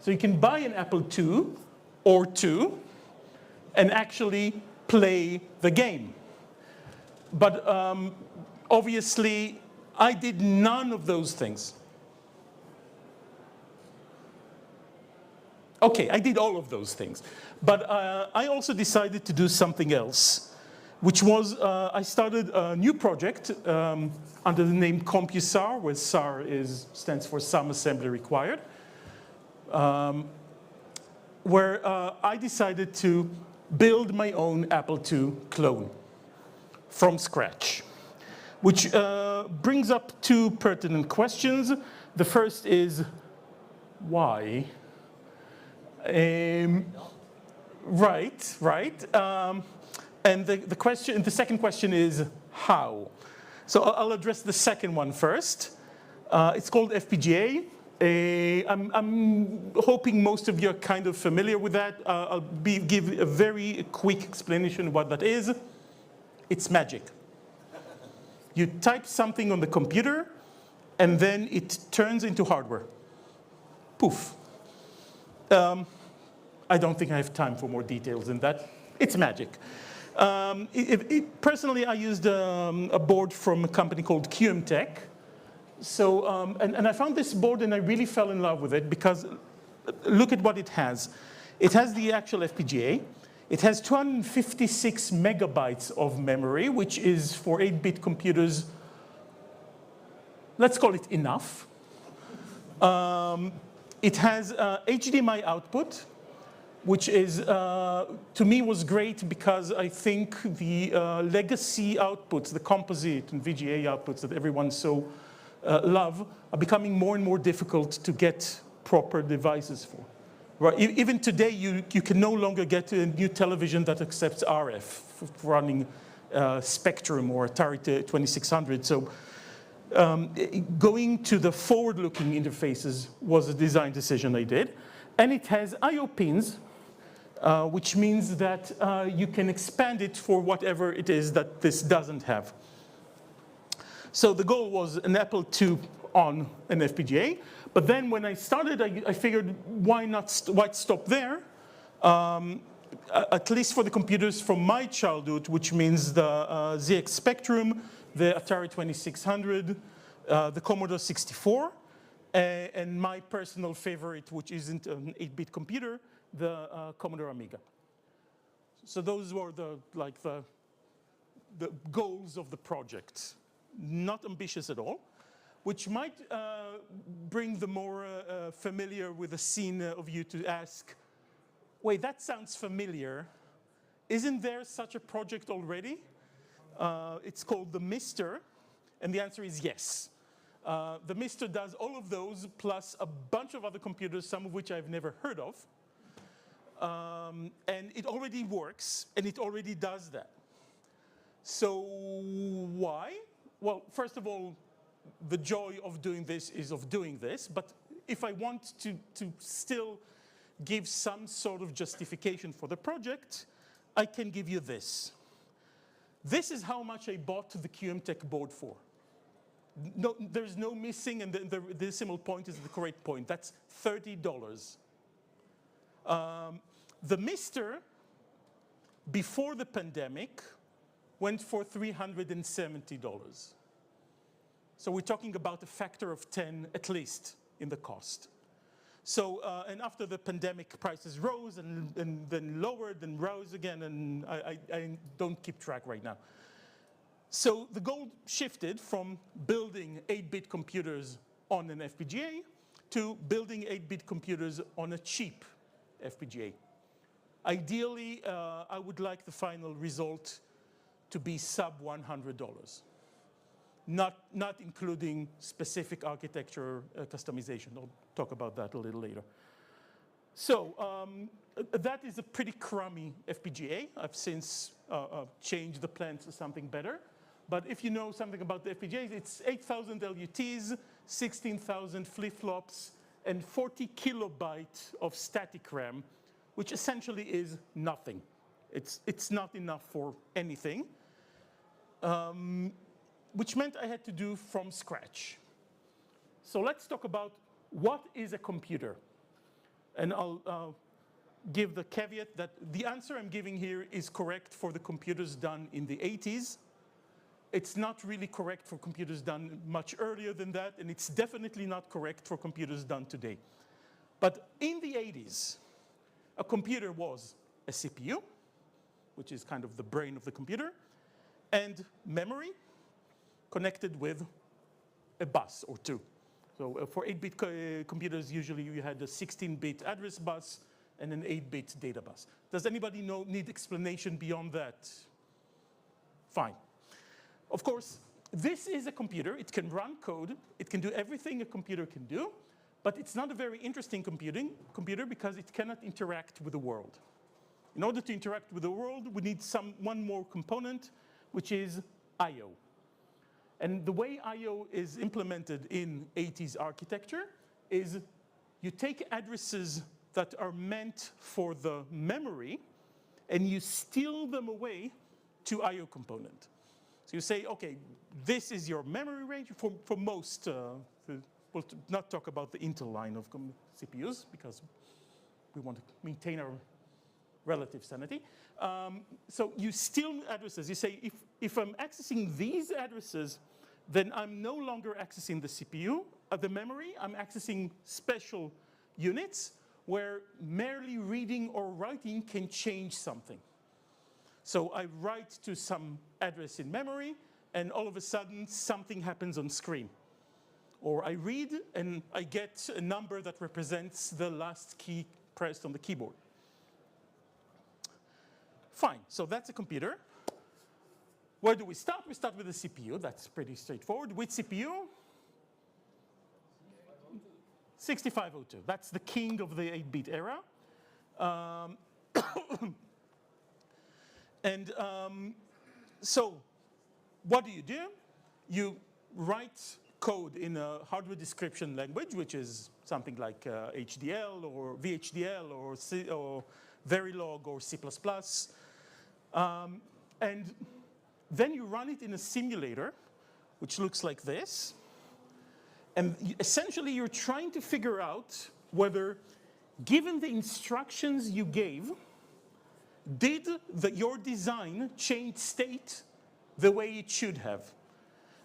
So you can buy an Apple II or 2 and actually play the game. But obviously, I did none of those things. Okay, I did all of those things. But I also decided to do something else, which was I started a new project under the name CompuSAR, where SAR stands for Some Assembly Required, where I decided to build my own Apple II clone from scratch, which brings up 2 pertinent questions. The first is, why? Right. And the second question is, how? So I'll address the second one first. It's called FPGA. I'm hoping most of you are kind of familiar with that. I'll give a very quick explanation of what that is. It's magic. You type something on the computer, and then it turns into hardware. Poof. I don't think I have time for more details than that. It's magic. Personally, I used a board from a company called QMTech. So, and I found this board and I really fell in love with it because look at what it has. It has the actual FPGA. It has 256 megabytes of memory, which is for 8-bit computers, let's call it enough. It has HDMI output, which is, to me, was great because I think the legacy outputs, the composite and VGA outputs that everyone so love, are becoming more and more difficult to get proper devices for. Right? Even today, you can no longer get a new television that accepts RF for running Spectrum or Atari 2600. So going to the forward-looking interfaces was a design decision I did. And it has I/O pins, which means that you can expand it for whatever it is that this doesn't have. So the goal was an Apple II on an FPGA. But then when I started, I figured, why stop there? At least for the computers from my childhood, which means the ZX Spectrum, the Atari 2600, the Commodore 64, and my personal favorite, which isn't an 8-bit computer, the Commodore Amiga. So those were the goals of the project. Not ambitious at all, which might bring the more familiar with the scene of you to ask, wait, that sounds familiar. Isn't there such a project already? It's called the Mister, and the answer is yes. The Mister does all of those, plus a bunch of other computers, some of which I've never heard of. And it already works, and it already does that. So why? Well, first of all, the joy of doing this is of doing this, but if I want to still give some sort of justification for the project, I can give you this. This is how much I bought the QMTech board for. No, there's no missing, and the decimal point is the correct point. That's $30. The Mister, before the pandemic, went for $370. So we're talking about a factor of 10 at least in the cost. So, and after the pandemic, prices rose and then lowered and rose again, and I don't keep track right now. So the goal shifted from building 8-bit computers on an FPGA to building 8-bit computers on a cheap FPGA. Ideally, I would like the final result to be sub $100. Not including specific architecture customization. I'll talk about that a little later. So that is a pretty crummy FPGA. I've since changed the plans to something better. But if you know something about the FPGAs, it's 8,000 LUTs, 16,000 flip-flops, and 40 kilobytes of static RAM, which essentially is nothing. It's not enough for anything. Which meant I had to do from scratch. So let's talk about what is a computer. And I'll give the caveat that the answer I'm giving here is correct for the computers done in the 80s. It's not really correct for computers done much earlier than that, and it's definitely not correct for computers done today. But in the 80s, a computer was a CPU, which is kind of the brain of the computer, and memory, connected with a bus or two. So for 8-bit computers, usually you had a 16-bit address bus and an 8-bit data bus. Does anybody need explanation beyond that? Fine. Of course, this is a computer. It can run code. It can do everything a computer can do, but it's not a very interesting computer because it cannot interact with the world. In order to interact with the world, we need one more component, which is I/O. And the way I/O is implemented in 80s architecture is you take addresses that are meant for the memory and you steal them away to I/O component. So you say, okay, this is your memory range for most, we'll not talk about the Intel line of CPUs because we want to maintain our relative sanity. So you steal addresses. You say, if I'm accessing these addresses, then I'm no longer accessing the CPU, the memory. I'm accessing special units, where merely reading or writing can change something. So I write to some address in memory, and all of a sudden something happens on screen. Or I read and I get a number that represents the last key pressed on the keyboard. Fine, so that's a computer. Where do we start? We start with the CPU. That's pretty straightforward. With CPU, 6502. That's the king of the 8-bit era. So what do? You write code in a hardware description language, which is something like HDL or VHDL or Verilog or C++. And then you run it in a simulator, which looks like this. And essentially, you're trying to figure out whether, given the instructions you gave, did your design change state the way it should have?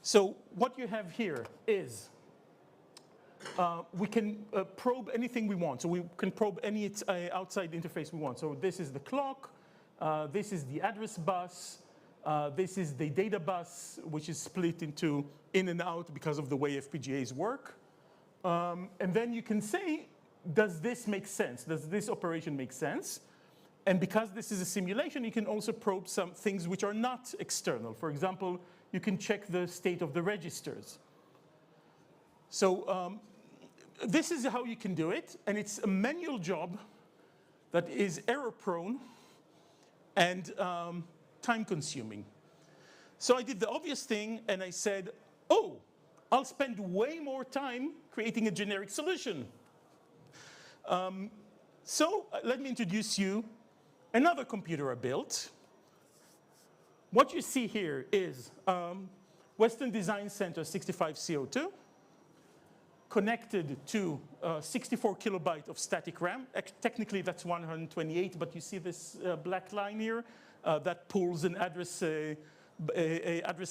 So what you have here is we can probe anything we want. So we can probe any outside interface we want. So this is the clock. This is the address bus. This is the data bus, which is split into in and out because of the way FPGAs work. And then you can say, does this make sense? Does this operation make sense? And because this is a simulation, you can also probe some things which are not external. For example, you can check the state of the registers. So this is how you can do it. And it's a manual job that is error-prone and time-consuming. So I did the obvious thing, and I said, oh, I'll spend way more time creating a generic solution. So let me introduce you another computer I built. What you see here is Western Design Center 65C02 connected to 64 kilobyte of static RAM. Technically, that's 128, but you see this black line here that pulls an address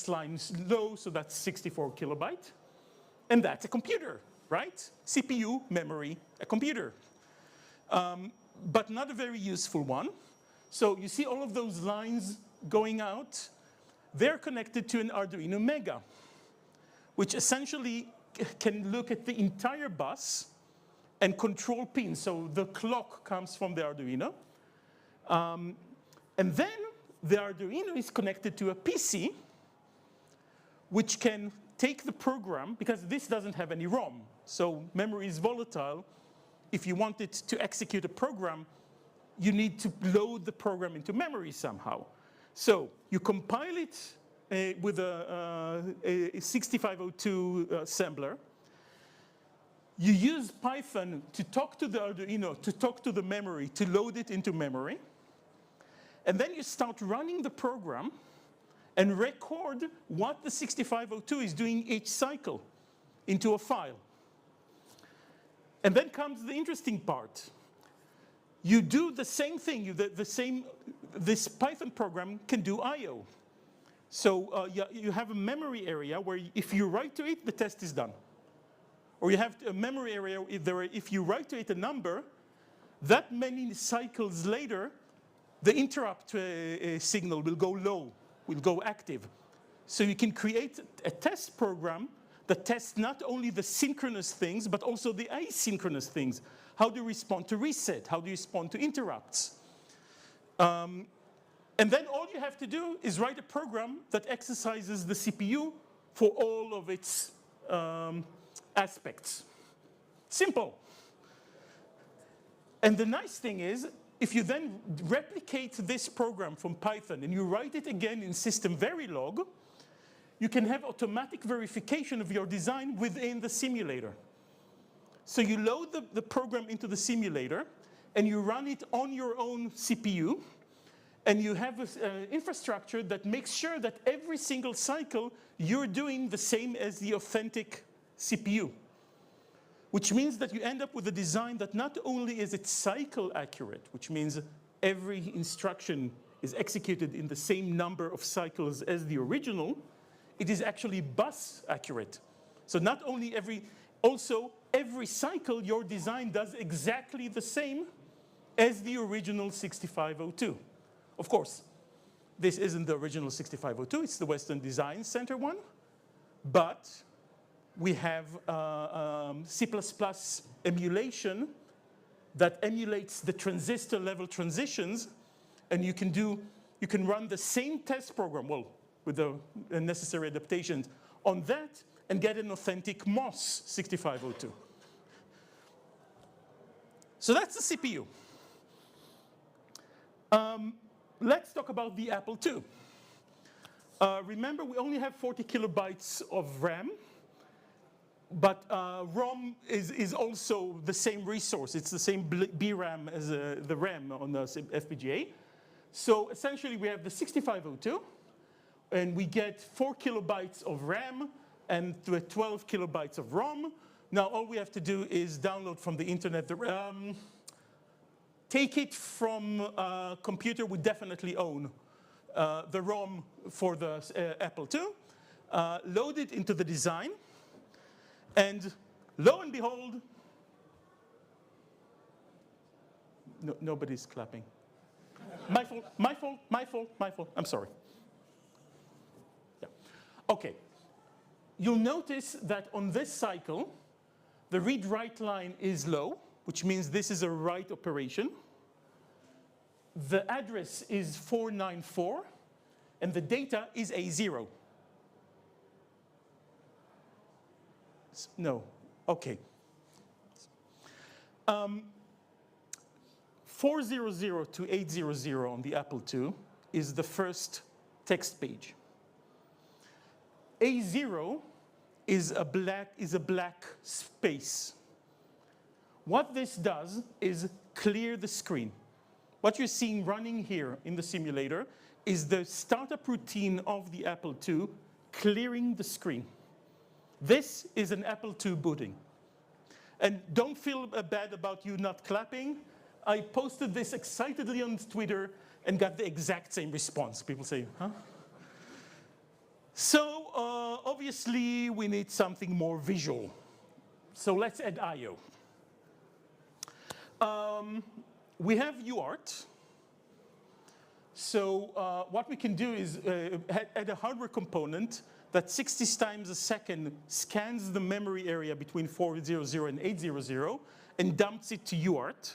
line low, so that's 64 kilobyte. And that's a computer, right? CPU, memory, a computer. But not a very useful one. So you see all of those lines going out. They're connected to an Arduino Mega, which essentially can look at the entire bus and control pins. So the clock comes from the Arduino. And then the Arduino is connected to a PC, which can take the program, because this doesn't have any ROM. So memory is volatile. If you want it to execute a program, you need to load the program into memory somehow. So you compile it with a 6502 assembler. You use Python to talk to the Arduino, to talk to the memory, to load it into memory. And then you start running the program and record what the 6502 is doing each cycle into a file. And then comes the interesting part. You do the same thing. This Python program can do I/O. So you have a memory area where if you write to it, the test is done. Or you have a memory area if you write to it a number, that many cycles later, the interrupt signal will go low, will go active. So you can create a test program that tests not only the synchronous things, but also the asynchronous things. How do you respond to reset? How do you respond to interrupts? And then all you have to do is write a program that exercises the CPU for all of its aspects. Simple. And the nice thing is, if you then replicate this program from Python and you write it again in System Verilog, you can have automatic verification of your design within the simulator. So you load the program into the simulator, and you run it on your own CPU, and you have an infrastructure that makes sure that every single cycle you're doing the same as the authentic CPU. Which means that you end up with a design that not only is it cycle accurate, which means every instruction is executed in the same number of cycles as the original, it is actually bus accurate. So not only Also, every cycle, your design does exactly the same as the original 6502. Of course, this isn't the original 6502, it's the Western Design Center one, but we have C++ emulation that emulates the transistor level transitions, and you can run the same test program, well, with the necessary adaptations on that, and get an authentic MOS 6502. So that's the CPU. Let's talk about the Apple II. Remember, we only have 40 kilobytes of RAM, but ROM is also the same resource. It's the same BRAM as the RAM on the FPGA. So essentially, we have the 6502, and we get 4 kilobytes of RAM and 12 kilobytes of ROM. Now, all we have to do is download from the internet the RAM, take it from a computer we definitely own, the ROM for the Apple II, load it into the design, and lo and behold, nobody's clapping. My fault, my fault, my fault, my fault. I'm sorry. Yeah. Okay. You'll notice that on this cycle, the read-write line is low, which means this is a write operation. The address is 494, and the data is A0. No, okay. 400 to 800 on the Apple II is the first text page. A0 is a black space. What this does is clear the screen. What you're seeing running here in the simulator is the startup routine of the Apple II clearing the screen. This is an Apple II booting. And don't feel bad about you not clapping. I posted this excitedly on Twitter and got the exact same response. People say, huh? So obviously, we need something more visual. So let's add I/O. We have UART. So what we can do is add a hardware component that 60 times a second scans the memory area between 400 and 800 and dumps it to UART.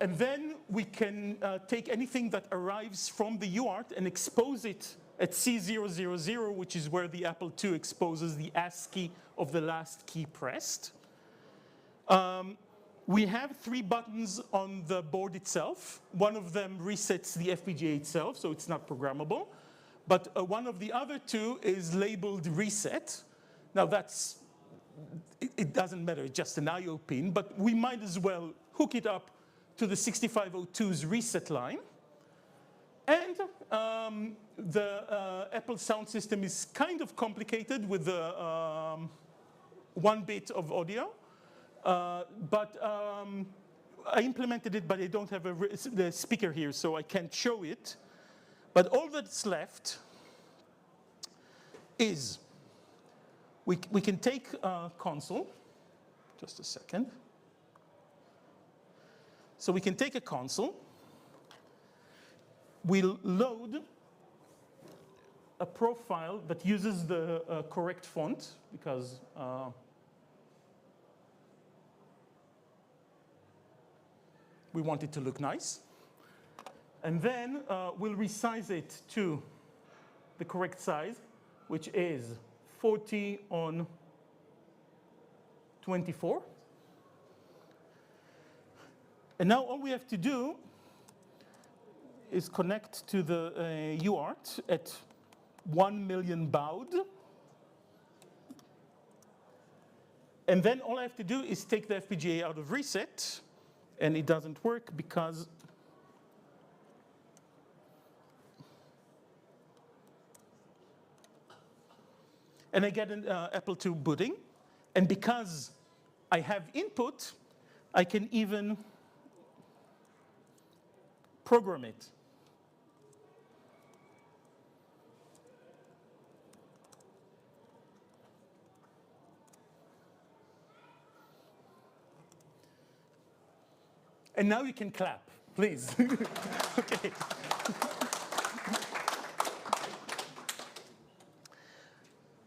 And then we can take anything that arrives from the UART and expose it at C000, which is where the Apple II exposes the ASCII of the last key pressed. We have 3 buttons on the board itself. One of them resets the FPGA itself, so it's not programmable. But one of the other 2 is labeled reset. Now it doesn't matter, it's just an I/O pin, but we might as well hook it up to the 6502's reset line. And the Apple sound system is kind of complicated with the 1 bit of audio. But I implemented it, but I don't have the speaker here, so I can't show it. But all that's left is we can take a console. Just a second. So we can take a console. We'll load a profile that uses the correct font, because we want it to look nice. And then we'll resize it to the correct size, which is 40 on 24. And now all we have to do is connect to the UART at 1 million baud. And then all I have to do is take the FPGA out of reset, and it doesn't work because and I get an Apple II booting. And because I have input, I can even program it. And now you can clap, please. Okay.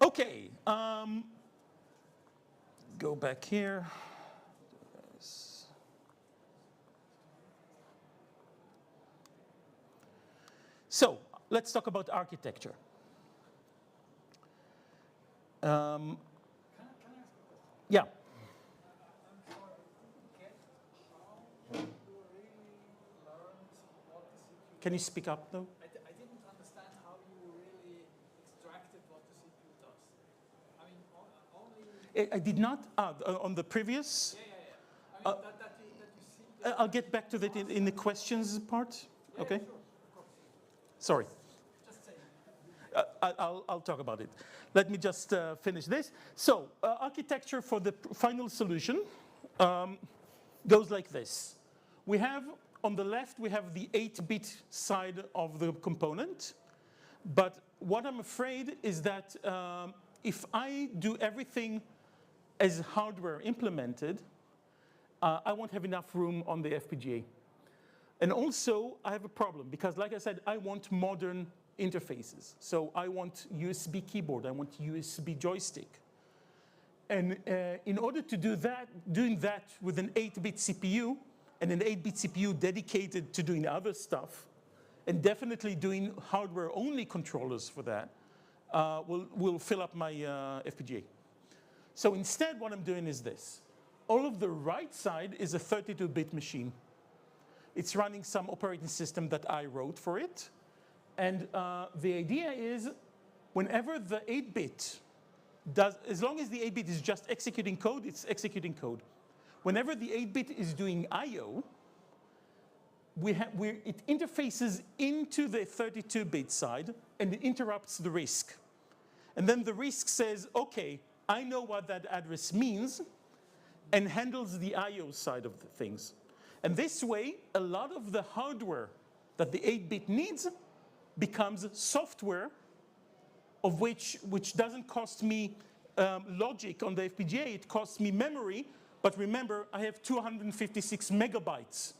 Okay, go back here. So, let's talk about architecture. Yeah. Can you speak up, though? I didn't understand how you really extracted what the CPU does. I mean, only... I did not, on the previous? Yeah. I mean, that you see... I'll get back to that in the questions part, okay? Sure. Sorry. Just say. I'll talk about it. Let me just finish this. So, architecture for the final solution goes like this. We have, on the left, we have the 8-bit side of the component. But what I'm afraid is that if I do everything as hardware implemented, I won't have enough room on the FPGA. And also, I have a problem, because like I said, I want modern interfaces. So I want USB keyboard, I want USB joystick. And in order to do that, doing that with an 8-bit CPU, and an 8-bit CPU dedicated to doing other stuff, and definitely doing hardware-only controllers for that, will fill up my FPGA. So instead, what I'm doing is this. All of the right side is a 32-bit machine. It's running some operating system that I wrote for it. And the idea is, whenever the 8-bit does, as long as the 8-bit is just executing code, it's executing code. Whenever the 8-bit is doing I/O, it interfaces into the 32-bit side, and it interrupts the RISC. And then the RISC says, OK, I know what that address means, and handles the I/O side of the things. And this way, a lot of the hardware that the 8-bit needs becomes software, of which doesn't cost me logic on the FPGA, it costs me memory. But remember, I have 256 megabytes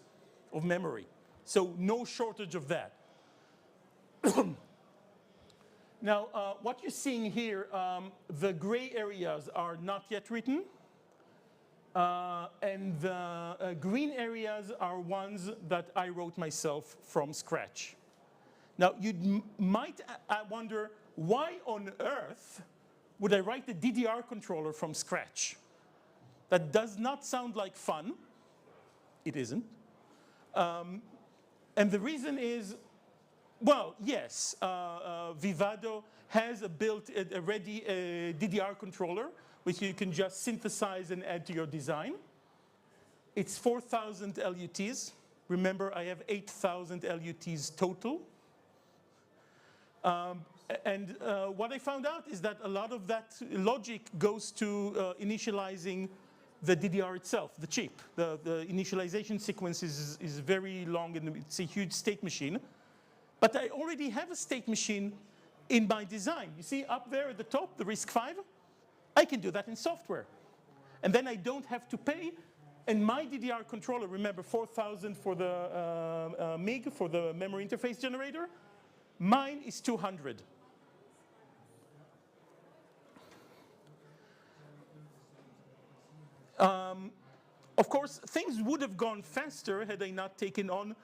of memory. So no shortage of that. Now, what you're seeing here, the gray areas are not yet written. And the green areas are ones that I wrote myself from scratch. Now, you might wonder, why on earth would I write the DDR controller from scratch? That does not sound like fun. It isn't. And the reason is, well, yes, Vivado has built a ready DDR controller, which you can just synthesize and add to your design. It's 4,000 LUTs. Remember, I have 8,000 LUTs total. And what I found out is that a lot of that logic goes to initializing the DDR itself, the chip. The initialization sequence is very long, and it's a huge state machine. But I already have a state machine in my design. You see up there at the top, the RISC-V? I can do that in software. And then I don't have to pay. And my DDR controller, remember 4,000 for the MIG, for the memory interface generator. Mine is 200. Of course, things would have gone faster had I not taken on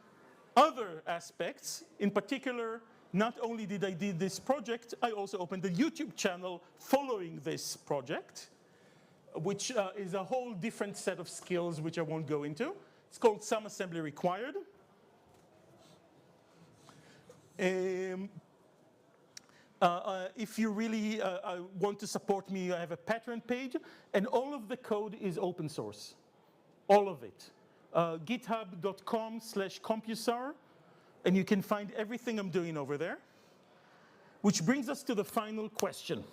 other aspects. In particular, not only did I do this project, I also opened a YouTube channel following this project, which is a whole different set of skills which I won't go into. It's called Some Assembly Required. If you really want to support me, I have a Patreon page, and all of the code is open source. All of it. github.com/compusar, and you can find everything I'm doing over there. Which brings us to the final question.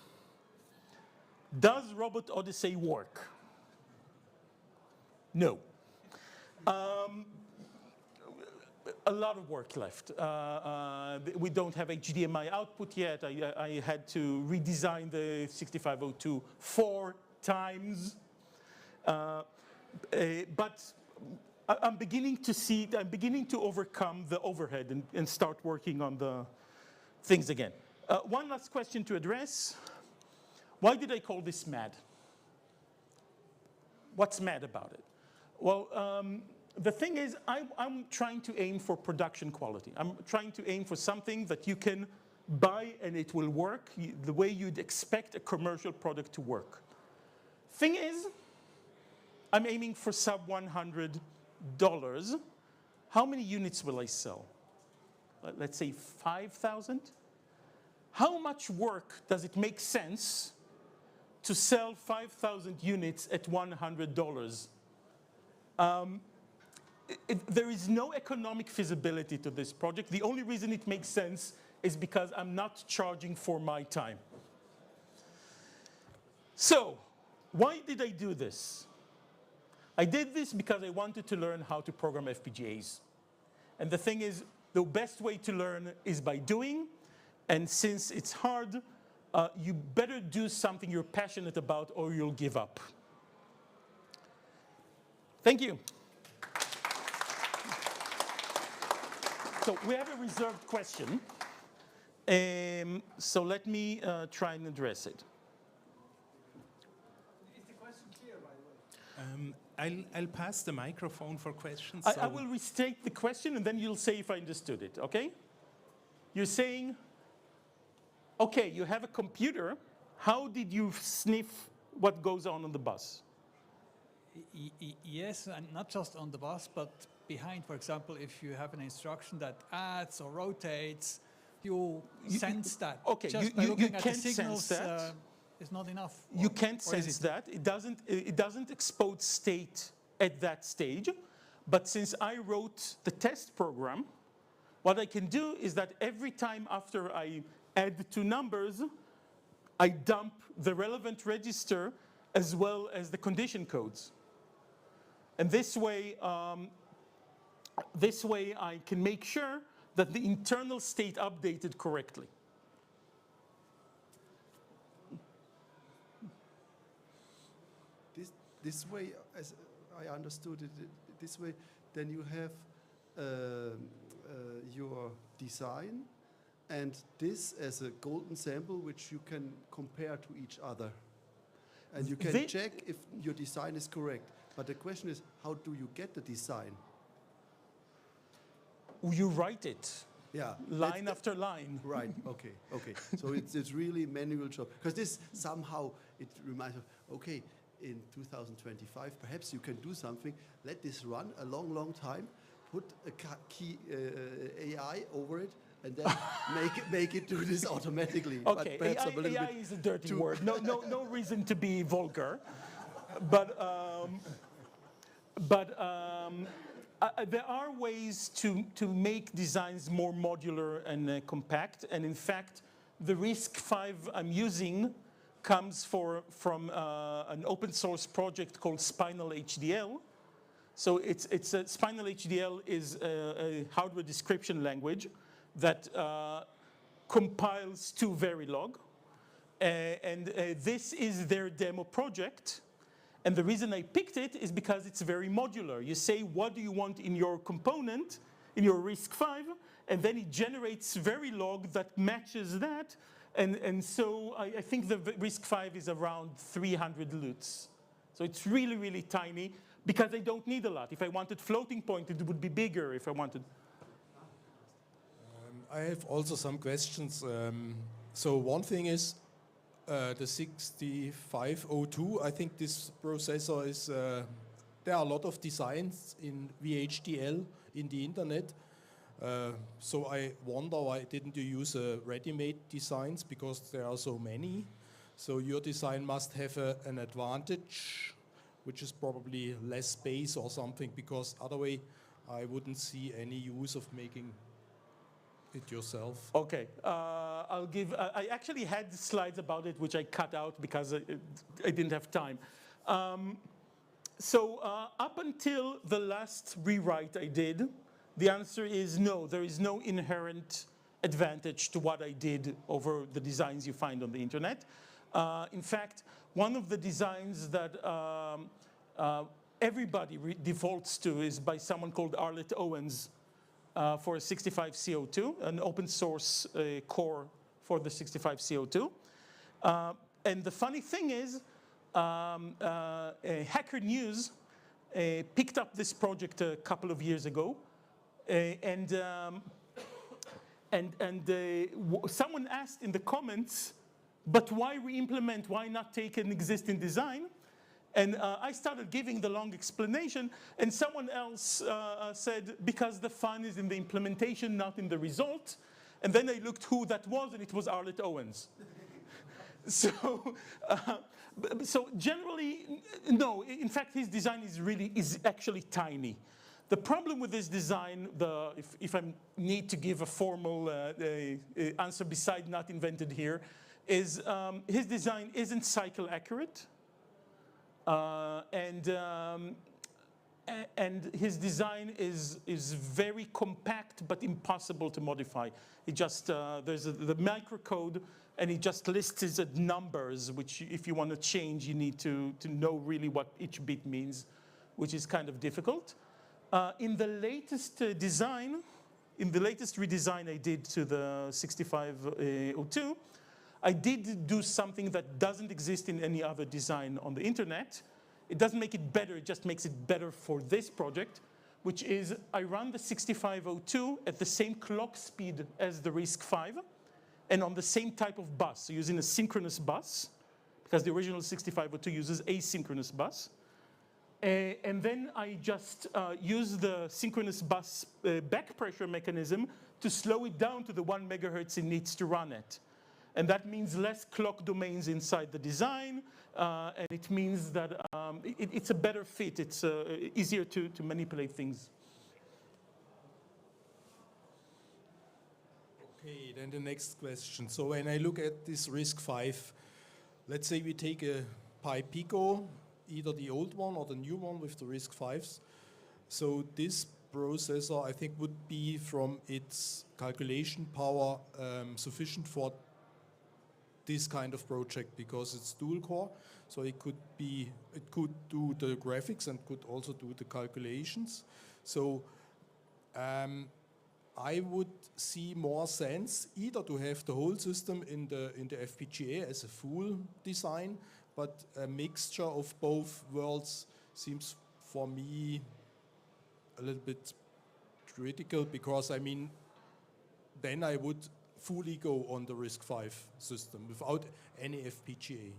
Does Robot Odyssey work? No. A lot of work left. We don't have HDMI output yet. I had to redesign the 6502 4 times. But I'm beginning to overcome the overhead and start working on the things again. One last question to address. Why did I call this mad? What's mad about it? Well, the thing is, I'm trying to aim for production quality. I'm trying to aim for something that you can buy and it will work the way you'd expect a commercial product to work. Thing is, I'm aiming for sub $100. How many units will I sell? Let's say 5,000? How much work does it make sense to sell 5,000 units at $100? There is no economic feasibility to this project. The only reason it makes sense is because I'm not charging for my time. So, why did I do this? I did this because I wanted to learn how to program FPGAs. And the thing is, the best way to learn is by doing. And since it's hard, you better do something you're passionate about or you'll give up. Thank you. So we have a reserved question. So let me try and address it. Is the question clear, by the way? I'll pass the microphone for questions. I will restate the question, and then you'll say if I understood it, okay? You're saying, okay, you have a computer. How did you sniff what goes on the bus? Yes, and not just on the bus, but behind, for example, if you have an instruction that adds or rotates, you sense that. Okay, just by looking at the can't signals, sense that. Is not enough. You can't sense that. It doesn't expose state at that stage. But since I wrote the test program, what I can do is that every time after I add two numbers, I dump the relevant register as well as the condition codes. And this way I can make sure that the internal state updated correctly. This way, as I understood it, this way, then you have your design and this as a golden sample which you can compare to each other. And you can check if your design is correct. But the question is, how do you get the design? You write it. Yeah. Line after line. Right, okay. So it's really manual job. Because this somehow, it reminds me, okay, in 2025, perhaps you can do something. Let this run a long, long time. Put a key AI over it, and then make it do this automatically. Okay, AI is a dirty word. No reason to be vulgar. But there are ways to make designs more modular and compact. And in fact, the RISC-V I'm using comes from an open source project called Spinal HDL. So Spinal HDL is a hardware description language that compiles to Verilog. And this is their demo project. And the reason I picked it is because it's very modular. You say, what do you want in your component, in your RISC-V, and then it generates Verilog that matches that. And so I think the RISC-V is around 300 LUTs. So it's really, really tiny because I don't need a lot. If I wanted floating point, it would be bigger if I wanted. I have also some questions. So one thing is the 6502. I think this processor is, there are a lot of designs in VHDL in the internet. So I wonder why didn't you use ready-made designs, because there are so many. So your design must have an advantage, which is probably less space or something, because otherwise I wouldn't see any use of making it yourself. Okay, I'll give, I actually had slides about it, which I cut out because I didn't have time. So up until the last rewrite I did, the answer is no, there is no inherent advantage to what I did over the designs you find on the internet. In fact, one of the designs that everybody defaults to is by someone called Arlette Owens for a 65CO2, an open source core for the 65CO2. And the funny thing is, Hacker News picked up this project a couple of years ago, and someone asked in the comments, but why re-implement, why not take an existing design? And I started giving the long explanation, and someone else said, because the fun is in the implementation, not in the result. And then I looked who that was, and it was Arlette Owens. So generally, no. In fact, his design is actually tiny. The problem with this design, if I need to give a formal answer beside not invented here, is his design isn't cycle accurate. And his design is very compact but impossible to modify. It just there's the microcode, and it just lists its numbers, which if you want to change, you need to know really what each bit means, which is kind of difficult. In the latest design, in the latest redesign I did to the 6502, I did do something that doesn't exist in any other design on the internet. It doesn't make it better, it just makes it better for this project, which is I run the 6502 at the same clock speed as the RISC-V and on the same type of bus, so using a synchronous bus, because the original 6502 uses asynchronous bus. And then I just use the synchronous bus back pressure mechanism to slow it down to the 1 megahertz it needs to run at. And that means less clock domains inside the design, and it means that it's a better fit. It's easier to manipulate things. Okay, then the next question. So when I look at this RISC-V, let's say we take a Pi Pico, either the old one or the new one with the RISC-Vs. So this processor, I think, would be from its calculation power sufficient for this kind of project because it's dual core. So it could do the graphics and could also do the calculations. So I would see more sense either to have the whole system in the FPGA as a full design, but a mixture of both worlds seems for me a little bit critical because, I mean, then I would fully go on the RISC-V system without any FPGA.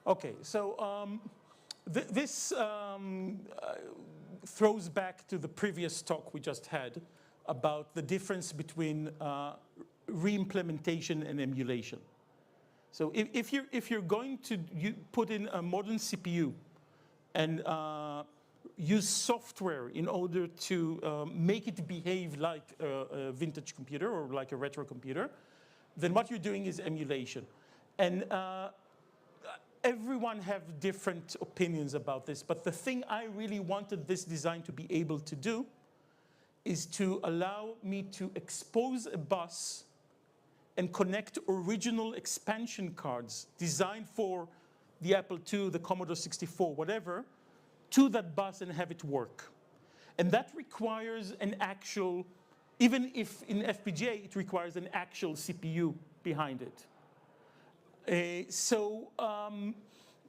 Okay, so this throws back to the previous talk we just had about the difference between re-implementation and emulation. So if you're going to put in a modern CPU and use software in order to make it behave like a vintage computer or like a retro computer, then what you're doing is emulation. And everyone have different opinions about this, but the thing I really wanted this design to be able to do is to allow me to expose a bus and connect original expansion cards designed for the Apple II, the Commodore 64, whatever, to that bus and have it work. And that requires an actual, even if in FPGA, it requires an actual CPU behind it. So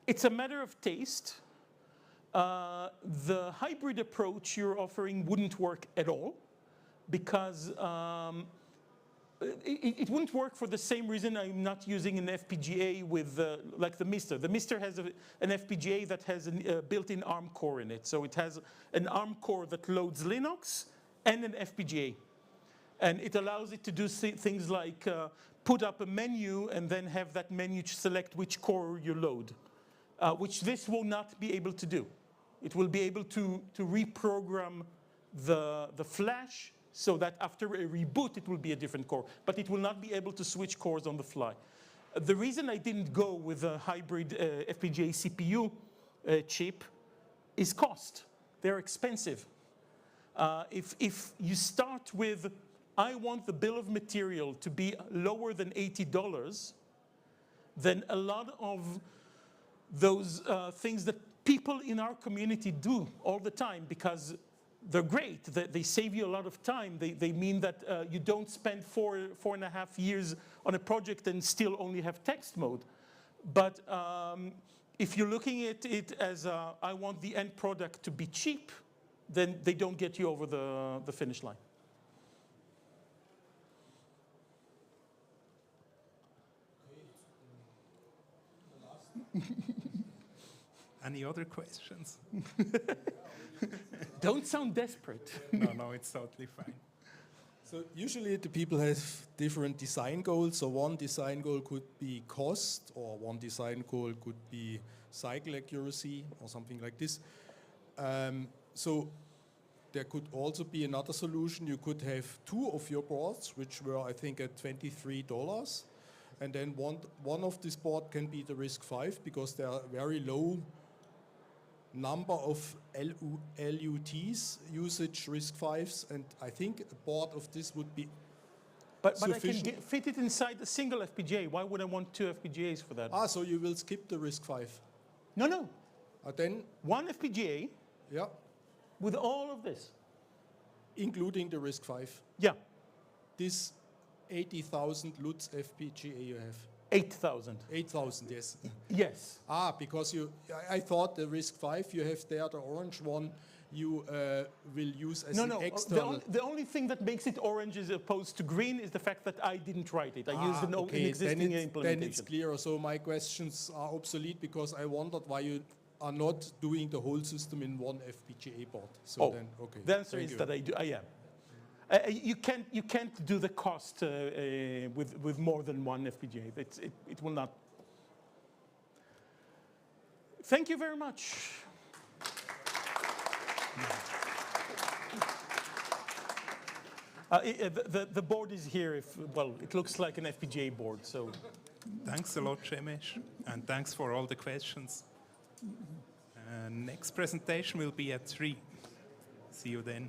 it's a matter of taste. The hybrid approach you're offering wouldn't work at all because it wouldn't work for the same reason I'm not using an FPGA with like the Mister. The Mister has an FPGA that has a built-in ARM core in it. So it has an ARM core that loads Linux and an FPGA. And it allows it to do things like put up a menu and then have that menu select which core you load, which this will not be able to do. It will be able to reprogram the flash so that after a reboot, it will be a different core. But it will not be able to switch cores on the fly. The reason I didn't go with a hybrid FPGA CPU chip is cost. They're expensive. If you start with, I want the bill of material to be lower than $80, then a lot of those things that people in our community do all the time because they're great. They save you a lot of time. They mean that you don't spend 4.5 years on a project and still only have text mode. But if you're looking at it as I want the end product to be cheap, then they don't get you over the finish line. Any other questions? Don't sound desperate. No, it's totally fine. So usually the people have different design goals. So one design goal could be cost, or one design goal could be cycle accuracy, or something like this. So there could also be another solution. You could have 2 of your boards, which were, I think, at $23. And then one of this board can be the RISC-V, because there are very low number of LUTs, usage RISC-Vs, and I think a board of this would be But sufficient. I can fit it inside a single FPGA. Why would I want 2 FPGAs for that? So you will skip the RISC-V? No. Then one FPGA. Yeah. With all of this. Including the RISC-V? Yeah. This 80,000 LUTs FPGA you have? 8,000. 8,000, yes. Yes. Because I thought the RISC-V you have there, the orange one, you will use as an external. The only thing that makes it orange as opposed to green is the fact that I didn't write it. I used an existing implementation. Then it's clearer. So my questions are obsolete because I wondered why you are not doing the whole system in one FPGA board. So then, okay. The answer is that I am. You can't do the cost with more than one FPGA. It will not. Thank you very much. The board is here. It looks like an FPGA board. So, thanks a lot, Shemesh, and thanks for all the questions. Next presentation will be at 3. See you then.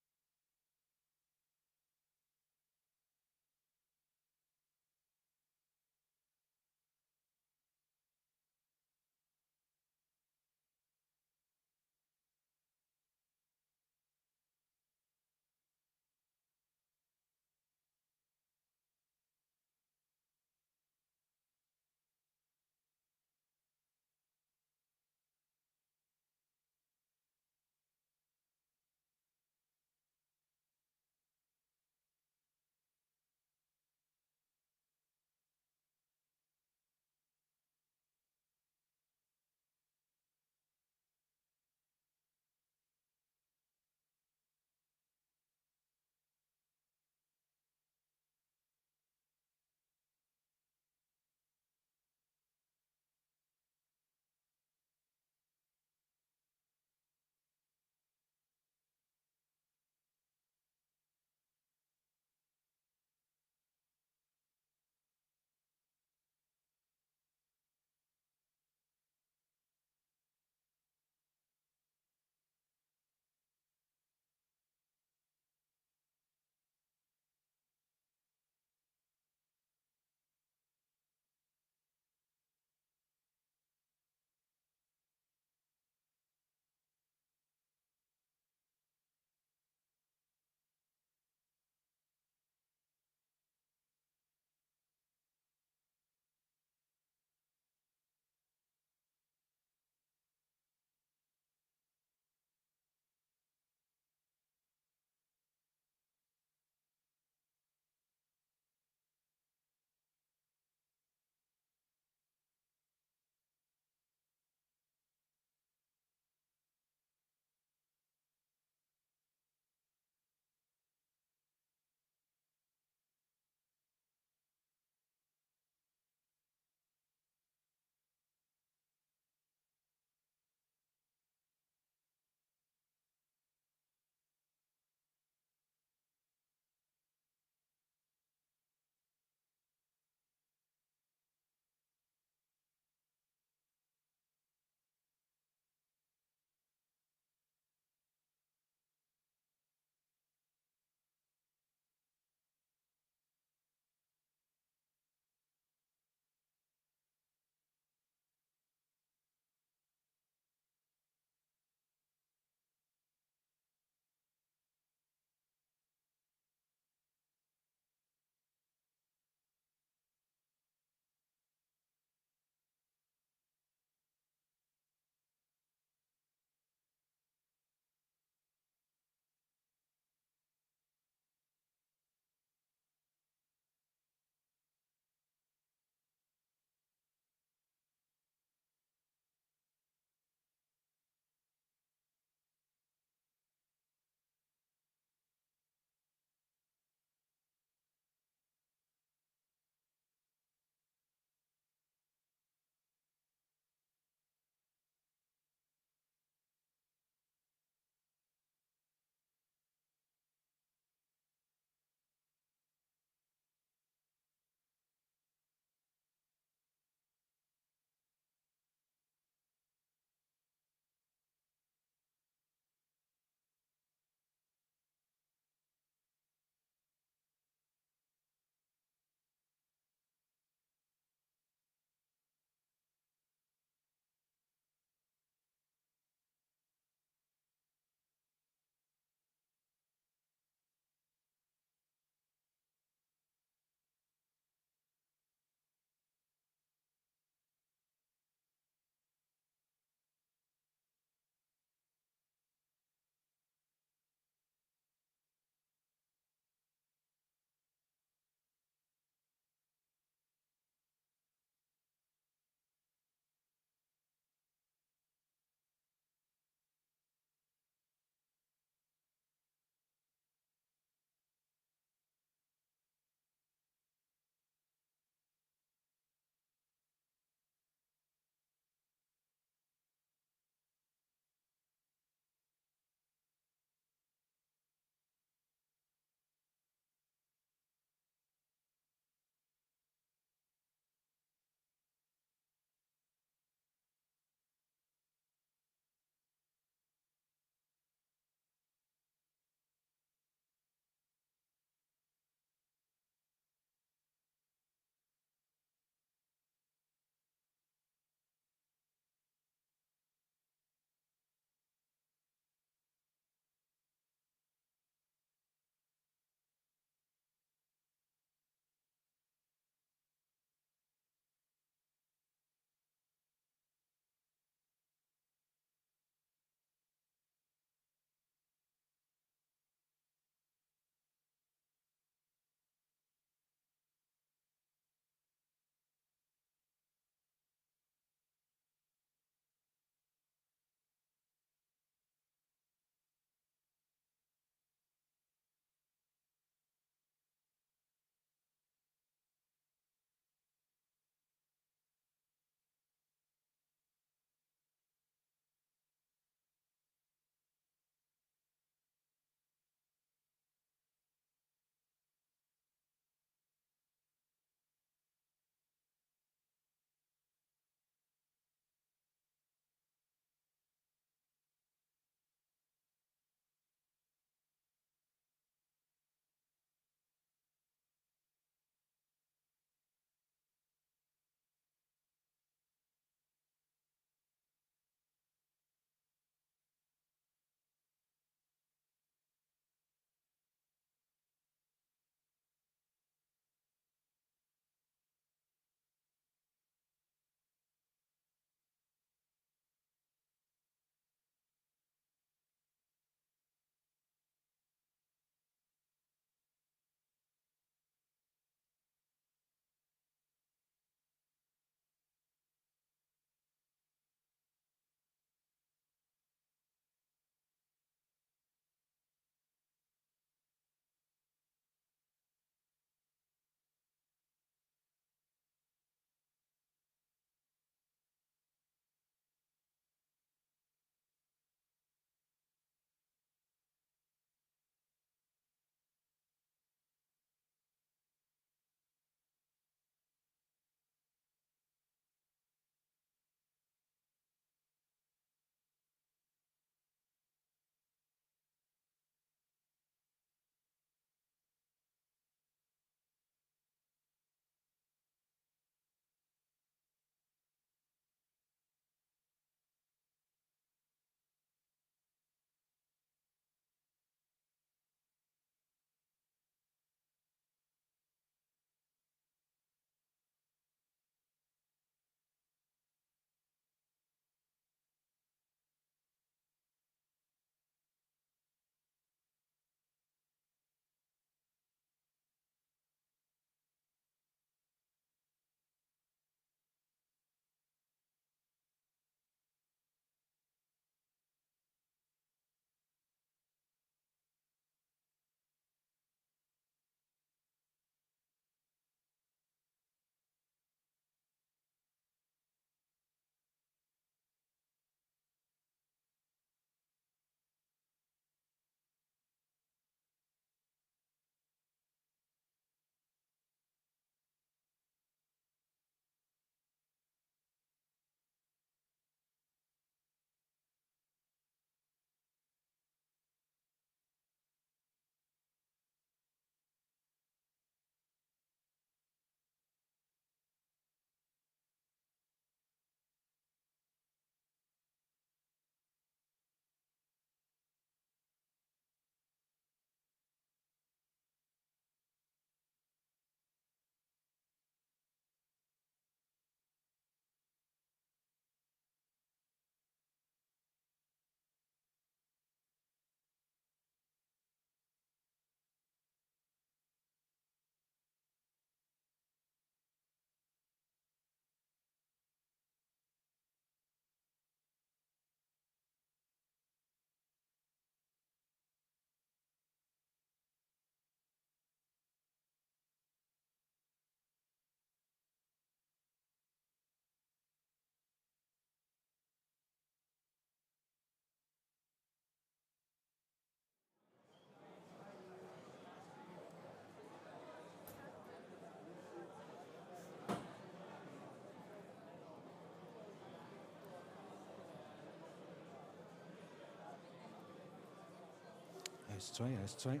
1, 2, 1, 2.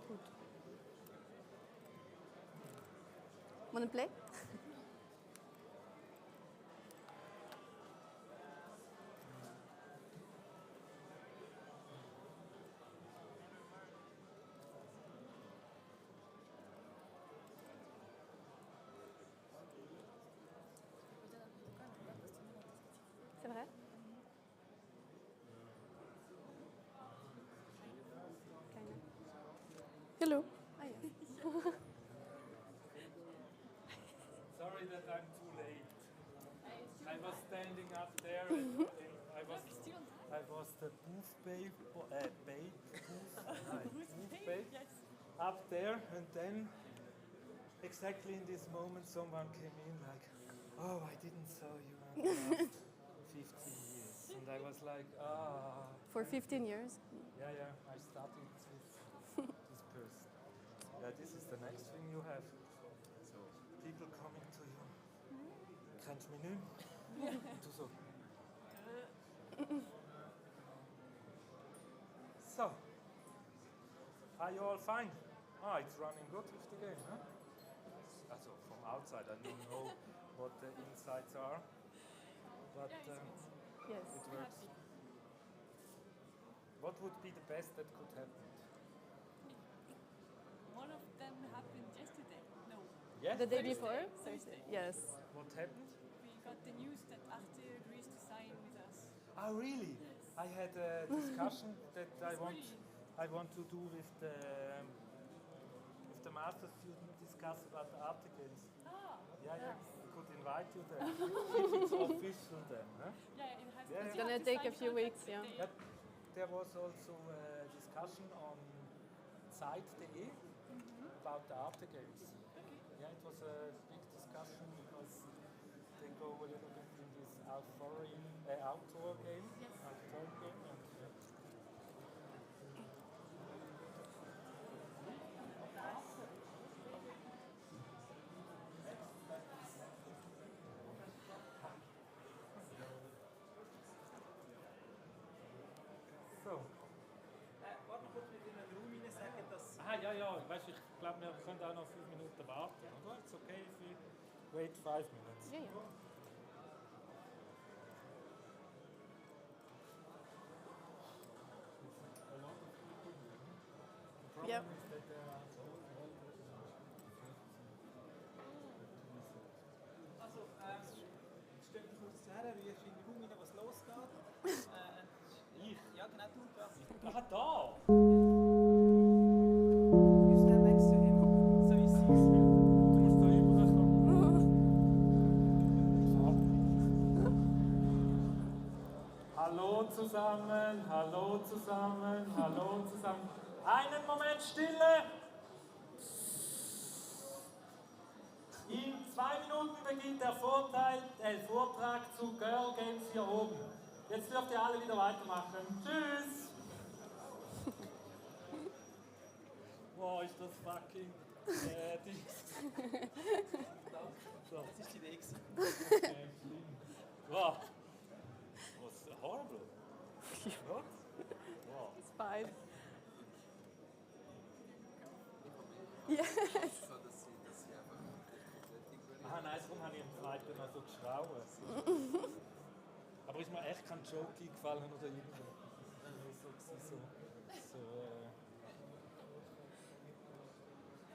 Gut. Wanna play? C'est vrai? Keine. Hello. Ah, ja. Sorry that I'm too late. I was standing up there and I was the booth babe up there, and then exactly in this moment someone came in like, oh, I didn't saw you in the last 15 years. And I was like, ah. For 15 years? Yeah, I started with this person. Yeah, this is the next thing you have. So people coming to you. Kennst du mich nicht mehr? Und du so. So. Are you all fine? Ah, it's running good with the game, huh? Also from outside, I don't know what the insides are, but yes. it works. What would be the best that could happen? One of them happened yesterday. No. Yes? The day before? Thursday. Yes. What happened? We got the news that Arte agrees to sign with us. Oh, really? Yes. I had a discussion that I brilliant. want to do with the master student, discuss about the articles. Ah. Yeah. I could invite you there. If it's official then, huh? Yeah, it has. It's gonna take a few weeks, yeah. Yep. There was also a discussion on Zeit.de about the articles. Okay. Yeah, it was a big discussion because they go a little bit in this outdoor game. Yes. Outdoor game. And, So. Warte kurz mit in den Raum rein sagen, dass... Ja, weißt du, ich glaube, wir können auch noch 5 Minuten warten, oder? It's okay if we wait 5 minutes. Ja. Yeah. Also, stell dich kurz her, wie in den Raum rein, was losgeht. Ich? Ja, genau, du. Ah, da! You stand next to him, so he sees you. Du musst da rüberkommen. Hallo zusammen, hallo zusammen, hallo zusammen. Einen Moment Stille! In 2 Minuten beginnt der Vortrag zu Girl Games hier oben. Jetzt dürft ihr alle wieder weitermachen. Tschüss! Wow, ist das fucking So. Das ist die nächste. Wow. Was horrible. What? Wow. It's fine. Yes. Ah nein, darum habe ich im zweiten noch so geschraubt. Aber ist mir echt kein Joke eingefallen oder irgendwas.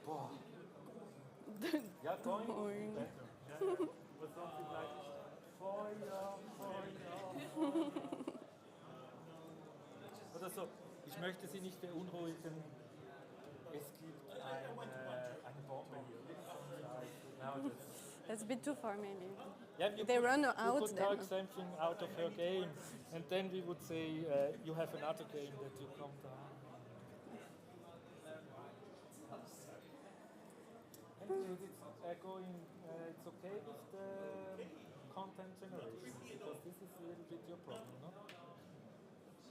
Boah. Ja, going. Ja. Aber something like Feuer. Oder so. Ich möchte Sie nicht beunruhigen. Es gibt eine Bombe hier. That's a bit too far, maybe. Yeah, they run out you could then. take something out of her game, and then we would say you have another game that you come down. And it's okay with the content generation, because this is a little bit your problem, no?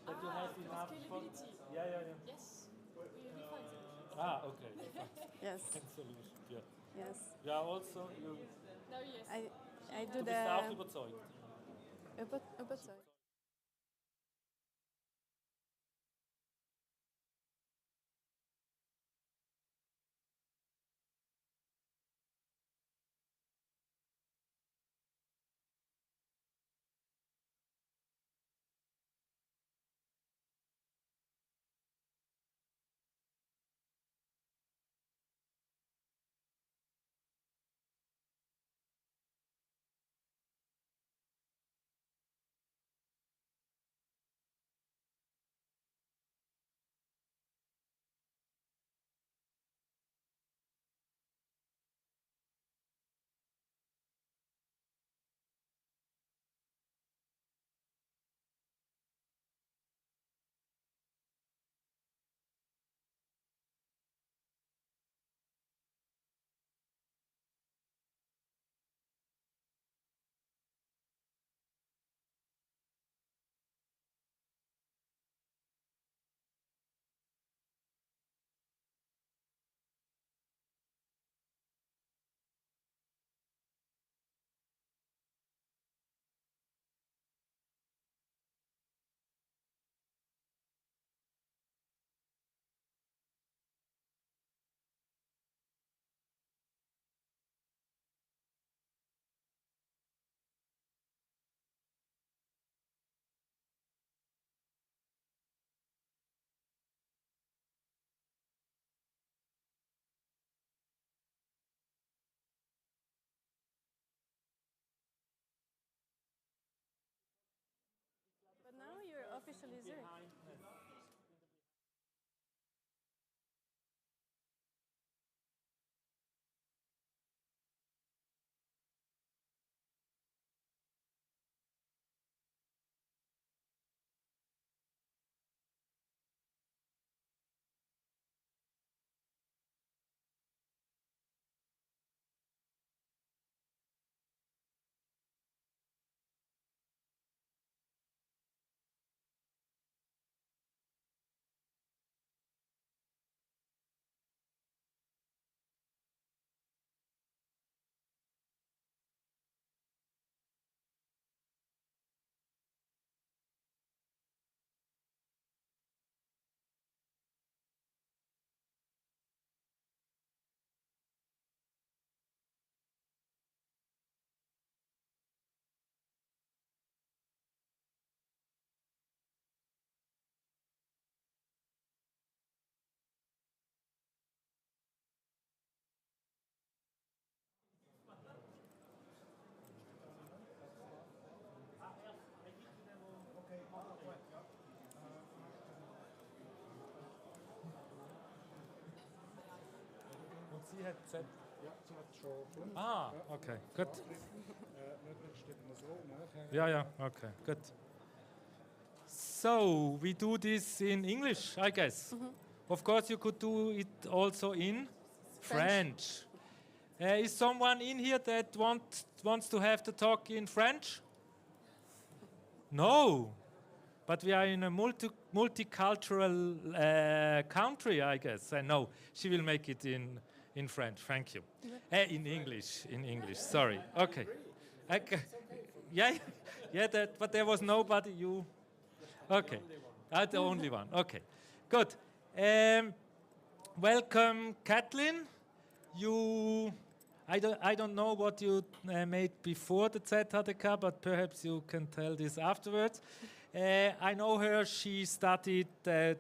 That you have enough. Scalability. Yeah. Yes. We find it. Ah, okay. Yes. Solution. Yeah. Yes. Yeah. Also, you. No, yes. I do Du bist auch überzeugt. Überzeugt. actually Zurich. Und sie hat Z. Ja, sie hat schon. Ah, okay, gut. Möglichst eben so nachher. Ja, ja, okay, good. So, we do this in English, I guess. Of course, you could do it also in French. Is someone in here that wants to have the talk in French? No, but we are in a multicultural country, I guess. No, she will make it in French. Thank you. In English. Sorry. Okay. Yeah. But there was nobody. You. Okay. The only one. Okay. Good. Welcome, Kathleen. I don't know what you made before the ZHDK, but perhaps you can tell this afterwards. I know her. She studied the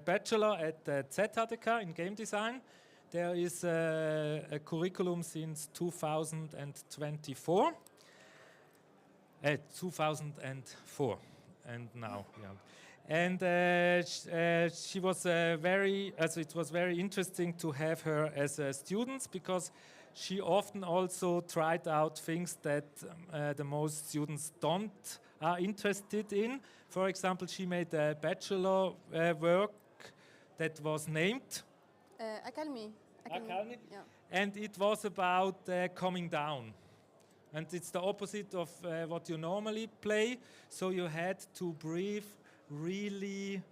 bachelor at the ZHDK in game design. There is a curriculum since 2024. 2004, and now, yeah. And she was it was very interesting to have her as a student because she often also tried out things that the most students are interested in. For example, she made a bachelor work that was named Academy. Yeah. And it was about coming down. And it's the opposite of what you normally play. So you had to breathe really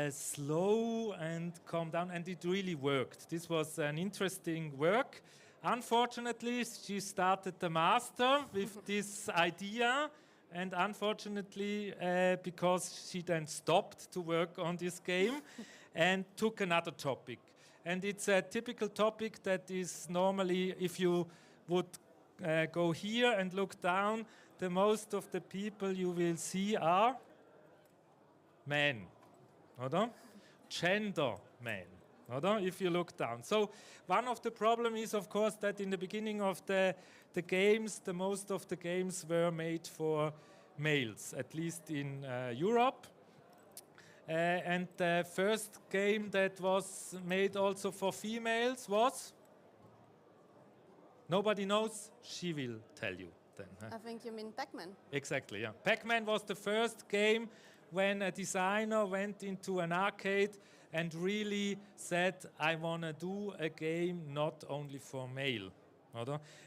slow and calm down. And it really worked. This was an interesting work. Unfortunately, she started the master with this idea. And unfortunately, because she then stopped to work on this game and took another topic. And it's a typical topic that is normally, if you would go here and look down, the most of the people you will see are men, oder? Gender men, oder? If you look down. So one of the problems is, of course, that in the beginning of the games, the most of the games were made for males, at least in Europe. And the first game that was made also for females was? Nobody knows? She will tell you then. I think you mean Pacman. Exactly, yeah. Pacman was the first game when a designer went into an arcade and really said, I want to do a game not only for male.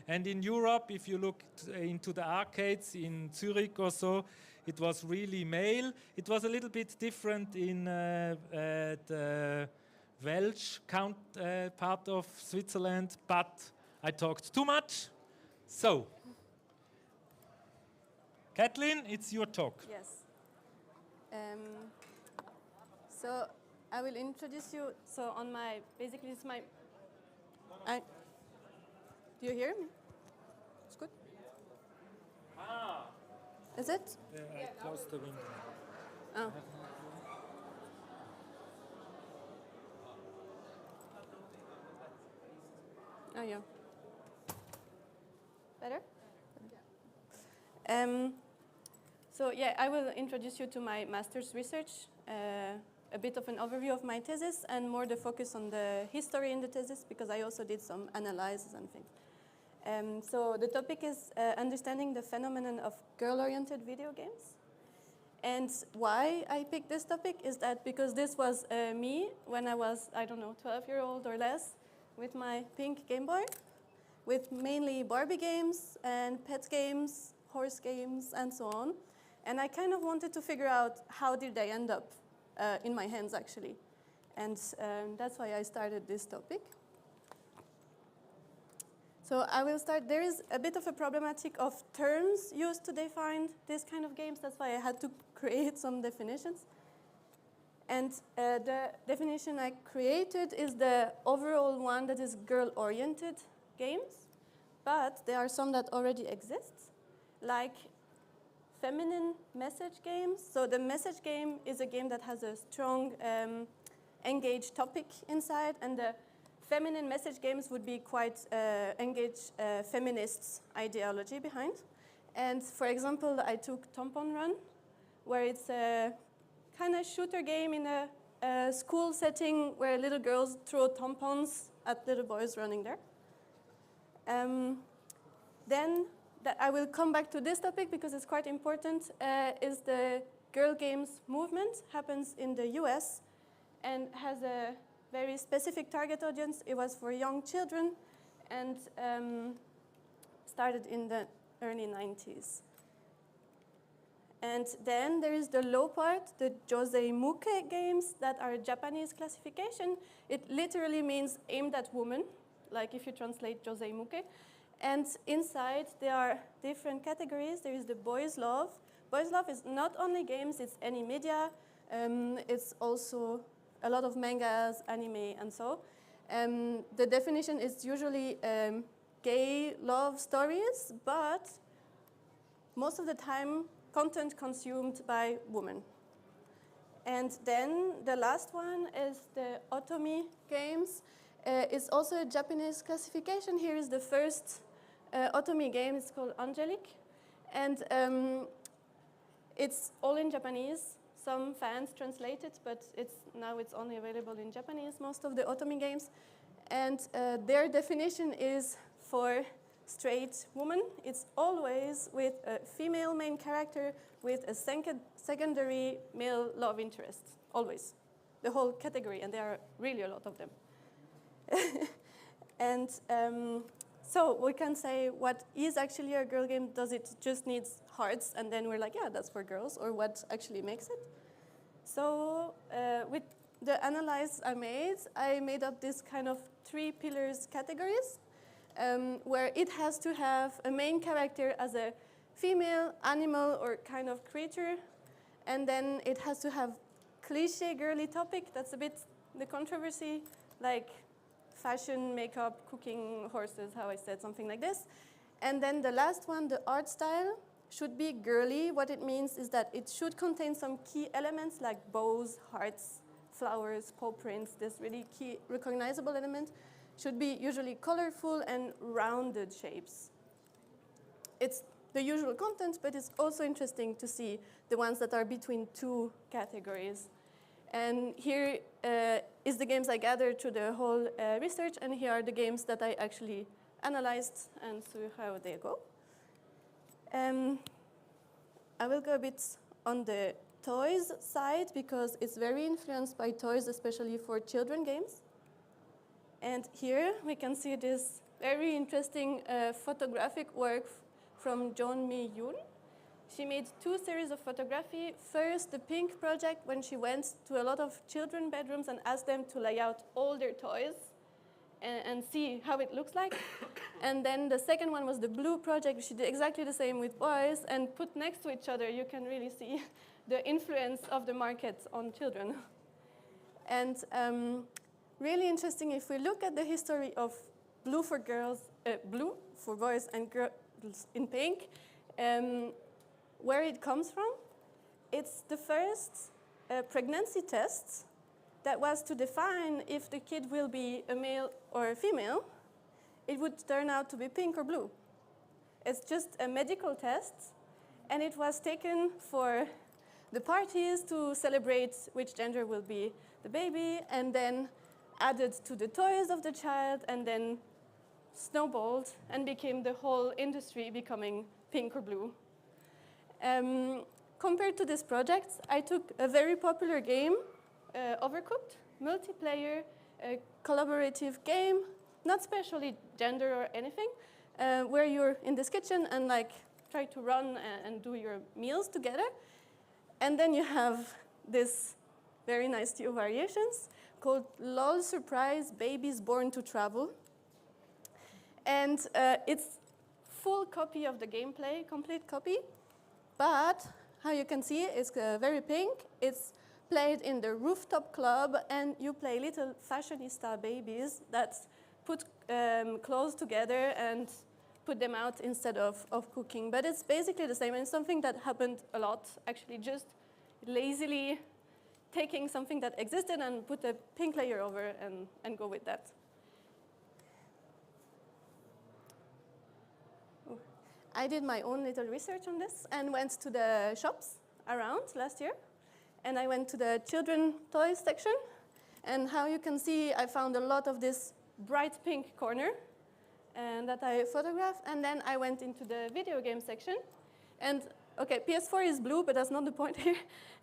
And in Europe, if you look into the arcades in Zürich or so, it was really male. It was a little bit different in the Welsh part of Switzerland, but I talked too much. So, Kathleen, it's your talk. Yes. So I will introduce you. So on my, basically it's my, do you hear me? It's good? Is it? I closed the window. Oh. Oh, yeah. So yeah, I will introduce you to my master's research, a bit of an overview of my thesis, and more the focus on the history in the thesis, because I also did some analysis and things. So the topic is understanding the phenomenon of girl-oriented video games. And why I picked this topic is that because this was me when I was, I don't know, 12-year-old or less, with my pink Game Boy, with mainly Barbie games and pet games, horse games, and so on. And I kind of wanted to figure out how did they end up in my hands, actually. And that's why I started this topic. So I will start. There is a bit of a problematic of terms used to define this kind of games. That's why I had to create some definitions. And the definition I created is the overall one that is girl-oriented games. But there are some that already exist, like feminine message games. So the message game is a game that has a strong engaged topic inside, and the feminine message games would be quite engaged feminist ideology behind. And for example, I took Tampon Run, where it's a kind of shooter game in a school setting where little girls throw tampons at little boys running there. Then I will come back to this topic because it's quite important, is the girl games movement, happens in the US and has a very specific target audience. It was for young children and started in the early 90s. And then there is the low part, the Josei Muke games that are Japanese classification. It literally means aimed at women, like if you translate Josei Muke. And inside there are different categories. There is the boys love. Boys love is not only games, it's any media. It's also a lot of mangas, anime, and so. The definition is usually gay love stories, but most of the time, content consumed by women. And then the last one is the Otomi games. It's also a Japanese classification. Here is the first Otomi game. It's called Angelic. And it's all in Japanese. Some fans translate it, but now it's only available in Japanese, most of the Otomi games. And their definition is for straight woman. It's always with a female main character with a secondary male love interest, always. The whole category, and there are really a lot of them. And so we can say, what is actually a girl game? Does it just need hearts, and then we're like, yeah, that's for girls, or what actually makes it? So with the analysis I made up this kind of 3 pillars categories, where it has to have a main character as a female, animal, or kind of creature, and then it has to have cliche girly topic. That's a bit the controversy, like fashion, makeup, cooking, horses, how I said, something like this. And then the last one, the art style, should be girly. What it means is that it should contain some key elements like bows, hearts, flowers, paw prints, this really key recognizable element. Should be usually colorful and rounded shapes. It's the usual content, but it's also interesting to see the ones that are between 2 categories. And here is the games I gathered through the whole research, and here are the games that I actually analyzed and see how they go. I will go a bit on the toys side because it's very influenced by toys, especially for children games. And here we can see this very interesting photographic work from John Mi-yoon. She made 2 series of photography. First, the Pink project, when she went to a lot of children bedrooms and asked them to lay out all their toys and see how it looks like. And then the second one was the Blue project. She did exactly the same with boys, and put next to each other, you can really see the influence of the market on children. And really interesting, if we look at the history of blue for girls, blue for boys and girls in pink, where it comes from, it's the first pregnancy test that was to define if the kid will be a male or a female. It would turn out to be pink or blue. It's just a medical test, And it was taken for the parties to celebrate which gender will be the baby, and then added to the toys of the child, and then snowballed and became the whole industry becoming pink or blue. Compared to this project, I took a very popular game, Overcooked, multiplayer, collaborative game, not specially gender or anything, where you're in this kitchen and like try to run and do your meals together. And then you have this very nice two variations called LOL Surprise Babies Born to Travel. And it's full copy of the gameplay, complete copy. But how you can see, it's very pink. It's played in the rooftop club, and you play little fashionista babies that put clothes together and put them out instead of cooking. But it's basically the same, and it's something that happened a lot, actually, just lazily taking something that existed and put a pink layer over and go with that. I did my own little research on this and went to the shops around last year. And I went to the children toys section. And how you can see, I found a lot of this bright pink corner and that I photographed. And then I went into the video game section. And okay, PS4 is blue, but that's not the point here.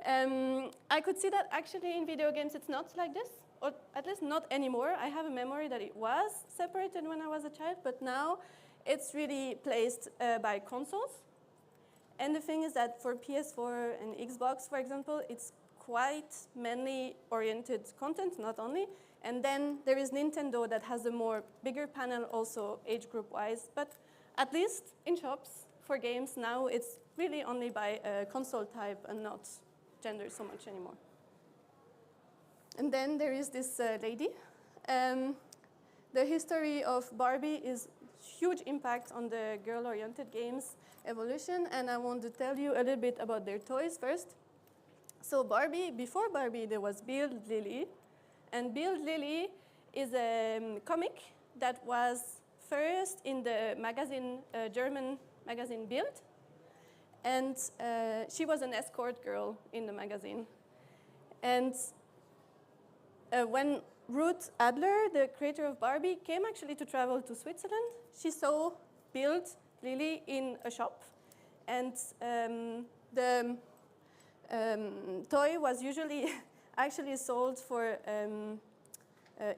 I could see that actually in video games it's not like this, or at least not anymore. I have a memory that it was separated when I was a child, but now it's really placed by consoles. And the thing is that for PS4 and Xbox, for example, it's quite mainly oriented content, not only. And then there is Nintendo that has a more bigger panel also age group wise. But at least in shops for games now, it's really only by console type and not gender so much anymore. And then there is this lady. The history of Barbie is huge impact on the girl-oriented games evolution, and I want to tell you a little bit about their toys first. So Barbie, before Barbie, there was Build Lily, and Build Lily is a comic that was first in the magazine, German magazine Bild, and she was an escort girl in the magazine. And when Ruth Adler, the creator of Barbie, came actually to travel to Switzerland, she saw Build Lily in a shop. And the toy was usually actually sold for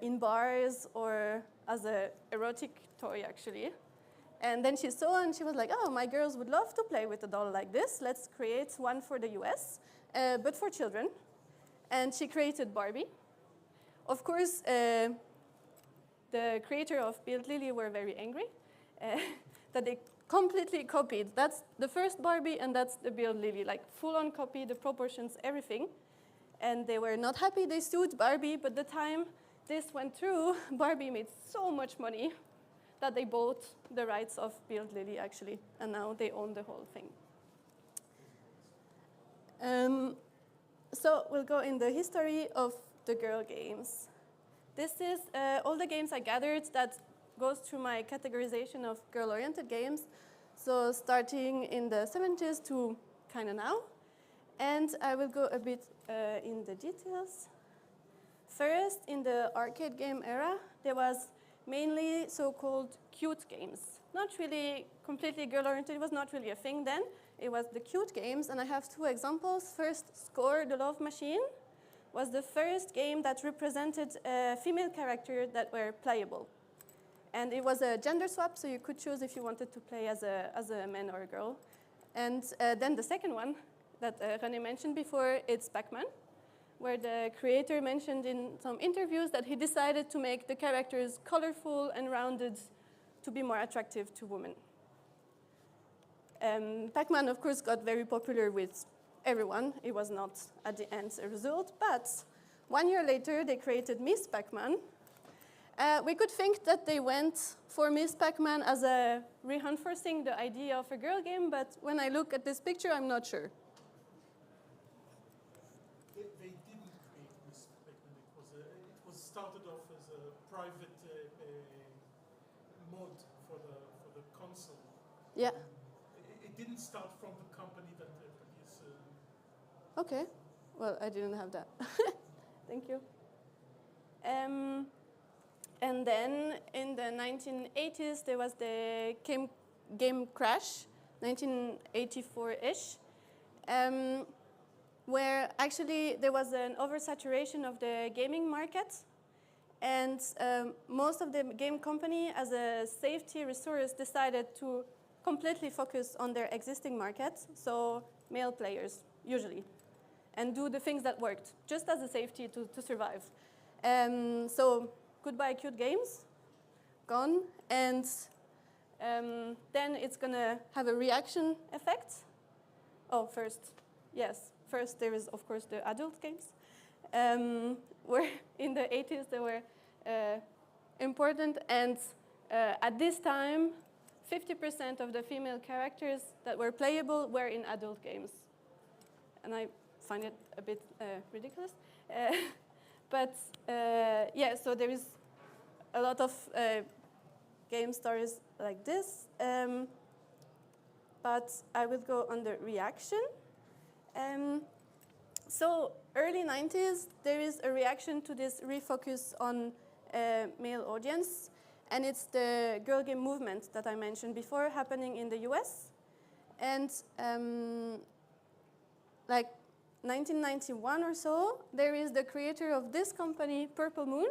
in bars or as an erotic toy, actually. And then she saw and she was like, oh, my girls would love to play with a doll like this. Let's create one for the US, but for children. And she created Barbie. Of course, the creator of Build Lily were very angry that they completely copied. That's the first Barbie and that's the Build Lily, like full-on copy, the proportions, everything. And they were not happy. They sued Barbie, but the time this went through, Barbie made so much money that they bought the rights of Build Lily, actually, and now they own the whole thing. So we'll go in the history of the girl games. This is all the games I gathered that goes through my categorization of girl-oriented games. So starting in the 70s to kind of now. And I will go a bit in the details. First, in the arcade game era, there was mainly so-called cute games. Not really completely girl-oriented, it was not really a thing then. It was the cute games, and I have two examples. First, Score, the Love Machine, was the first game that represented female characters that were playable. And it was a gender swap, so you could choose if you wanted to play as a man or a girl. And then the second one that René mentioned before, it's Pacman, where the creator mentioned in some interviews that he decided to make the characters colorful and rounded to be more attractive to women. Pacman, of course, got very popular with everyone. It was not, at the end, a result. But 1 year later, they created Miss Pacman. We could think that they went for Miss Pacman as a reinforcing the idea of a girl game, but when I look at this picture, I'm not sure. They didn't create Miss Pacman. It was started off as a private mod for the console. Yeah. It didn't start from the company that produced. Okay. Well, I didn't have that. Thank you. And then in the 1980s, there was the game crash, 1984-ish, where actually there was an oversaturation of the gaming market. And most of the game company, as a safety resource, decided to completely focus on their existing markets, so male players, usually, and do the things that worked, just as a safety to survive. So goodbye cute games, gone, and then it's going to have a reaction effect. Oh, first there is, of course, the adult games, where in the 80s they were important, and at this time, 50% of the female characters that were playable were in adult games. And I find it a bit ridiculous. But yeah, so there is a lot of game stories like this. But I will go on the reaction. So early 90s, there is a reaction to this refocus on male audience. And it's the girl game movement that I mentioned before happening in the US. And like 1991 or so, there is the creator of this company, Purple Moon,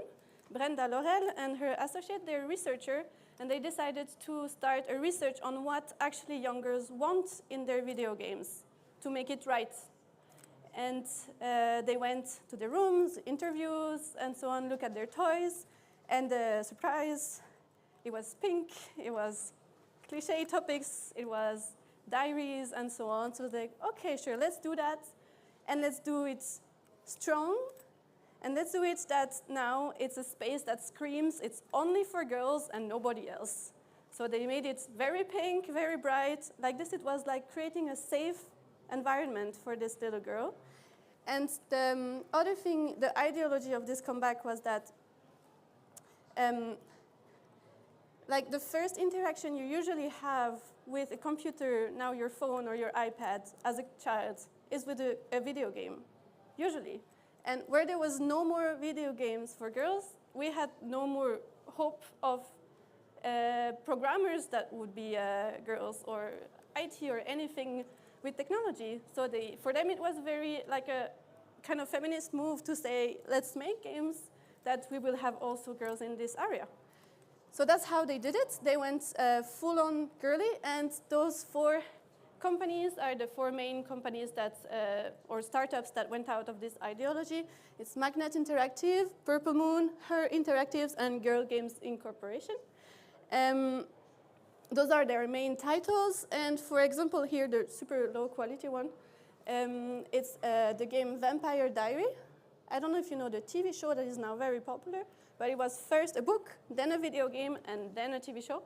Brenda Laurel, and her associate, they're a researcher, and they decided to start a research on what actually young girls want in their video games to make it right. And they went to the rooms, interviews, and so on, look at their toys, and surprise, it was pink, it was cliche topics, it was diaries, and so on. So they're like, okay, sure, let's do that. And let's do it strong. And let's do it that now it's a space that screams it's only for girls and nobody else. So they made it very pink, very bright. Like this, it was like creating a safe environment for this little girl. And the other thing, the ideology of this comeback was that like the first interaction you usually have with a computer, now your phone or your iPad as a child, is with a video game, usually. And where there was no more video games for girls, we had no more hope of programmers that would be girls or IT or anything with technology. So for them it was very like a kind of feminist move to say, let's make games that we will have also girls in this area. So that's how they did it. They went full-on girly, and those 4 companies are the 4 main companies that, or startups that went out of this ideology. It's Magnet Interactive, Purple Moon, Her Interactives, and Girl Games Incorporation. Those are their main titles, and for example here, the super low quality one, it's the game Vampire Diary. I don't know if you know the TV show that is now very popular, but it was first a book, then a video game, and then a TV show.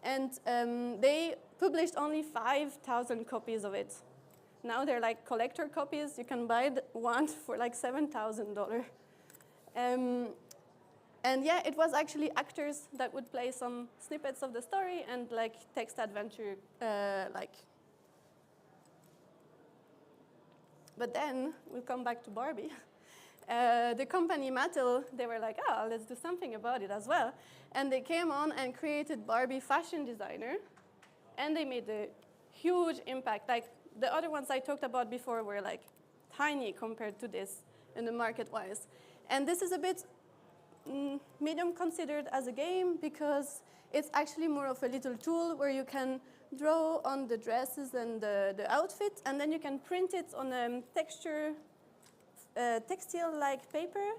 And they published only 5,000 copies of it. Now they're like collector copies. You can buy one for like $7,000. And yeah, it was actually actors that would play some snippets of the story and like text adventure like. But then we'll come back to Barbie. The company Mattel, they were like, oh, let's do something about it as well. And they came on and created Barbie Fashion Designer. And they made a huge impact. Like the other ones I talked about before were like tiny compared to this in the market-wise. And this is a bit medium considered as a game because it's actually more of a little tool where you can draw on the dresses and the outfit, and then you can print it on a textile-like paper,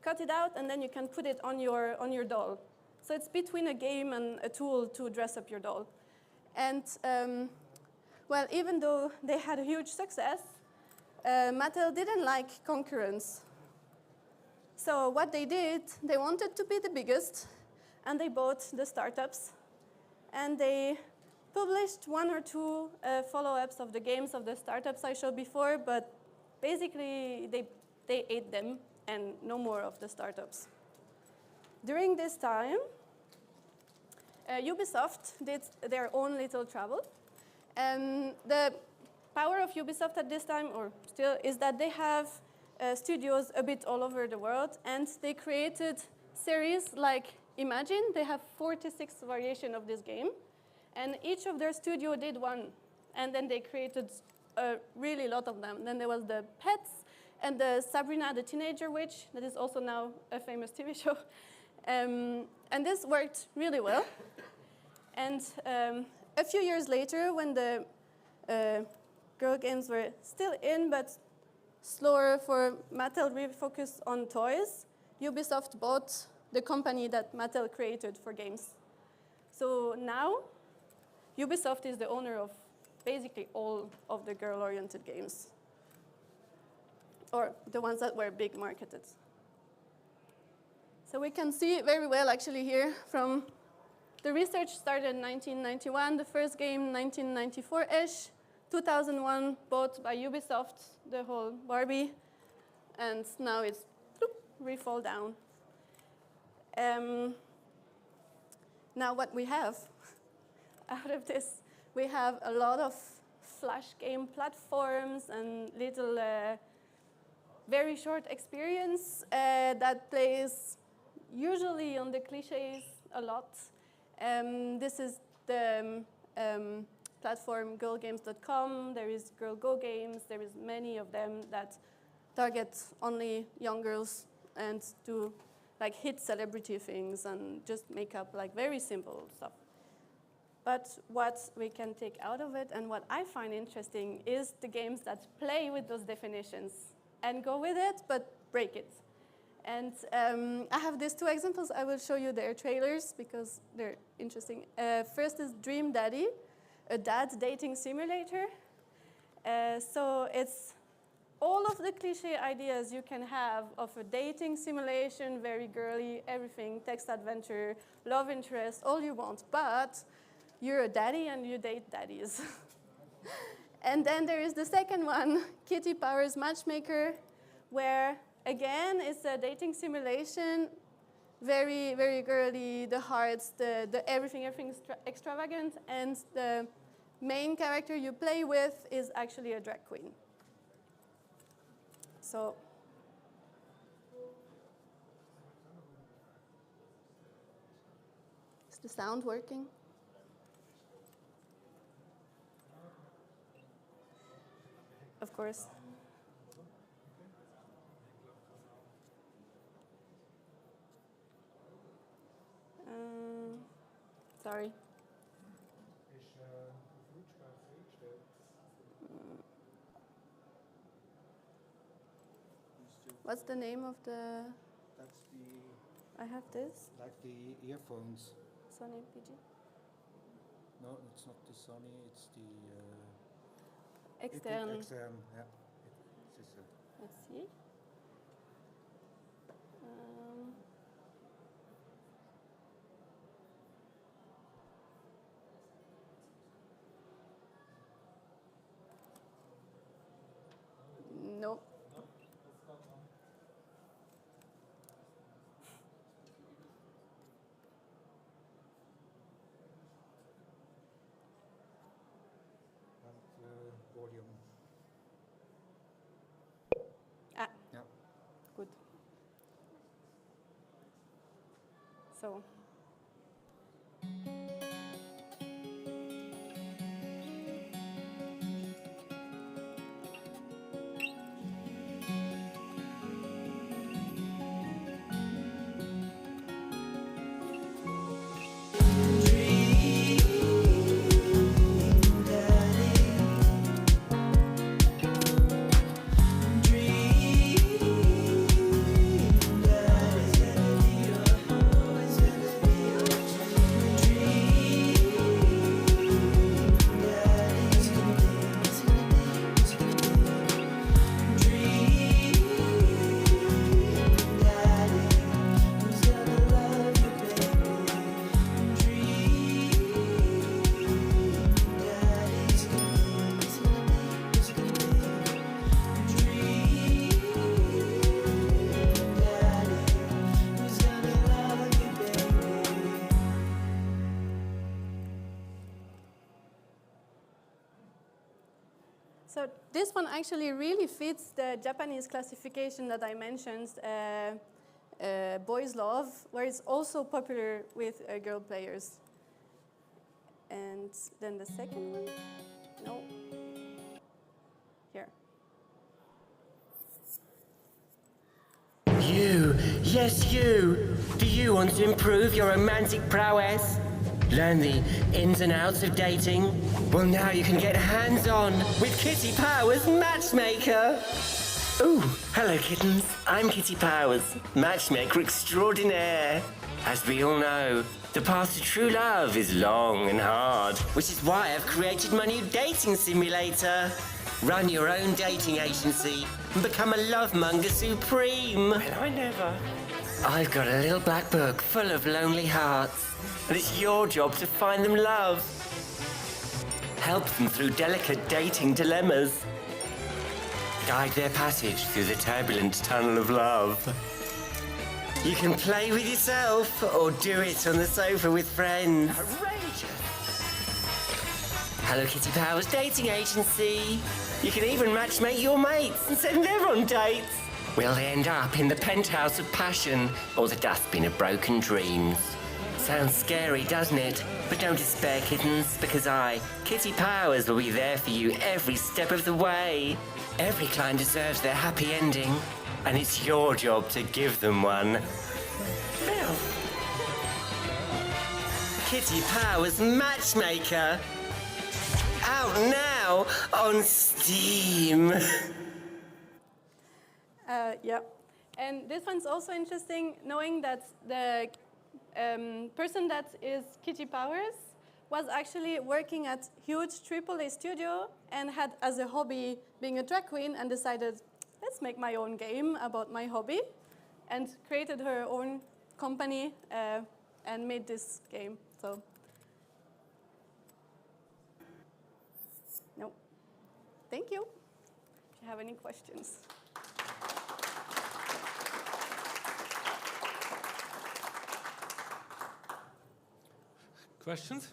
cut it out, and then you can put it on your doll. So it's between a game and a tool to dress up your doll. And well, even though they had a huge success, Mattel didn't like concurrence. So what they did, they wanted to be the biggest, and they bought the startups, and they published 1 or 2 follow-ups of the games of the startups I showed before, but basically they ate them and no more of the startups. During this time, Ubisoft did their own little travel, The power of Ubisoft at this time, or still, is that they have studios a bit all over the world, and they created series like Imagine. They have 46 variations of this game, and each of their studio did one, and then they created a really lot of them. Then there was the Pets and the Sabrina the Teenager Witch, that is also now a famous TV show. And this worked really well. And a few years later, when the girl games were still in, but slower for Mattel refocused on toys, Ubisoft bought the company that Mattel created for games. So now, Ubisoft is the owner of basically all of the girl-oriented games, or the ones that were big marketed. So we can see very well actually here from the research started in 1991, the first game 1994-ish, 2001 bought by Ubisoft, the whole Barbie, and now it's re-fall down. Now what we have out of this, we have a lot of flash game platforms and little very short experience that plays usually on the cliches a lot. This is the platform girlgames.com. There is Girl Go Games. There is many of them that target only young girls and do like hit celebrity things and just make up like very simple stuff. But what we can take out of it and what I find interesting is the games that play with those definitions and go with it, but break it. And I have these two examples. I will show you their trailers because they're interesting. First is Dream Daddy, a dad dating simulator. So it's all of the cliche ideas you can have of a dating simulation, very girly, everything, text adventure, love interest, all you want. But you're a daddy and you date daddies. And then there is the second one, Kitty Powers Matchmaker, where again it's a dating simulation, very, very girly, the hearts, the everything extravagant, and the main character you play with is actually a drag queen. So is the sound working? Of course. Sorry. What's the name of the? That's the. I have this. Like the earphones. Sony PG. No, it's not the Sony. It's the. Extern. Extern, yeah. Let's see. No. Volume. Ah. Yeah. Good. So. So this one actually really fits the Japanese classification that I mentioned, boys love, where it's also popular with girl players. And then the second one, no, here. You, yes you. Do you want to improve your romantic prowess? Learn the ins and outs of dating? Well, now you can get hands-on with Kitty Powers Matchmaker. Ooh, hello kittens. I'm Kitty Powers, matchmaker extraordinaire. As we all know, the path to true love is long and hard, which is why I've created my new dating simulator. Run your own dating agency and become a lovemonger supreme. Well, I never. I've got a little black book full of lonely hearts, and it's your job to find them love. Help them through delicate dating dilemmas. Guide their passage through the turbulent tunnel of love. You can play with yourself or do it on the sofa with friends. Outrageous! Hello Kitty Powers Dating Agency. You can even matchmake your mates and send them on dates. We'll end up in the penthouse of passion or the dustbin of broken dreams. Sounds scary, doesn't it? But don't despair, kittens, because I, Kitty Powers, will be there for you every step of the way. Every client deserves their happy ending, and it's your job to give them one. Well, Kitty Powers Matchmaker. Out now on Steam. Yeah, and this one's also interesting, knowing that the person that is Kitty Powers was actually working at huge AAA studio and had as a hobby being a drag queen and decided, let's make my own game about my hobby, and created her own company and made this game. So, no, thank you. If you have any questions. Questions?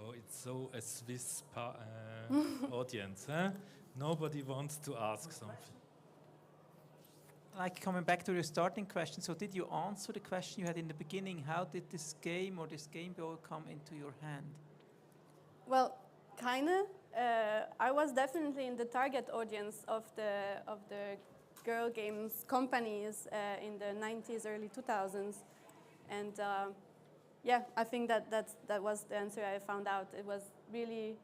Oh, it's so a Swiss audience, huh? Nobody wants to ask something. Like coming back to your starting question, so did you answer the question you had in the beginning? How did this game or this Game Boy come into your hand? Well, kinda. I was definitely in the target audience of the girl games companies in the 90s, early 2000s. And yeah, I think that was the answer I found out. It was really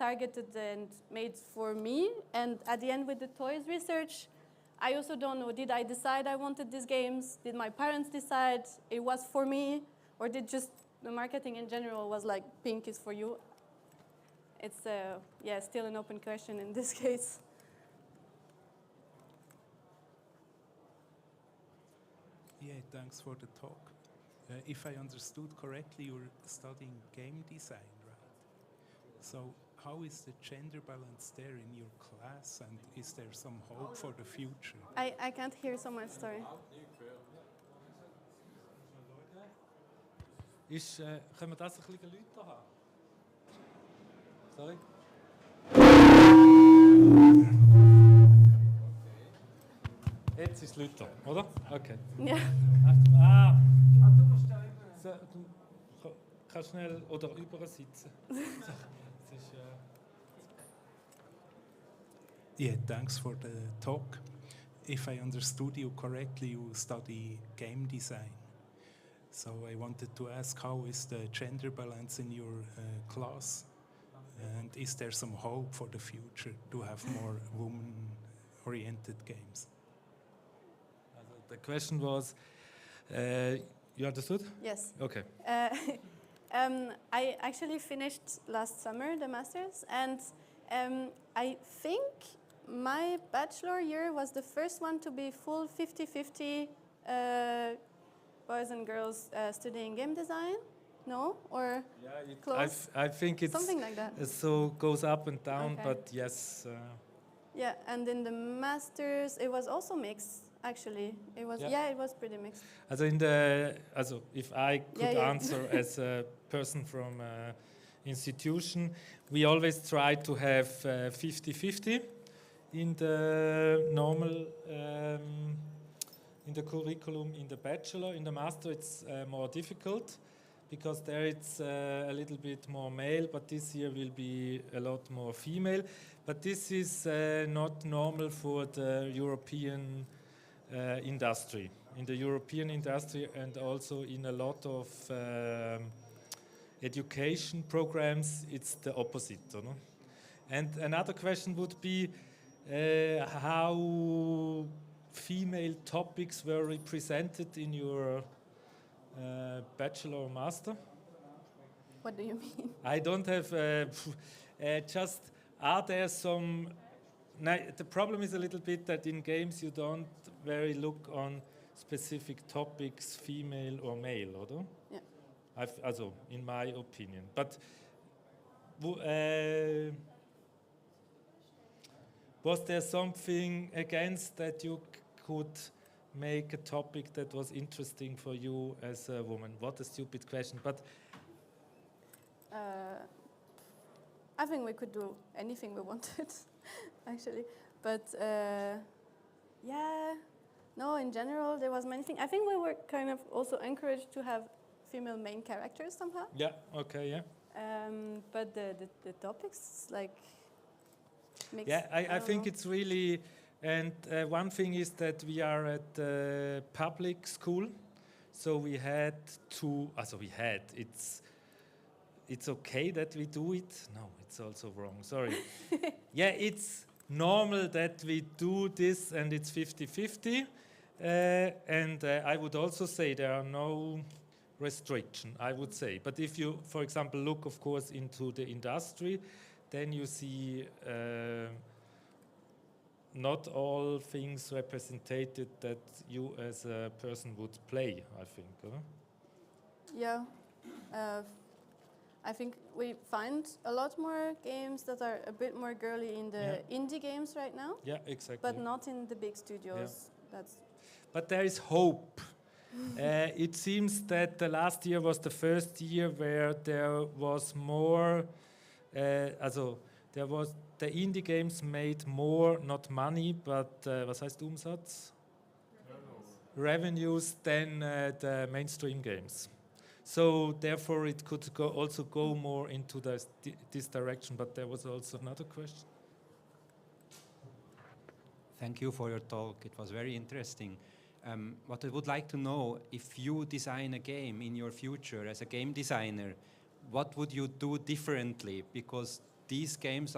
targeted and made for me. And at the end with the toys research, I also don't know, did I decide I wanted these games? Did my parents decide it was for me? Or did just the marketing in general was like, pink is for you? It's yeah, still an open question in this case. Yeah, thanks for the talk. If I understood correctly, you're studying game design, right? So how is the gender balance there in your class, and is there some hope for the future? I can't hear so much, sorry. Können wir das ein bisschen lauter haben? Sorry. Jetzt ist es lauter, oder? Okay. Ja. Achtung, du musst da über. Du kannst schnell oder über sitzen. Yeah, thanks for the talk. If I understood you correctly, you study game design. So I wanted to ask, how is the gender balance in your class? And is there some hope for the future to have more woman-oriented games? The question was, you understood? Yes. Okay. I actually finished last summer the master's, and I think my bachelor year was the first one to be full 50-50 boys and girls studying game design. No? Or close? I think it's something like that. So goes up and down, Okay. but yes. Yeah, and in the masters it was also mixed. Actually, it was it was pretty mixed. Also if I could answer as a person from institution, we always try to have 50-50 in the normal, in the curriculum, in the bachelor. In the master it's more difficult because there it's a little bit more male, but this year will be a lot more female. But this is not normal for the European industry. In the European industry and also in a lot of education programs, it's the opposite. No? And another question would be how female topics were represented in your bachelor or master? What do you mean? I don't have, just are there some, the problem is a little bit that in games you don't very look on specific topics, female or male, or? Yeah. Also, in my opinion. But was there something against that you could make a topic that was interesting for you as a woman? What a stupid question, but I think we could do anything we wanted, actually. But yeah, no, in general, there was many things. I think we were kind of also encouraged to have female main characters somehow. Yeah, okay, yeah. But the topics, like, makes... Yeah, I think it's really, and one thing is that we are at the public school, so we had to, it's okay that we do it. No, it's also wrong, sorry. Yeah, it's normal that we do this and it's 50-50. And I would also say there are no restriction, I would say. But if you, for example, look, of course, into the industry, then you see not all things represented that you as a person would play, I think. Yeah. I think we find a lot more games that are a bit more girly in the indie games right now. Yeah, exactly. But not in the big studios. Yeah. But there is hope. It seems that the last year was the first year where there was more, there was the indie games made more, not money, but was heißt Umsatz? Revenues than the mainstream games. So therefore it could also go more into this direction, but there was also another question. Thank you for your talk. It was very interesting. What I would like to know, if you design a game in your future as a game designer, what would you do differently? Because these games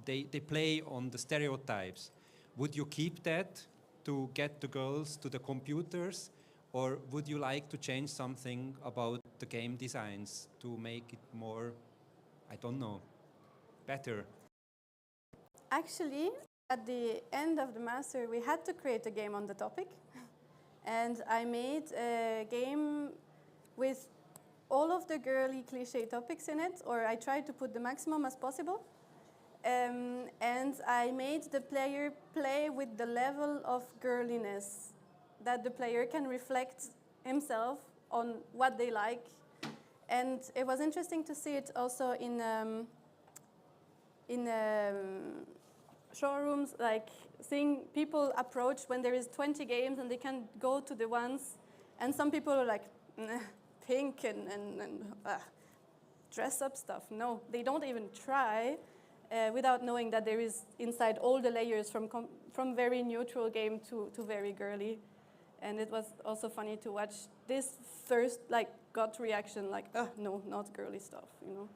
they play on the stereotypes. Would you keep that to get the girls to the computers? Or would you like to change something about the game designs to make it more, I don't know, better? Actually, at the end of the master, we had to create a game on the topic. And I made a game with all of the girly cliche topics in it, or I tried to put the maximum as possible. And I made the player play with the level of girliness that the player can reflect himself on what they like. And it was interesting to see it also in showrooms, like seeing people approach when there is 20 games and they can go to the ones, and some people are like, pink and dress up stuff. No, they don't even try without knowing that there is inside all the layers from very neutral game to very girly. And it was also funny to watch this first gut reaction, like, no, not girly stuff, you know.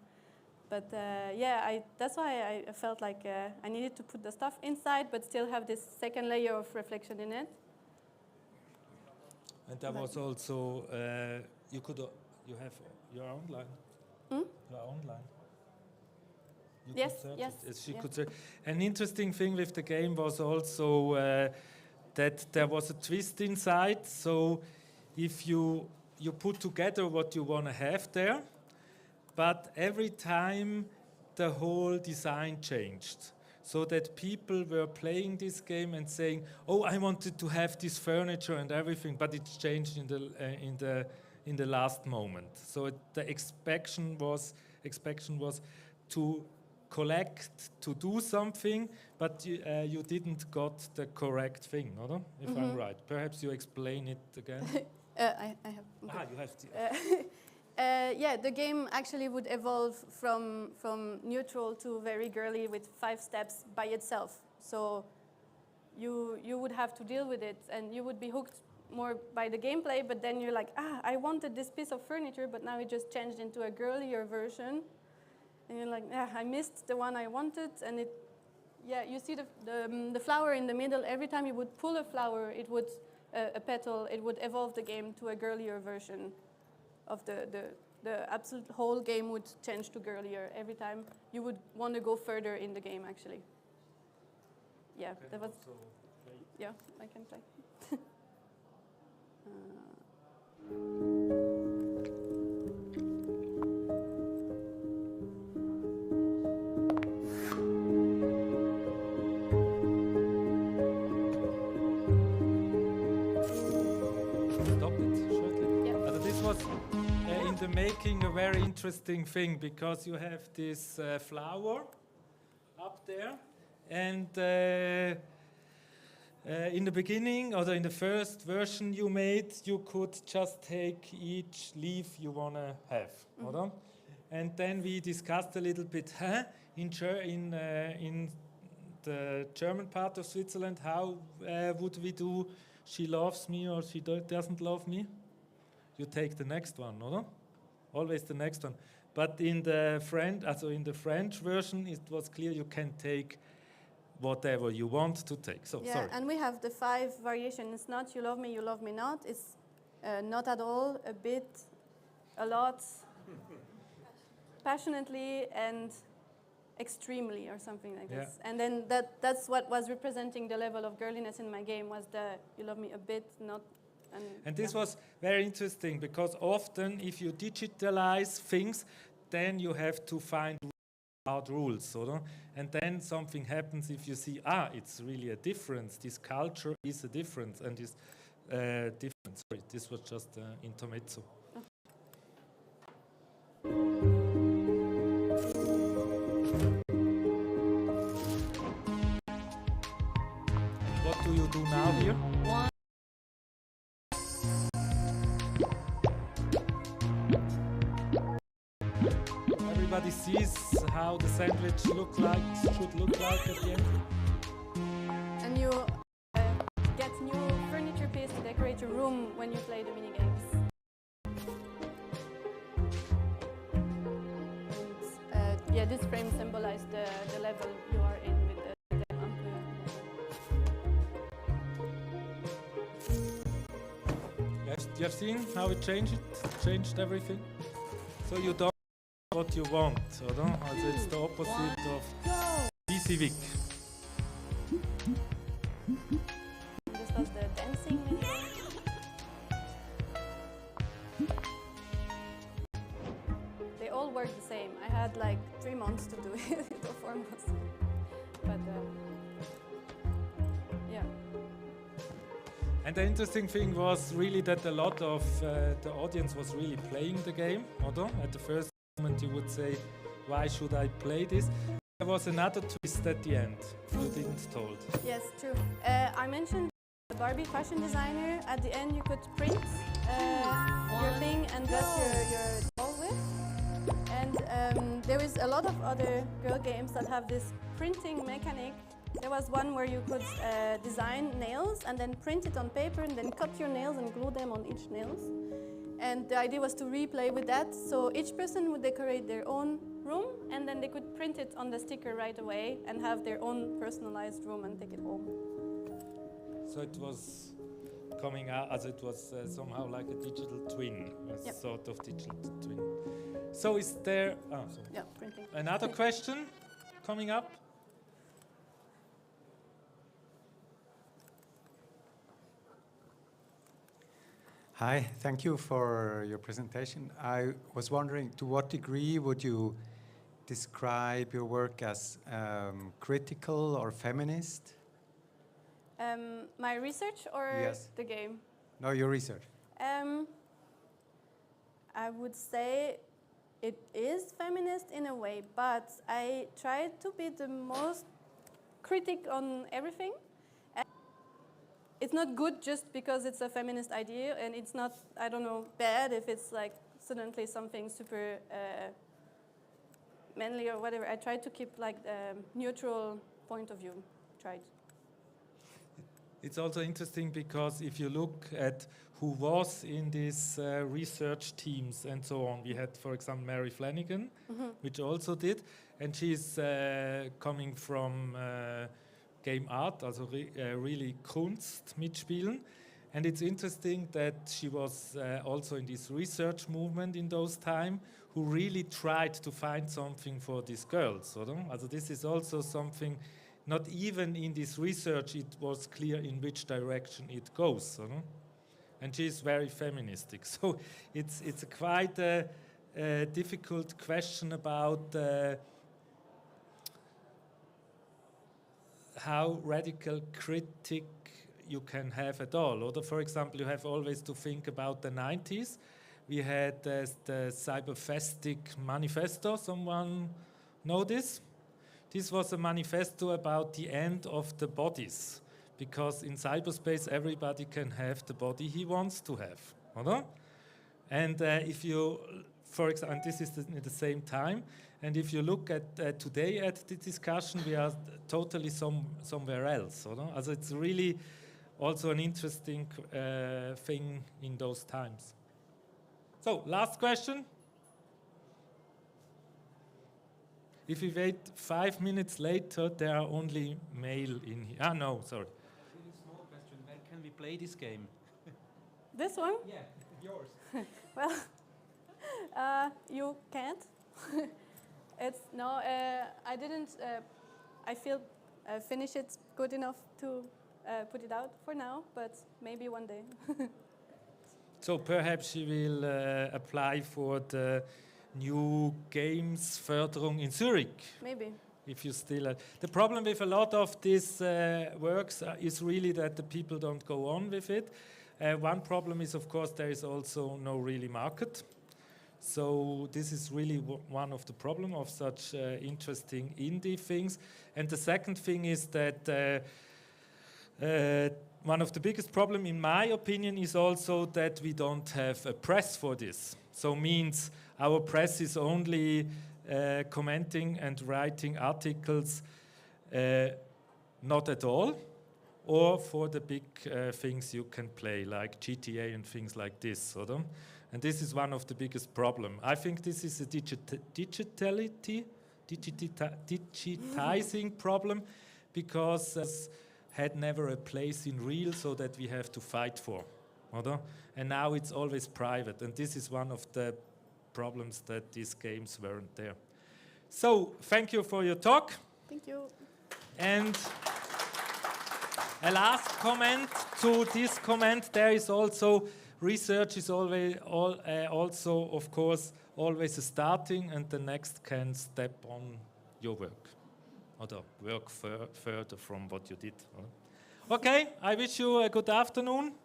But yeah, that's why I felt like I needed to put the stuff inside, but still have this second layer of reflection in it. And there was also you are online. You are online. Yes. Could say. An interesting thing with the game was also that there was a twist inside. So if you put together what you want to have there, but every time the whole design changed, so that people were playing this game and saying, "Oh, I wanted to have this furniture and everything," but it's changed in the last moment. So the expectation was expectation was to collect, to do something, but you didn't got the correct thing, or if I'm right. Perhaps you explain it again. I have. Okay. You have to. Yeah, the game actually would evolve from neutral to very girly with 5 steps by itself. So you would have to deal with it, and you would be hooked more by the gameplay, but then you're like, I wanted this piece of furniture, but now it just changed into a girlier version. And you're like, I missed the one I wanted, and you see the flower in the middle. Every time you would pull a flower, it would, a petal, it would evolve the game to a girlier version of the absolute whole game would change to girlier. Every time you would want to go further in the game, actually. Yeah, that was, yeah, I can play. In the making a very interesting thing, because you have this flower up there, and in the beginning, or in the first version you made, you could just take each leaf you want to have, or? And then we discussed a little bit in the German part of Switzerland, how would we do she loves me or she doesn't love me? You take the next one, or? Always the next one. But in the French version, it was clear you can take whatever you want to take. So, yeah, sorry. And we have the 5 variations. It's not you love me not. It's not at all, a bit, a lot, passionately, and extremely, or something like this. And then that's what was representing the level of girliness in my game, was the you love me a bit, not. And this was very interesting, because often if you digitalize things, then you have to find hard rules, or? And then something happens if you see, it's really a difference. This culture is a difference, and this difference. Sorry, this was just intermezzo. What do you do now here? Everybody sees how the sandwich should look like at the end. And you get new furniture piece to decorate your room when you play the mini games. And, yeah, this frame symbolizes the level you are in with the game. You have seen how it changed everything? So you don't what you want, or no? It's the opposite of BCVic. This was the dancing mini. They all work the same. I had like 3 months to do it, or 4 months. But yeah. And the interesting thing was really that a lot of the audience was really playing the game, or at the first moment you would say, why should I play this? There was another twist at the end you didn't told. Yes, true. I mentioned the Barbie fashion designer. At the end you could print your thing and dress your doll with. And there is a lot of other girl games that have this printing mechanic. There was one where you could design nails and then print it on paper and then cut your nails and glue them on each nails. And the idea was to replay with that. So each person would decorate their own room, and then they could print it on the sticker right away and have their own personalized room and take it home. So it was coming out as it was somehow like a digital twin, a sort of digital twin. So is there printing. Another question coming up? Hi, thank you for your presentation. I was wondering, to what degree would you describe your work as critical or feminist? My research or the game? No, your research. I would say it is feminist in a way, but I try to be the most critic on everything. And it's not good just because it's a feminist idea, and it's not, I don't know, bad if it's like suddenly something super manly or whatever. I try to keep like a neutral point of view. Tried. It's also interesting because if you look at who was in these research teams and so on, we had, for example, Mary Flanagan, which also did, and she's coming from game art, also really Kunst mitspielen. And it's interesting that she was also in this research movement in those times, who really tried to find something for these girls. Oder? Also this is also something, not even in this research it was clear in which direction it goes. Oder? And she's very feministic. So it's a quite a difficult question about how radical critic you can have at all. Or for example, you have always to think about the 90s. We had the Cyberfastic Manifesto. Someone know this? This was a manifesto about the end of the bodies, because in cyberspace everybody can have the body he wants to have. Oder? And if you, for example, and this is at the same time, and if you look at today at the discussion, we are totally somewhere else. Oder? Also it's really also an interesting thing in those times. So, last question. If we wait 5 minutes later, there are only male in here. Ah, no, sorry. Really small question. Where can we play this game? This one? Yeah, yours. Well, you can't. I didn't. I feel finish it good enough to put it out for now, but maybe one day. So perhaps you will apply for the new games Förderung in Zürich. Maybe. If you still the problem with a lot of these works is really that the people don't go on with it. One problem is, of course, there is also no really market. So this is really one of the problems of such interesting indie things. And the second thing is that one of the biggest problems, in my opinion, is also that we don't have a press for this. So means our press is only commenting and writing articles, not at all, or for the big things you can play, like GTA and things like this. Oder? And this is one of the biggest problems. I think this is a digitizing problem, because had never a place in real, so that we have to fight for. Oder? And now it's always private, and this is one of the problems that these games weren't there. So, thank you for your talk. Thank you. And a last comment to this comment, there is also, research is always also, of course, always a starting, and the next can step on your work. Or work further from what you did. Okay, I wish you a good afternoon.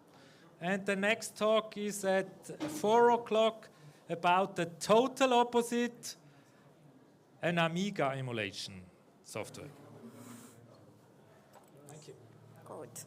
And the next talk is at 4 o'clock about the total opposite, an Amiga emulation software. Thank you. Good.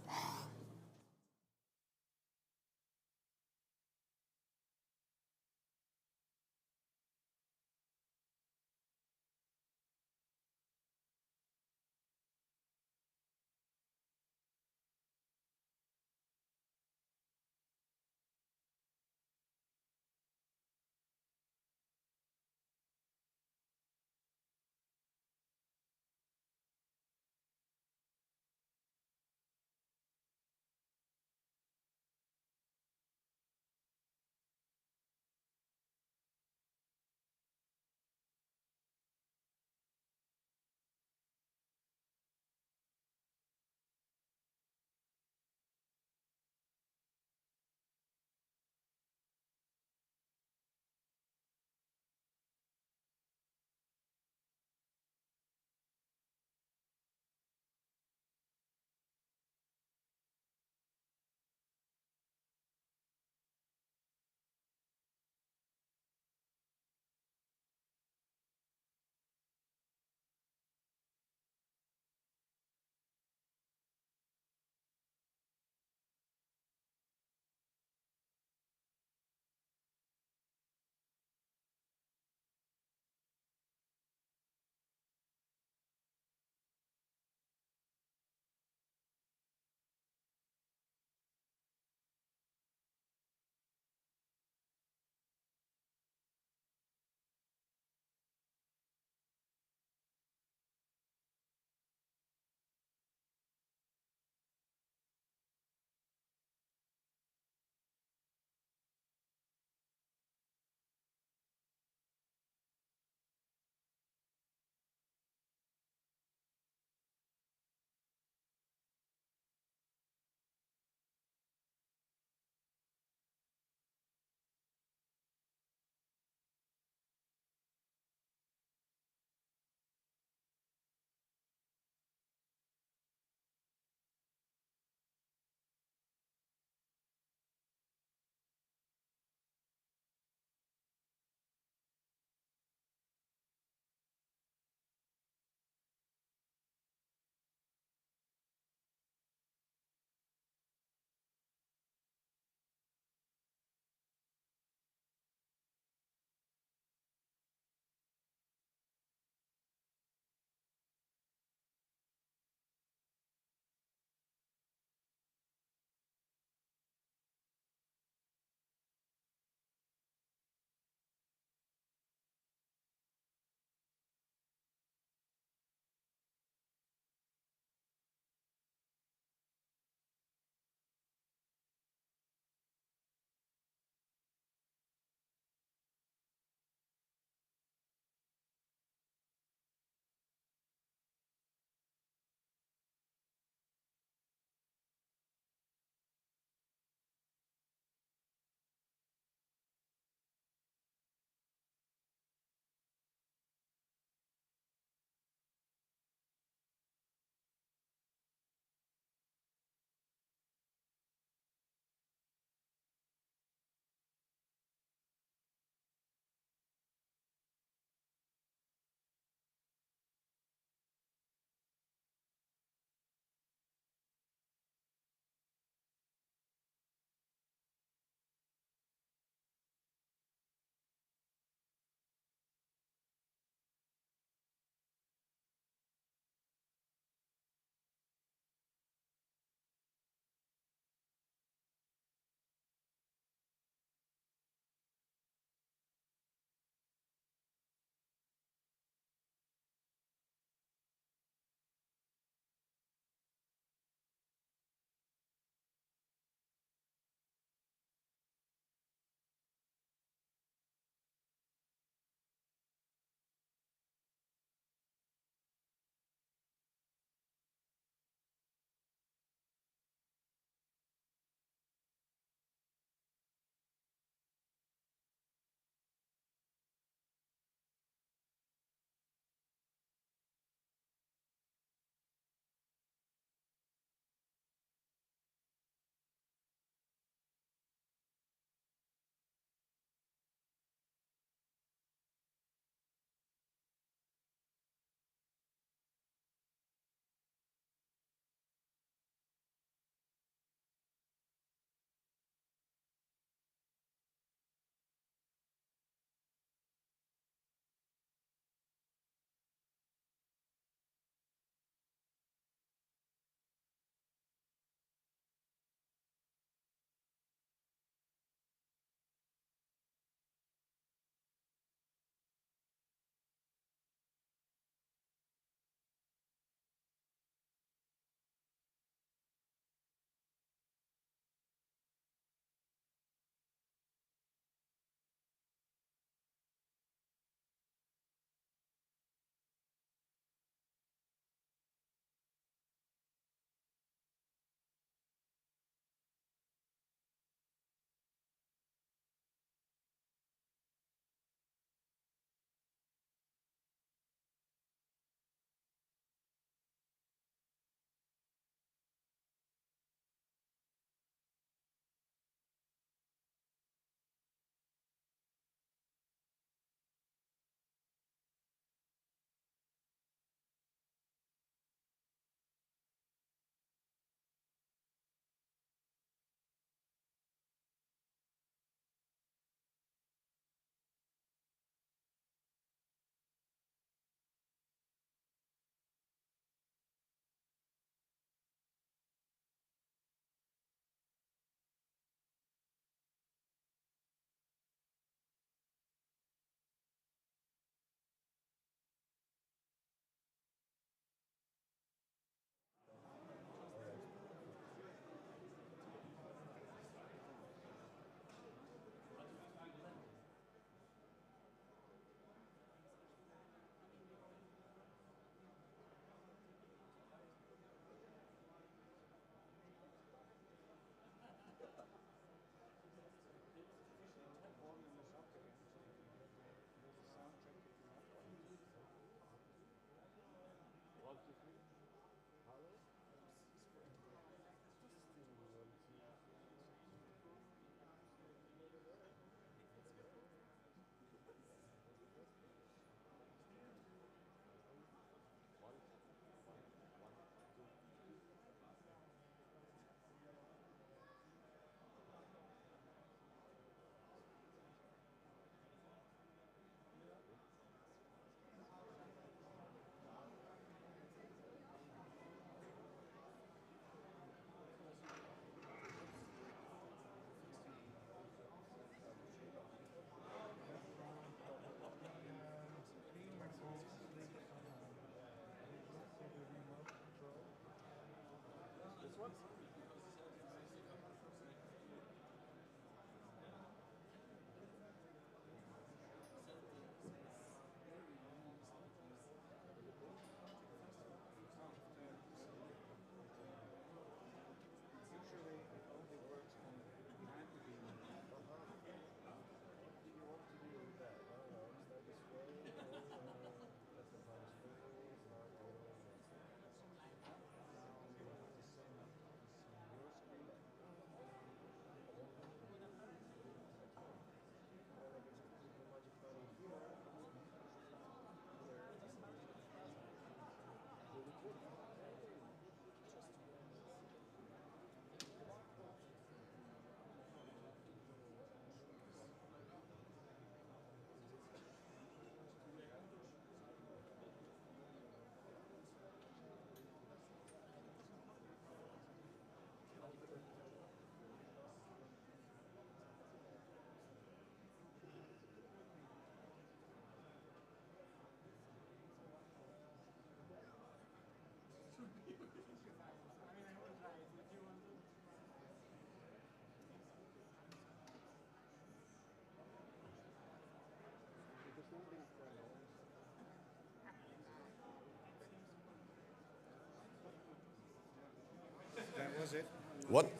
That was it. What?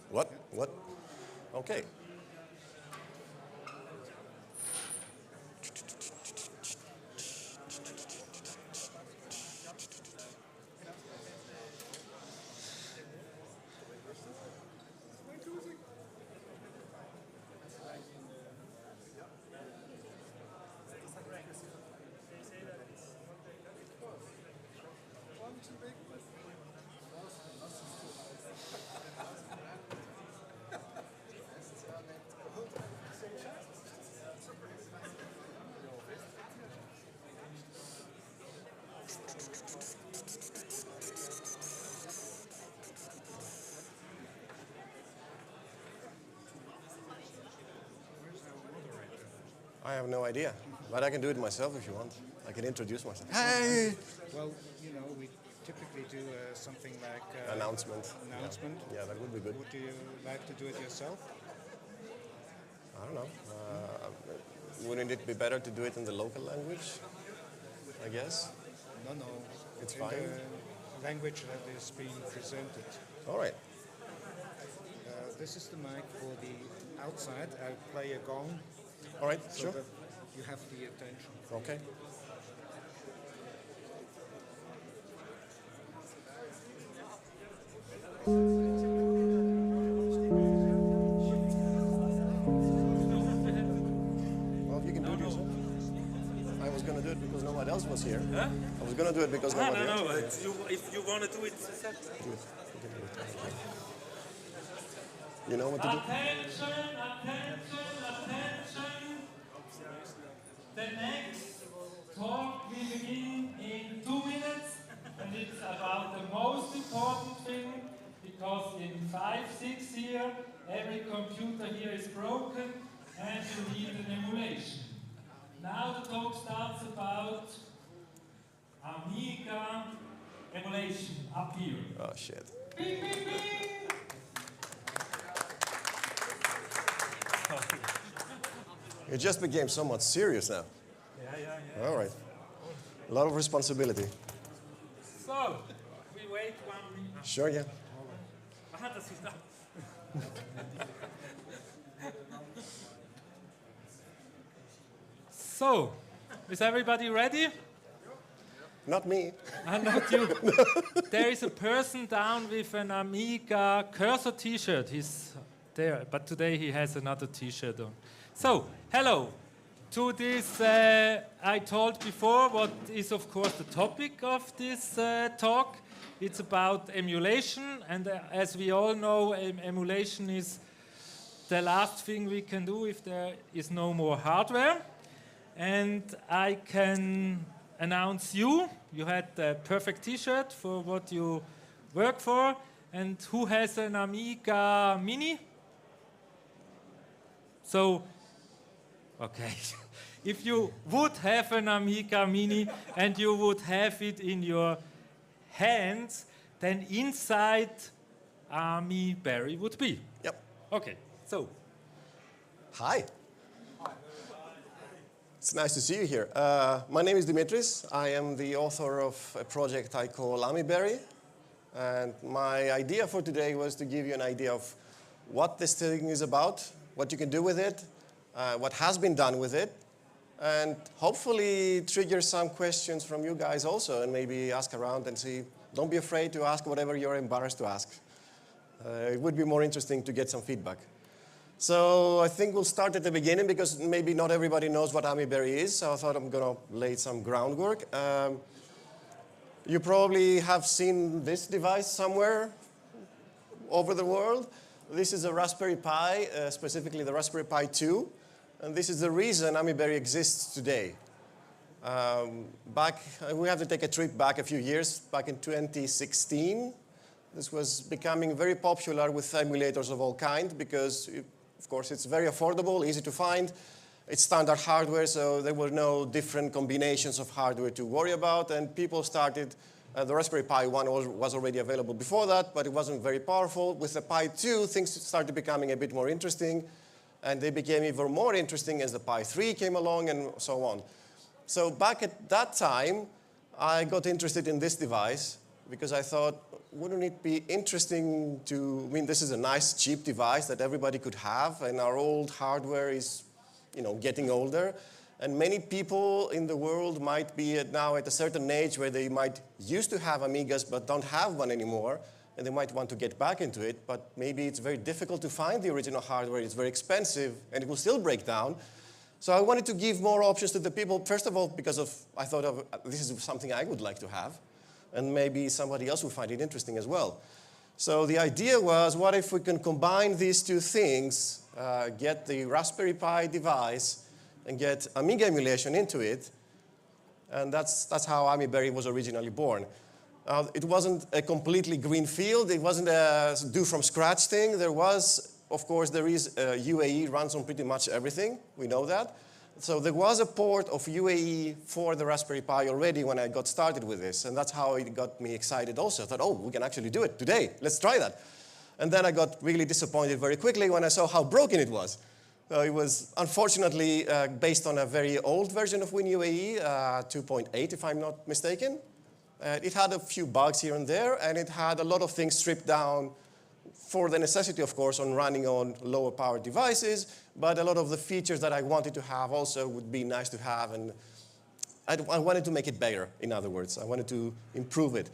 Okay. I have no idea, but I can do it myself if you want. I can introduce myself. Hey! Well, you know, we typically do something like... Announcement. Announcement. Yeah, that would be good. Would you like to do it yourself? I don't know. Wouldn't it be better to do it in the local language? I guess. No. It's in fine. The language that is being presented. All right. This is the mic for the outside. I'll play a gong. All right, so sure. that you have the attention. Okay. Well, you can do it yourself. I was going to do it because nobody else was here. Huh? I was going to do it because nobody else No. was here. If you want to do it, Do it. You know what to do? Attention. The next talk will begin in 2 minutes, and it's about the most important thing, because in 5-6 years, every computer here is broken, and you need an emulation. Now the talk starts about Amiga emulation, up here. Oh, shit. Bing, bing, bing! It just became somewhat serious now. Yeah. All right. A lot of responsibility. So, we wait 1 minute. Sure, yeah. So, is everybody ready? Not me. Not you. There is a person down with an Amiga cursor t-shirt. He's there, but today he has another t-shirt on. So, hello. To this, I told before what is of course the topic of this talk. It's about emulation, and as we all know, emulation is the last thing we can do if there is no more hardware. And I can announce you had the perfect t-shirt for what you work for. And who has an Amiga Mini? So, okay. If you would have an Amiga Mini and you would have it in your hands, then inside Amiberry would be. Yep. Okay, so. Hi. It's nice to see you here. My name is Dimitris. I am the author of a project I call Amiberry. And my idea for today was to give you an idea of what this thing is about, what you can do with it, what has been done with it, and hopefully trigger some questions from you guys also, and maybe ask around and see. Don't be afraid to ask whatever you're embarrassed to ask. It would be more interesting to get some feedback. So I think we'll start at the beginning because maybe not everybody knows what Amiberry is, so I thought I'm going to lay some groundwork. You probably have seen this device somewhere over the world. This is a Raspberry Pi, specifically the Raspberry Pi 2, and this is the reason Amiberry exists today. We have to take a trip back a few years, back in 2016. This was becoming very popular with emulators of all kinds because, of course, it's very affordable, easy to find. It's standard hardware, so there were no different combinations of hardware to worry about, and people started, the Raspberry Pi 1 was already available before that, but it wasn't very powerful. With the Pi 2, things started becoming a bit more interesting, and they became even more interesting as the Pi 3 came along and so on. So back at that time, I got interested in this device because I thought, wouldn't it be interesting to, this is a nice, cheap device that everybody could have, and our old hardware is, getting older. And many people in the world might be now at a certain age where they might used to have Amigas but don't have one anymore, and they might want to get back into it, but maybe it's very difficult to find the original hardware, it's very expensive, and it will still break down. So I wanted to give more options to the people, first of all, because I thought this is something I would like to have, and maybe somebody else will find it interesting as well. So the idea was, what if we can combine these two things, get the Raspberry Pi device and get Amiga emulation into it, and that's how Amiberry was originally born. It wasn't a completely green field, it wasn't a do-from-scratch thing. There was, of course, UAE runs on pretty much everything, we know that. So there was a port of UAE for the Raspberry Pi already when I got started with this, and that's how it got me excited also. I thought, oh, we can actually do it today, let's try that. And then I got really disappointed very quickly when I saw how broken it was. It was unfortunately based on a very old version of WinUAE, 2.8 if I'm not mistaken. It had a few bugs here and there, and it had a lot of things stripped down for the necessity, of course, on running on lower power devices, but a lot of the features that I wanted to have also would be nice to have, and I wanted to make it better, in other words. I wanted to improve it.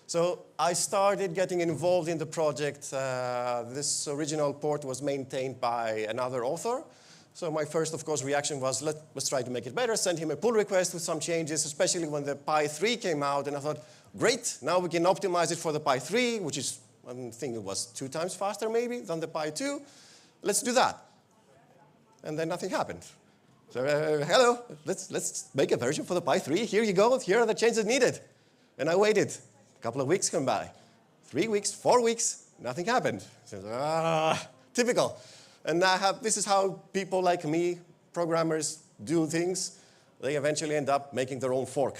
So I started getting involved in the project. This original port was maintained by another author. So my first, of course, reaction was, let's try to make it better, send him a pull request with some changes, especially when the Pi 3 came out, and I thought, great, now we can optimize it for the Pi 3, which is, I think it was 2 times faster maybe than the Pi 2. Let's do that. And then nothing happened. So hello, let's make a version for the Pi 3. Here you go, here are the changes needed. And I waited. A couple of weeks come by. 3 weeks, 4 weeks, nothing happened. So, typical. And this is how people like me, programmers, do things. They eventually end up making their own fork,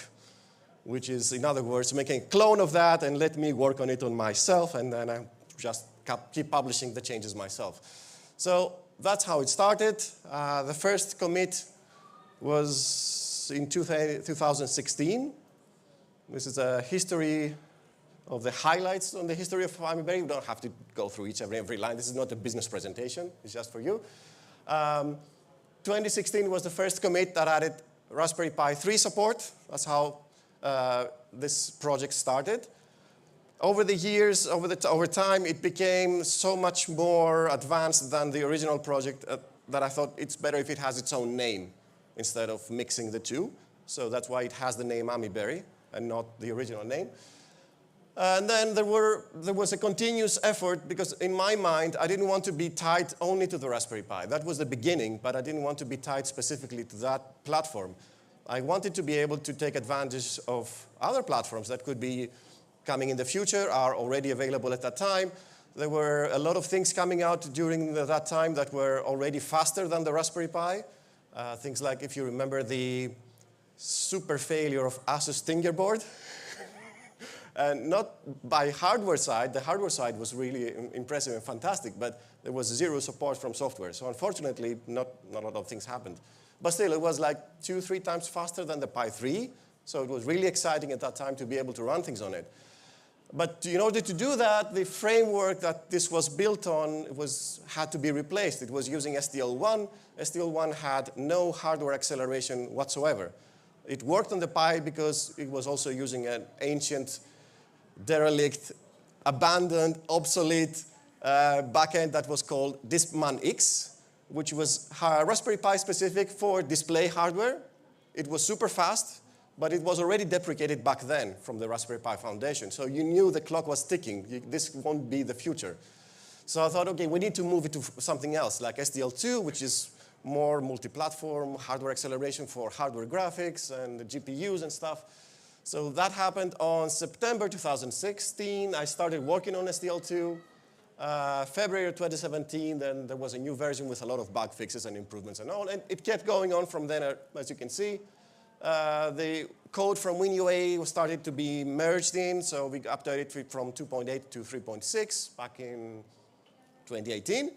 which is, in other words, making a clone of that and let me work on it on myself, and then I just keep publishing the changes myself. So that's how it started. The first commit was in 2016. This is a history of the highlights on the history of Amiberry. We don't have to go through each and every line. This is not a business presentation. It's just for you. 2016 was the first commit that added Raspberry Pi 3 support. That's how this project started. Over the years, over time, it became so much more advanced than the original project that I thought it's better if it has its own name instead of mixing the two. So that's why it has the name Amiberry and not the original name. And then there was a continuous effort because in my mind, I didn't want to be tied only to the Raspberry Pi. That was the beginning, but I didn't want to be tied specifically to that platform. I wanted to be able to take advantage of other platforms that could be coming in the future, are already available at that time. There were a lot of things coming out during that time that were already faster than the Raspberry Pi. Things like, if you remember the super failure of Asus Fingerboard. And not by hardware side. The hardware side was really impressive and fantastic, but there was zero support from software. So unfortunately, not a lot of things happened. But still, it was like 2-3 times faster than the Pi 3. So it was really exciting at that time to be able to run things on it. But in order to do that, the framework that this was built on had to be replaced. It was using STL1. STL1 had no hardware acceleration whatsoever. It worked on the Pi because it was also using an ancient, derelict, abandoned, obsolete backend that was called Diskman X, which was Raspberry Pi specific for display hardware. It was super fast, but it was already deprecated back then from the Raspberry Pi Foundation. So you knew the clock was ticking. This won't be the future. So I thought, okay, we need to move it to something else, like STL2, which is more multi-platform, hardware acceleration for hardware graphics and the GPUs and stuff. So that happened on September 2016. I started working on STL2. February 2017, then there was a new version with a lot of bug fixes and improvements and all. And it kept going on from then, as you can see. The code from WinUAE started to be merged in, so we updated it from 2.8 to 3.6 back in 2018.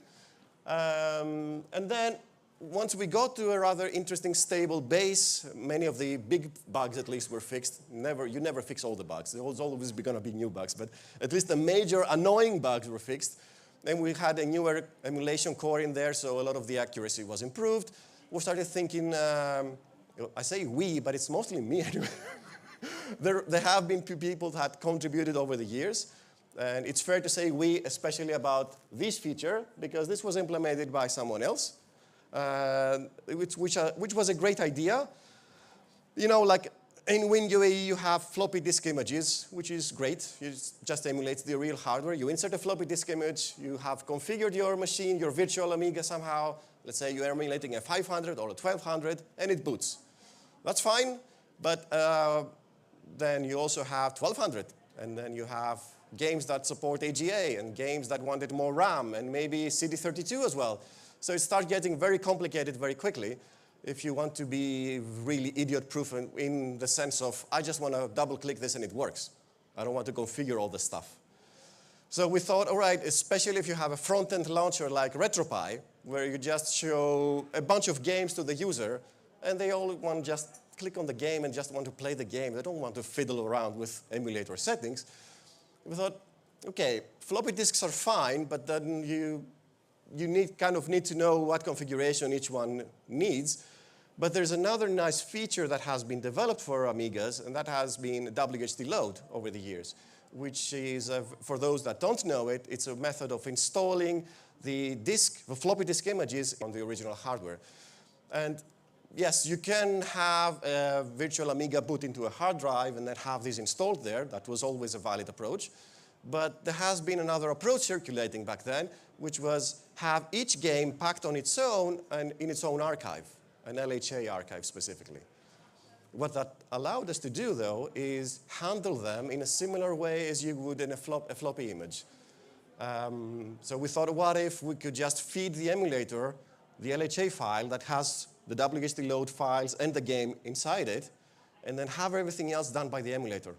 And then once we got to a rather interesting stable base, many of the big bugs at least were fixed. You never fix all the bugs. There's always going to be new bugs, but at least the major annoying bugs were fixed. And we had a newer emulation core in there, so a lot of the accuracy was improved. We started thinking, I say we, but it's mostly me anyway. There have been people that contributed over the years. And it's fair to say we, especially about this feature, because this was implemented by someone else. Which was a great idea. You know, like in WinUAE, you have floppy disk images, which is great. It just emulates the real hardware. You insert a floppy disk image. You have configured your machine, your virtual Amiga somehow. Let's say you're emulating a 500 or a 1200, and it boots. That's fine, but then you also have 1200, and then you have games that support AGA, and games that wanted more RAM, and maybe CD32 as well. So it starts getting very complicated very quickly if you want to be really idiot-proof in the sense of, I just want to double-click this and it works. I don't want to configure all the stuff. So we thought, all right, especially if you have a front-end launcher like RetroPie, where you just show a bunch of games to the user, and they all want to just click on the game and just want to play the game. They don't want to fiddle around with emulator settings. We thought, okay, floppy disks are fine, but then you kind of need to know what configuration each one needs. But there's another nice feature that has been developed for Amigas, and that has been WHD load over the years, which is, for those that don't know it, it's a method of installing the floppy disk images on the original hardware. And yes, you can have a virtual Amiga boot into a hard drive and then have these installed there. That was always a valid approach. But there has been another approach circulating back then, which was have each game packed on its own and in its own archive, an LHA archive specifically. What that allowed us to do, though, is handle them in a similar way as you would in a floppy image. So we thought, what if we could just feed the emulator the LHA file that has the WHD load files and the game inside it, and then have everything else done by the emulator?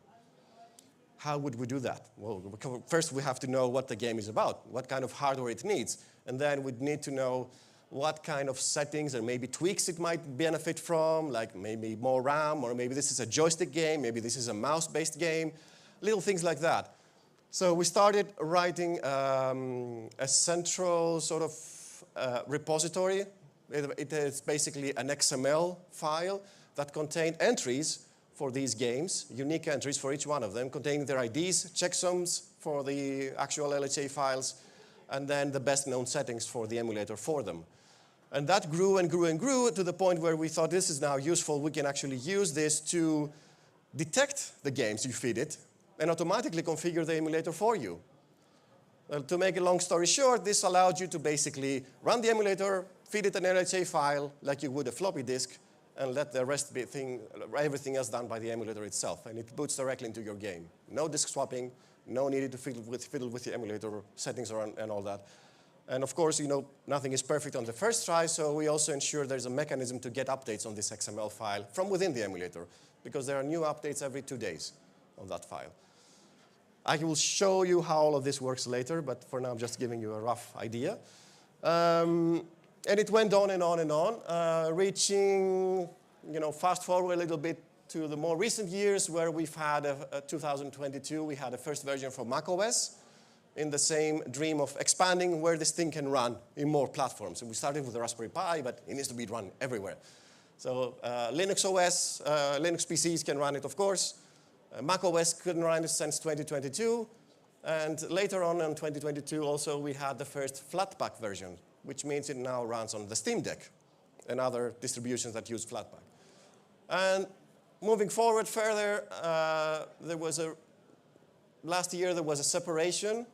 How would we do that? Well, first we have to know what the game is about, what kind of hardware it needs, and then we'd need to know what kind of settings or maybe tweaks it might benefit from, like maybe more RAM, or maybe this is a joystick game, maybe this is a mouse-based game, little things like that. So we started writing a central sort of repository. It is basically an XML file that contained entries for these games, unique entries for each one of them, containing their IDs, checksums for the actual LHA files, and then the best known settings for the emulator for them. And that grew and grew and grew to the point where we thought this is now useful. We can actually use this to detect the games you feed it and automatically configure the emulator for you. To make a long story short, this allowed you to basically run the emulator, feed it an LHA file like you would a floppy disk, and let the rest be everything else done by the emulator itself. And it boots directly into your game. No disk swapping, no need to fiddle with the emulator settings and all that. And of course, you know, nothing is perfect on the first try, so we also ensure there's a mechanism to get updates on this XML file from within the emulator, because there are new updates every 2 days on that file. I will show you how all of this works later, but for now I'm just giving you a rough idea. And it went on and on and on, reaching, fast forward a little bit to the more recent years where we've had 2022, we had a first version for macOS in the same dream of expanding where this thing can run in more platforms. And we started with the Raspberry Pi, but it needs to be run everywhere. So Linux OS, Linux PCs can run it, of course. Mac OS couldn't run it since 2022. And later on in 2022, also, we had the first Flatpak version, which means it now runs on the Steam Deck and other distributions that use Flatpak. And moving forward further, last year there was a separation.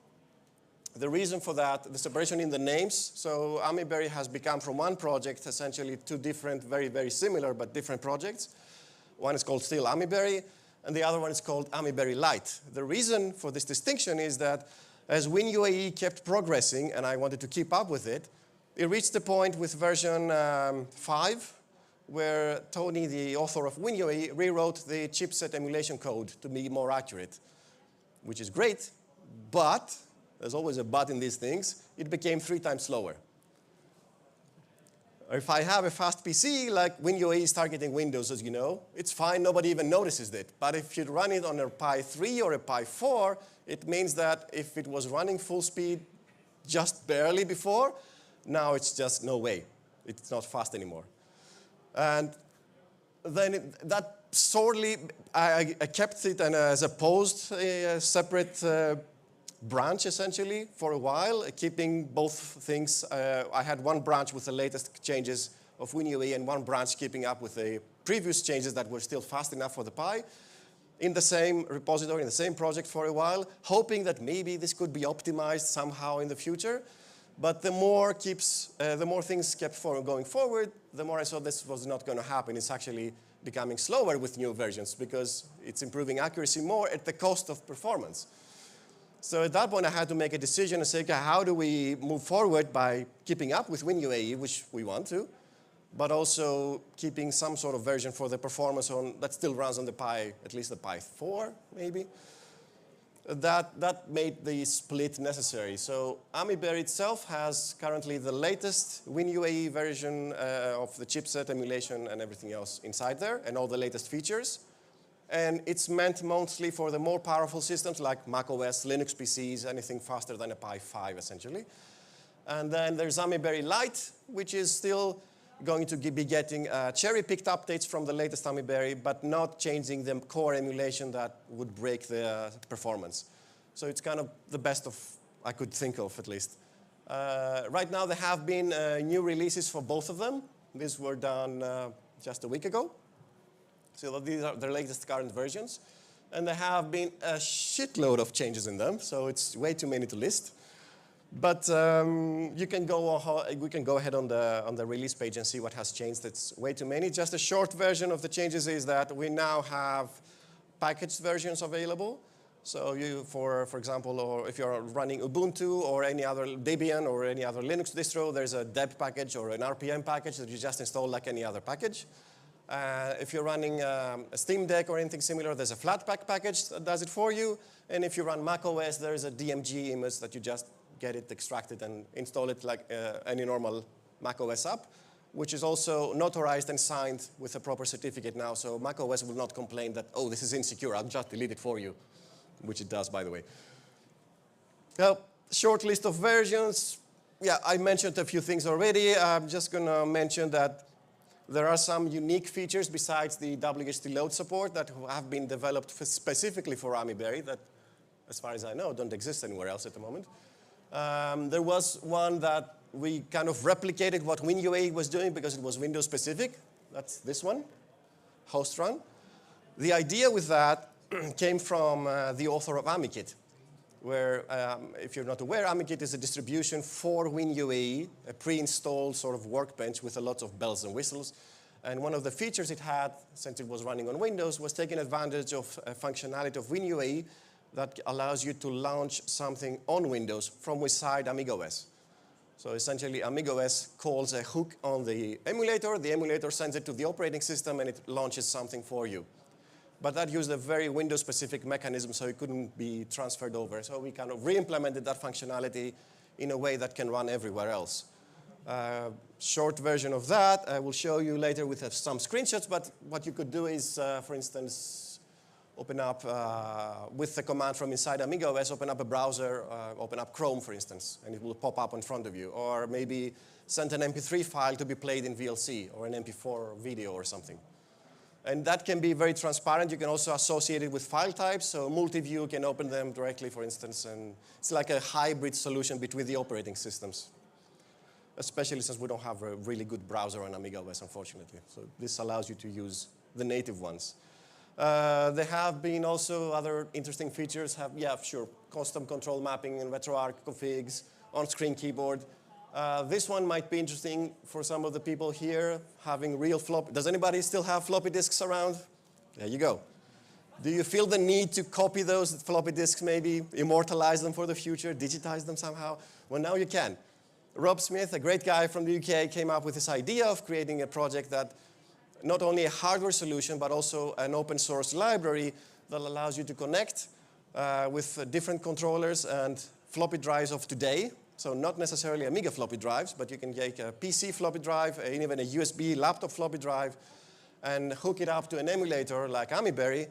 The reason for that, the separation in the names. So Amiberry has become from one project, essentially two different, very, very similar, but different projects. One is called still Amiberry, and the other one is called Amiberry Lite. The reason for this distinction is that as WinUAE kept progressing, and I wanted to keep up with it, it reached the point with version 5, where Tony, the author of WinUAE, rewrote the chipset emulation code to be more accurate, which is great, but there's always a but in these things, it became 3 times slower. If I have a fast PC, like WinUAE is targeting Windows, as you know, it's fine, nobody even notices it. But if you run it on a Pi 3 or a Pi 4, it means that if it was running full speed just barely before, now it's just no way. It's not fast anymore. And then that sorely, I kept it as opposed, a separate branch, essentially, for a while, keeping both things. I had one branch with the latest changes of WinUAE and one branch keeping up with the previous changes that were still fast enough for the Pi in the same repository, in the same project for a while, hoping that maybe this could be optimized somehow in the future. But the more things kept going forward, the more I saw this was not going to happen. It's actually becoming slower with new versions because it's improving accuracy more at the cost of performance. So at that point, I had to make a decision and say, okay, how do we move forward by keeping up with WinUAE, which we want to, but also keeping some sort of version for the performance that still runs on the Pi, at least the Pi 4, maybe. That made the split necessary. So Amiberry itself has currently the latest WinUAE version of the chipset emulation and everything else inside there, and all the latest features. And it's meant mostly for the more powerful systems like macOS, Linux PCs, anything faster than a Pi 5, essentially. And then there's Amiberry Lite, which is still going to be getting cherry-picked updates from the latest Amiberry, but not changing the core emulation that would break the performance. So it's kind of the best of I could think of, at least. Right now, there have been new releases for both of them. These were done just a week ago. So these are their latest current versions. And there have been a shitload of changes in them, so it's way too many to list. But we can go ahead on the release page and see what has changed. It's way too many. Just a short version of the changes is that we now have packaged versions available. So for example, or if you're running Ubuntu or any other Debian or any other Linux distro, there's a deb package or an RPM package that you just install like any other package. If you're running a Steam Deck or anything similar, there's a Flatpak package that does it for you. And if you run macOS, there's a DMG image that you just get it extracted and install it like any normal macOS app, which is also notarized and signed with a proper certificate now. So macOS will not complain that, oh, this is insecure, I'll just delete it for you, which it does, by the way. Now, short list of versions. Yeah, I mentioned a few things already. I'm just going to mention that there are some unique features besides the WHT load support that have been developed specifically for Amiberry that, as far as I know, don't exist anywhere else at the moment. There was one that we kind of replicated what WinUAE was doing because it was Windows specific. That's this one, host run. The idea with that came from the author of AmiKit, where, if you're not aware, AmiKit is a distribution for WinUAE, a pre-installed sort of workbench with a lot of bells and whistles. And one of the features it had, since it was running on Windows, was taking advantage of a functionality of WinUAE that allows you to launch something on Windows from inside AmigaOS. So essentially, AmigaOS calls a hook on the emulator sends it to the operating system, and it launches something for you. but that used a very Windows-specific mechanism, so it couldn't be transferred over. So we kind of re-implemented that functionality in a way that can run everywhere else. Short version of that, I will show you later with some screenshots, but what you could do is, for instance, open up, with the command from inside AmigaOS, open up a browser, open up Chrome, for instance, and it will pop up in front of you. Or maybe send an MP3 file to be played in VLC, or an MP4 video or something. And that can be very transparent. You can also associate it with file types, so multi-view can open them directly, for instance, and it's like a hybrid solution between the operating systems, especially since we don't have a really good browser on AmigaOS, unfortunately. So this allows you to use the native ones. There have been also other interesting features. Custom control mapping and RetroArch configs, on-screen keyboard. This one might be interesting for some of the people here, having real floppy. Does anybody still have floppy disks around? There you go. Do you feel the need to copy those floppy disks, maybe immortalize them for the future, digitize them somehow? Well, now you can. Rob Smith, a great guy from the UK, came up with this idea of creating a project that not only a hardware solution, but also an open source library that allows you to connect with different controllers and floppy drives of today. So not necessarily Amiga floppy drives, but you can take a PC floppy drive, and even a USB laptop floppy drive, and hook it up to an emulator like Amiberry,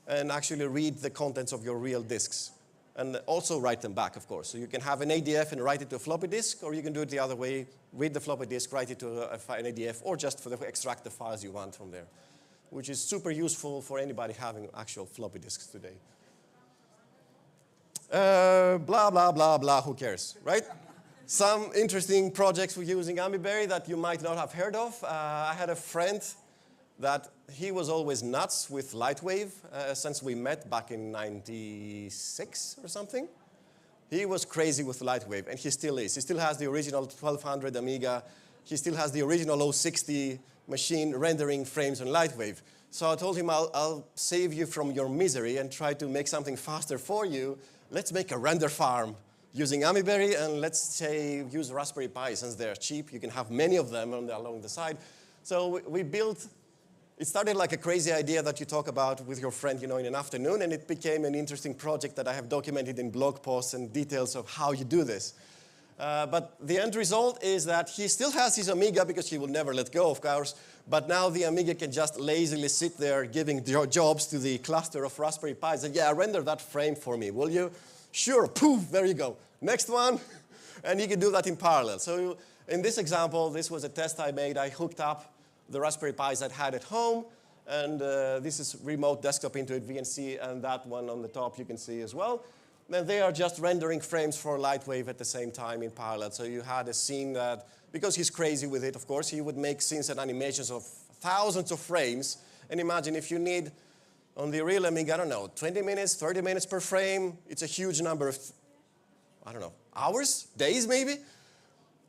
and actually read the contents of your real disks. And also write them back, of course. So you can have an ADF and write it to a floppy disk, or you can do it the other way, read the floppy disk, write it to an ADF, or just extract the files you want from there, which is super useful for anybody having actual floppy disks today. Blah, blah, blah, blah, who cares, right? Some interesting projects using Amiberry that you might not have heard of. I had a friend that he was always nuts with Lightwave since we met back in '96 or something. He was crazy with Lightwave, and he still is. He still has the original 1200 Amiga. He still has the original 060 machine rendering frames on Lightwave. So I told him, I'll save you from your misery and try to make something faster for you. Let's make a render farm using Amiberry, and let's say use Raspberry Pi. Since they're cheap, you can have many of them along the side. So we built. It started like a crazy idea that you talk about with your friend, in an afternoon, and it became an interesting project that I have documented in blog posts and details of how you do this. But the end result is that he still has his Amiga because he will never let go, of course, but now the Amiga can just lazily sit there giving jobs to the cluster of Raspberry Pis. And yeah, render that frame for me, will you? Sure, poof, there you go. Next one, and he can do that in parallel. So in this example, this was a test I made. I hooked up the Raspberry Pis I had at home, and this is remote desktop Intuit VNC, and that one on the top you can see as well. And they are just rendering frames for Lightwave at the same time in parallel. So you had a scene that, because he's crazy with it, of course, he would make scenes and animations of thousands of frames. And imagine if you need, on the real Amiga, I don't know, 20 minutes, 30 minutes per frame, it's a huge number of, I don't know, hours, days maybe?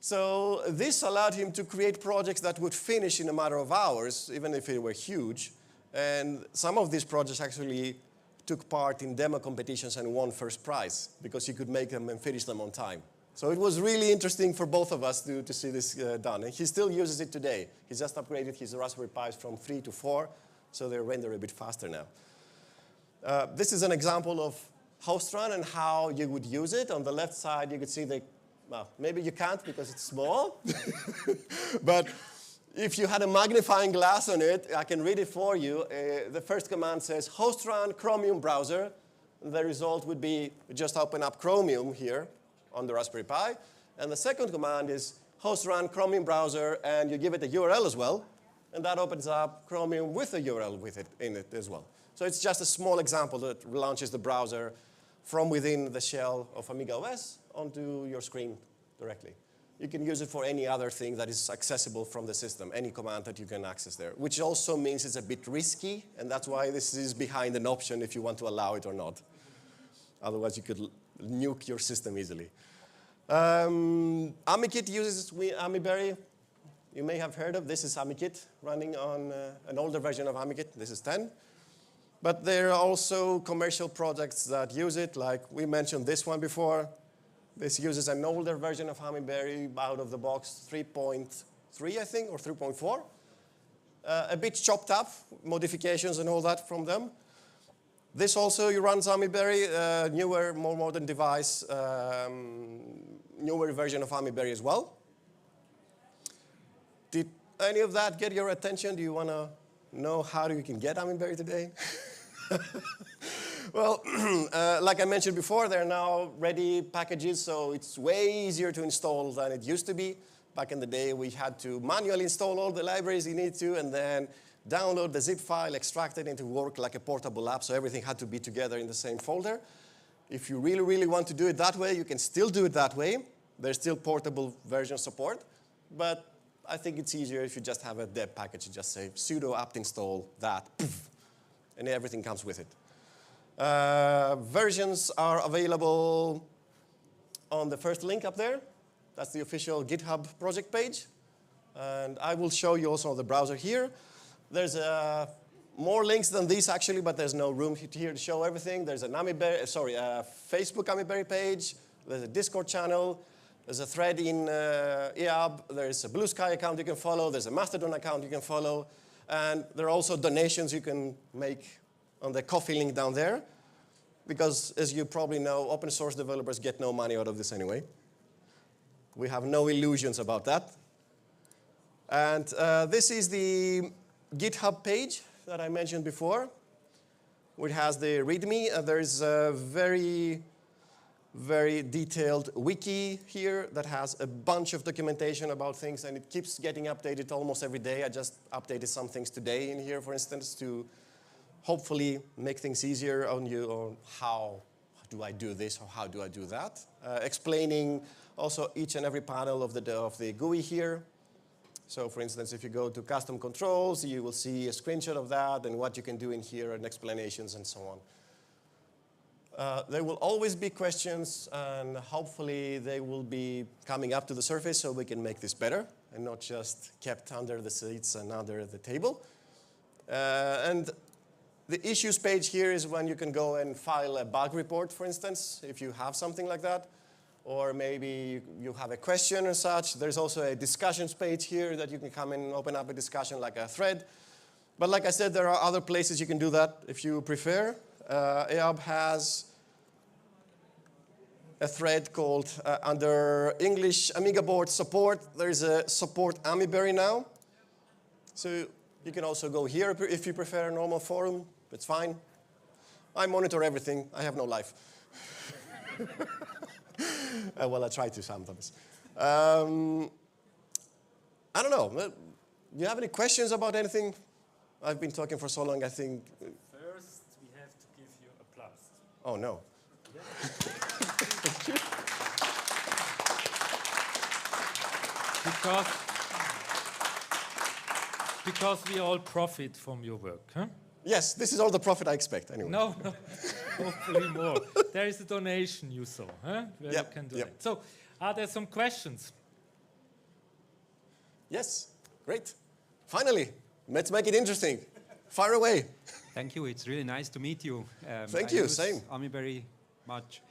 So this allowed him to create projects that would finish in a matter of hours, even if they were huge. And some of these projects actually took part in demo competitions and won first prize because he could make them and finish them on time. So it was really interesting for both of us to see this done. And he still uses it today. He's just upgraded his Raspberry Pis from 3 to 4, so they render a bit faster now. This is an example of host run and how you would use it. On the left side, you could see well, maybe you can't because it's small, but if you had a magnifying glass on it, I can read it for you. The first command says host run Chromium browser. The result would be just open up Chromium here on the Raspberry Pi. And the second command is host run Chromium browser, and you give it a URL as well. And that opens up Chromium with a URL in it as well. So it's just a small example that launches the browser from within the shell of AmigaOS onto your screen directly. You can use it for any other thing that is accessible from the system, any command that you can access there, which also means it's a bit risky, and that's why this is behind an option if you want to allow it or not. Otherwise, you could nuke your system easily. AmiKit uses Amiberry. You may have heard of this. Is AmiKit running on an older version of AmiKit. This is 10. But there are also commercial projects that use it, like we mentioned this one before. This uses an older version of Amiberry out of the box, 3.3, I think, or 3.4. A bit chopped up, modifications and all that from them. This also runs Amiberry, newer, more modern device, newer version of Amiberry as well. Did any of that get your attention? Do you want to know how you can get Amiberry today? Well, like I mentioned before, there are now ready packages, so it's way easier to install than it used to be. Back in the day, we had to manually install all the libraries you need to, and then download the zip file, extract it into work like a portable app, so everything had to be together in the same folder. If you really, really want to do it that way, you can still do it that way. There's still portable version support, but I think it's easier if you just have a deb package. You just say sudo apt install that, poof, and everything comes with it. Versions are available on the first link up there. That's the official GitHub project page. And I will show you also on the browser here. There's more links than these actually, but there's no room here to show everything. There's an Facebook Amiberry page. There's a Discord channel. There's a thread in EAB. There's a Blue Sky account you can follow. There's a Mastodon account you can follow. And there are also donations you can make on the Ko-fi link down there. Because as you probably know, open source developers get no money out of this anyway. We have no illusions about that. And this is the GitHub page that I mentioned before, which has the README. There's a very, very detailed wiki here that has a bunch of documentation about things, and it keeps getting updated almost every day. I just updated some things today in here, for instance, to hopefully make things easier on you, on how do I do this or how do I do that. Explaining also each and every panel of the GUI here. So for instance, if you go to custom controls, you will see a screenshot of that and what you can do in here and explanations and so on. There will always be questions, and hopefully they will be coming up to the surface so we can make this better and not just kept under the seats and under the table. And the issues page here is when you can go and file a bug report, for instance, if you have something like that. Or maybe you have a question or such. There's also a discussions page here that you can come and open up a discussion like a thread. But like I said, there are other places you can do that if you prefer. EAB has a thread called under English Amiga board support. There's a support Amiberry now. So you can also go here if you prefer a normal forum. It's fine. I monitor everything. I have no life. Well, I try to sometimes. I don't know. Do you have any questions about anything? I've been talking for so long, I think. First, we have to give you applause. Oh, no. Because we all profit from your work, huh? Yes, this is all the profit I expect, anyway. No, hopefully more. There is a donation you saw, huh? Where you can donate. Yep. So, are there some questions? Yes, great. Finally, let's make it interesting. Fire away. Thank you. It's really nice to meet you. Thank you. Same. Amiberry much.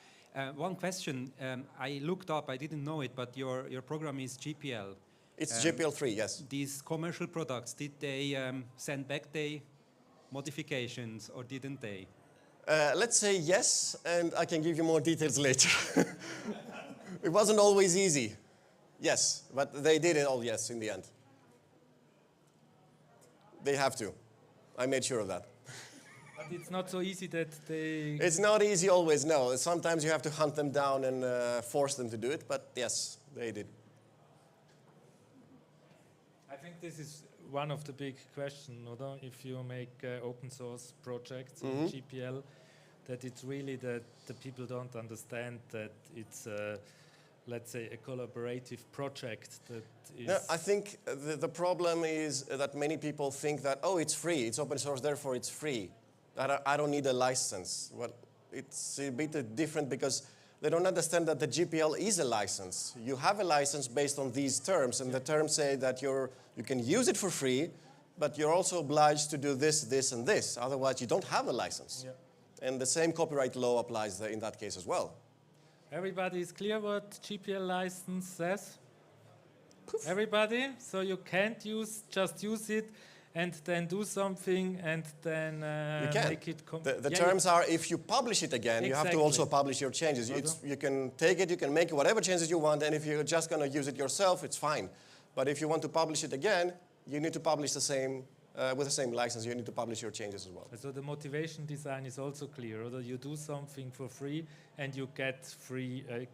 One question. I looked up. I didn't know it, but your program is GPL. It's GPL3, yes. These commercial products, did they send back the modifications or didn't they? Let's say yes, and I can give you more details later. It wasn't always easy. Yes, but they did it all, yes, in the end. They have to. I made sure of that. But it's not so easy that they... It's not easy always, no. Sometimes you have to hunt them down and force them to do it, but yes, they did. I think this is one of the big questions, if you make open source projects in GPL, that it's really that the people don't understand that it's, let's say, a collaborative project that is... No, I think the problem is that many people think that, oh, it's free, it's open source, therefore it's free. I don't need a license. Well, it's a bit different because they don't understand that the GPL is a license. You have a license based on these terms, and the terms say that you can use it for free, but you're also obliged to do this, this, and this. Otherwise, you don't have a license. Yeah. And the same copyright law applies in that case as well. Everybody is clear what GPL license says? Everybody? So you can't just use it and then do something and then you can. make it... The terms are, if you publish it again, you have to also publish your changes. You can take it, you can make whatever changes you want, and if you're just going to use it yourself, it's fine. But if you want to publish it again, you need to publish the same, with the same license, you need to publish your changes as well. So the motivation design is also clear, or you do something for free and you get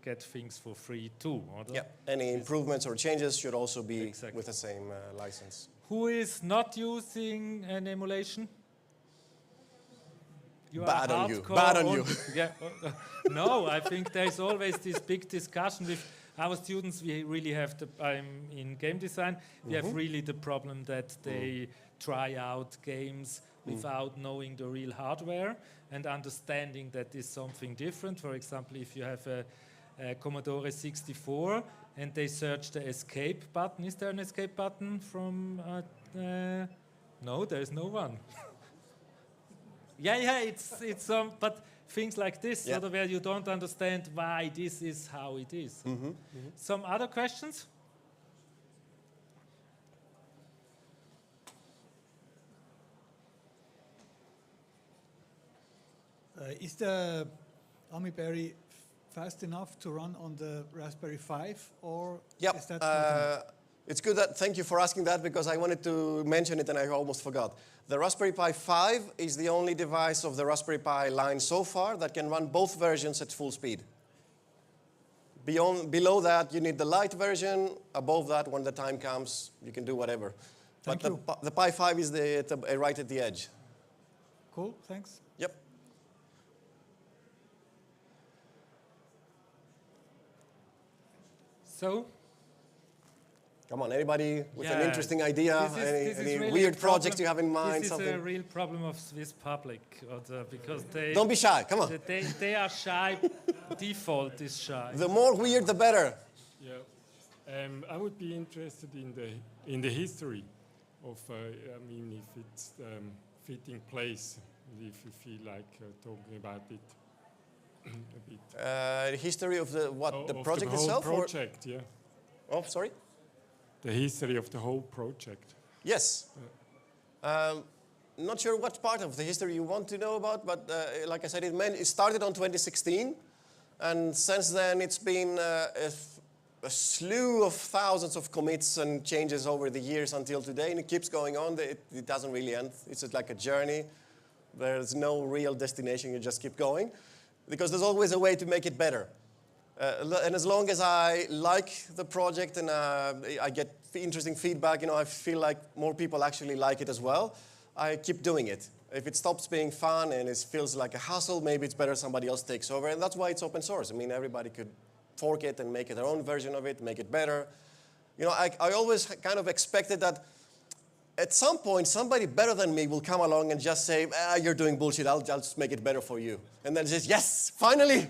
get things for free too. Yeah, any improvements or changes should also be with the same license. Who is not using an emulation? Bad on you. Bad on you. Yeah. No, I think there's always this big discussion with our students. We really have I'm in game design. We have really the problem that they try out games without knowing the real hardware and understanding that is something different. For example, if you have a Commodore 64 and they search the escape button. Is there an escape button from... no, there is no one. It's but things like this, sort of where you don't understand why this is how it is. Some other questions? Is the Amiberry fast enough to run on the Raspberry 5, or is that it's good that, thank you for asking that, because I wanted to mention it and I almost forgot. The Raspberry Pi 5 is the only device of the Raspberry Pi line so far that can run both versions at full speed. Below that, you need the light version. Above that, when the time comes, you can do whatever. But the Pi 5 is right at the edge. Cool, thanks. Yep. So? Come on, anybody with an interesting idea, any really weird project you have in mind? This is a real problem of Swiss public, because they... Don't be shy, come on. They are shy, default is shy. The more weird, the better. Yeah, I would be interested in the history of, I mean, if it's fitting place, if you feel like talking about it a bit. The history of the project the whole itself? Project, yeah. Oh, sorry? The history of the whole project. Yes. Not sure what part of the history you want to know about, but like I said, it started on 2016, and since then it's been a slew of thousands of commits and changes over the years until today, and it keeps going on. It doesn't really end. It's just like a journey. There's no real destination. You just keep going, because there's always a way to make it better. And as long as I like the project and I get interesting feedback, I feel like more people actually like it as well, I keep doing it. If it stops being fun and it feels like a hassle, maybe it's better somebody else takes over. And that's why it's open source. I mean, everybody could fork it and make their own version of it, make it better. I always kind of expected that at some point, somebody better than me will come along and just say, you're doing bullshit, I'll just make it better for you. And then just, yes, finally.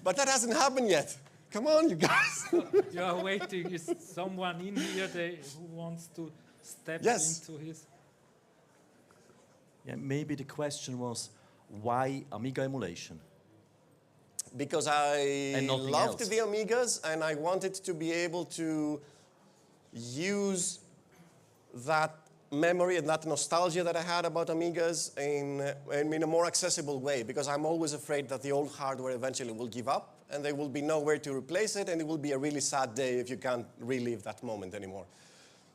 But that hasn't happened yet. Come on, you guys. You are waiting. Is someone in here who wants to step into his... Yeah, maybe the question was, why Amiga emulation? Because I loved the Amigas, and I wanted to be able to use that memory and that nostalgia that I had about Amigas in a more accessible way, because I'm always afraid that the old hardware eventually will give up and there will be nowhere to replace it, and it will be a really sad day if you can't relive that moment anymore.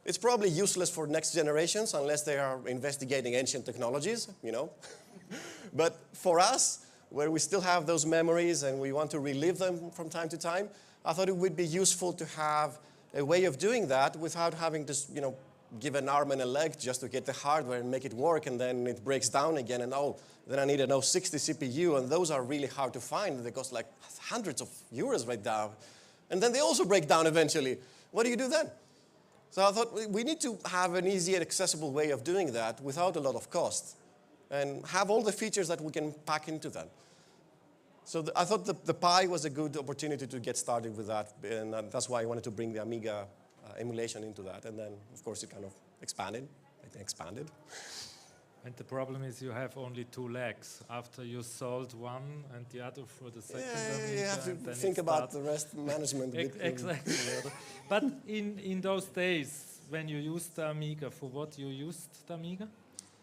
It's probably useless for next generations unless they are investigating ancient technologies, But for us, where we still have those memories and we want to relive them from time to time, I thought it would be useful to have a way of doing that without having to, give an arm and a leg just to get the hardware and make it work, and then it breaks down again, and then I need an 060 CPU, and those are really hard to find. They cost like hundreds of euros right now. And then they also break down eventually. What do you do then? So I thought we need to have an easy and accessible way of doing that without a lot of cost, and have all the features that we can pack into that. So I thought the Pi was a good opportunity to get started with that, and that's why I wanted to bring the Amiga emulation into that, and then of course it kind of expanded. And the problem is you have only two legs. After you sold one and the other for the second Amiga, you have to think about the rest management. Exactly. But in those days, when you used the Amiga? For what you used the Amiga?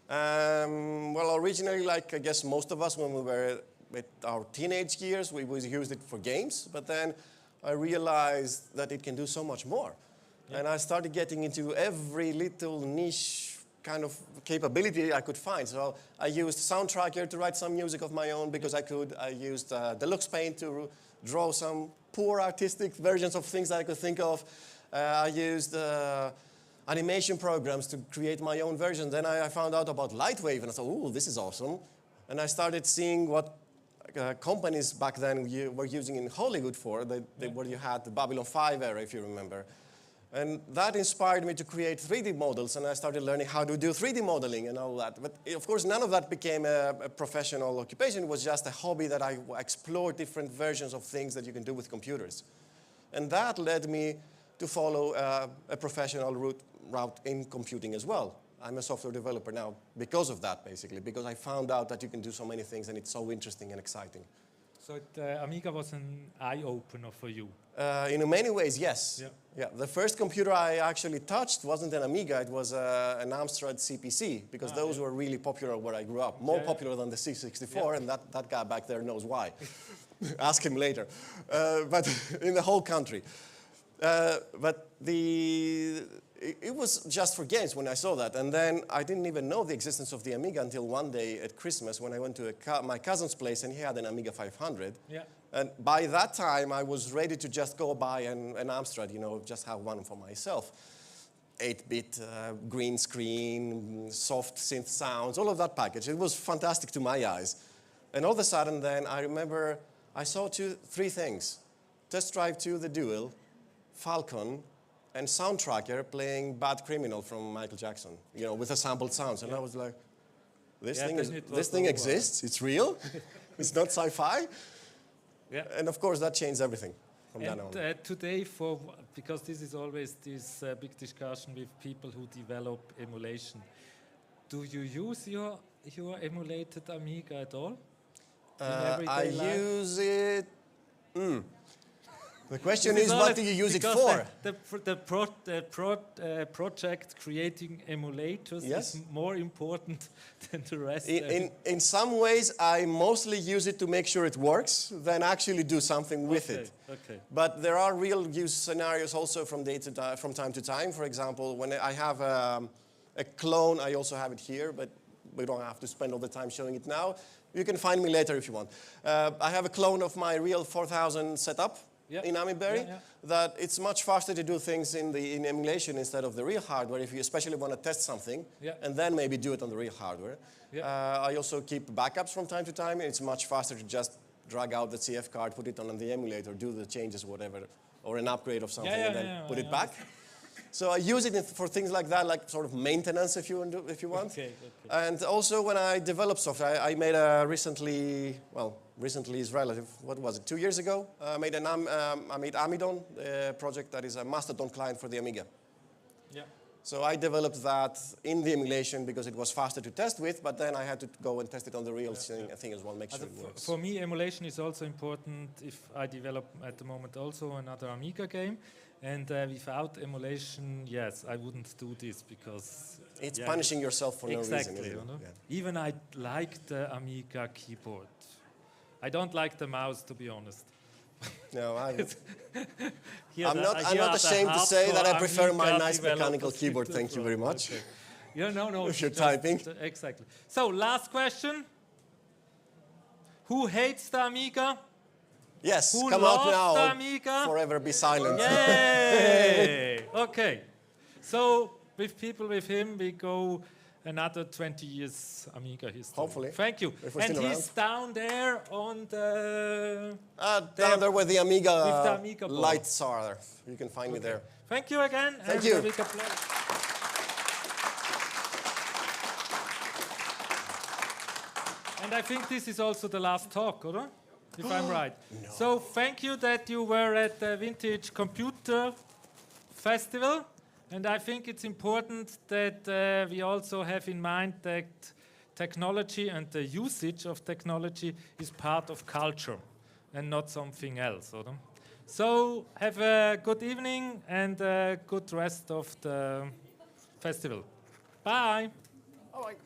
Well, originally, like I guess most of us, when we were with our teenage years, we used it for games. But then I realized that it can do so much more. Yeah. And I started getting into every little niche kind of capability I could find. So I used Soundtracker to write some music of my own because I could. I used Deluxe Paint to draw some poor artistic versions of things that I could think of. I used animation programs to create my own versions. Then I found out about Lightwave, and I thought, ooh, this is awesome. And I started seeing what companies back then were using in Hollywood for, where you had the Babylon 5 era, if you remember. And that inspired me to create 3D models, and I started learning how to do 3D modeling and all that. But of course, none of that became a professional occupation. It was just a hobby that I explored different versions of things that you can do with computers. And that led me to follow a professional route in computing as well. I'm a software developer now because of that, basically, because I found out that you can do so many things and it's so interesting and exciting. So Amiga was an eye-opener for you? In many ways, yes. Yeah. The first computer I actually touched wasn't an Amiga, it was an Amstrad CPC, because those were really popular where I grew up, more popular than the C64, and that guy back there knows why. Ask him later. But in the whole country. But it was just for games when I saw that. And then I didn't even know the existence of the Amiga until one day at Christmas when I went to my cousin's place and he had an Amiga 500. Yeah. And by that time, I was ready to just go buy an Amstrad, just have one for myself. 8-bit, green screen, soft synth sounds, all of that package. It was fantastic to my eyes. And all of a sudden then, I remember I saw three things. Test Drive 2, the Dual, Falcon, and Soundtracker playing Bad Criminal from Michael Jackson, with the sampled sounds. And I was like, this thing exists, it's real, it's not sci-fi. Yeah. And of course, that changed everything from then on. Today, because this is always this big discussion with people who develop emulation, do you use your emulated Amiga at all? I use it. The question is, what do you use it for? The project creating emulators is more important than the rest. In some ways, I mostly use it to make sure it works than actually do something with it. Okay. But there are real use scenarios also from time to time. For example, when I have a clone, I also have it here, but we don't have to spend all the time showing it now. You can find me later if you want. I have a clone of my real 4000 setup. In Amiberry, that it's much faster to do things in emulation instead of the real hardware if you especially want to test something and then maybe do it on the real hardware. I also keep backups from time to time. It's much faster to just drag out the CF card, put it on the emulator, do the changes, whatever, or an upgrade of something and then put it back. So I use it for things like that, like sort of maintenance if you want. Okay. And also when I develop software, I made recently is relative, what was it, 2 years ago? I made Amidon, a project that is a Mastodon client for the Amiga. Yeah. So I developed that in the emulation because it was faster to test with, but then I had to go and test it on the real thing as well, make sure it works. For me, emulation is also important if I develop at the moment also another Amiga game. And without emulation, yes, I wouldn't do this because... It's punishing yourself for no reason, isn't it? Even I like the Amiga keyboard. I don't like the mouse, to be honest. No, I'm not ashamed to say that I prefer my nice mechanical keyboard. Thank you very much. Okay. Yeah, no. If you're typing. Exactly. So, last question. Who hates the Amiga? Yes, Who come out loves the now. Amiga? Forever be silent. Yay! Okay. So, with people with him, we go another 20 years Amiga history. Hopefully. Thank you. And he's down there on the... down there where the Amiga lights are. You can find me there. Thank you again. Thank you. And I think this is also the last talk, or? If I'm right. No. So thank you that you were at the Vintage Computer Festival. And I think it's important that we also have in mind that technology and the usage of technology is part of culture and not something else. So have a good evening and a good rest of the festival. Bye. All right.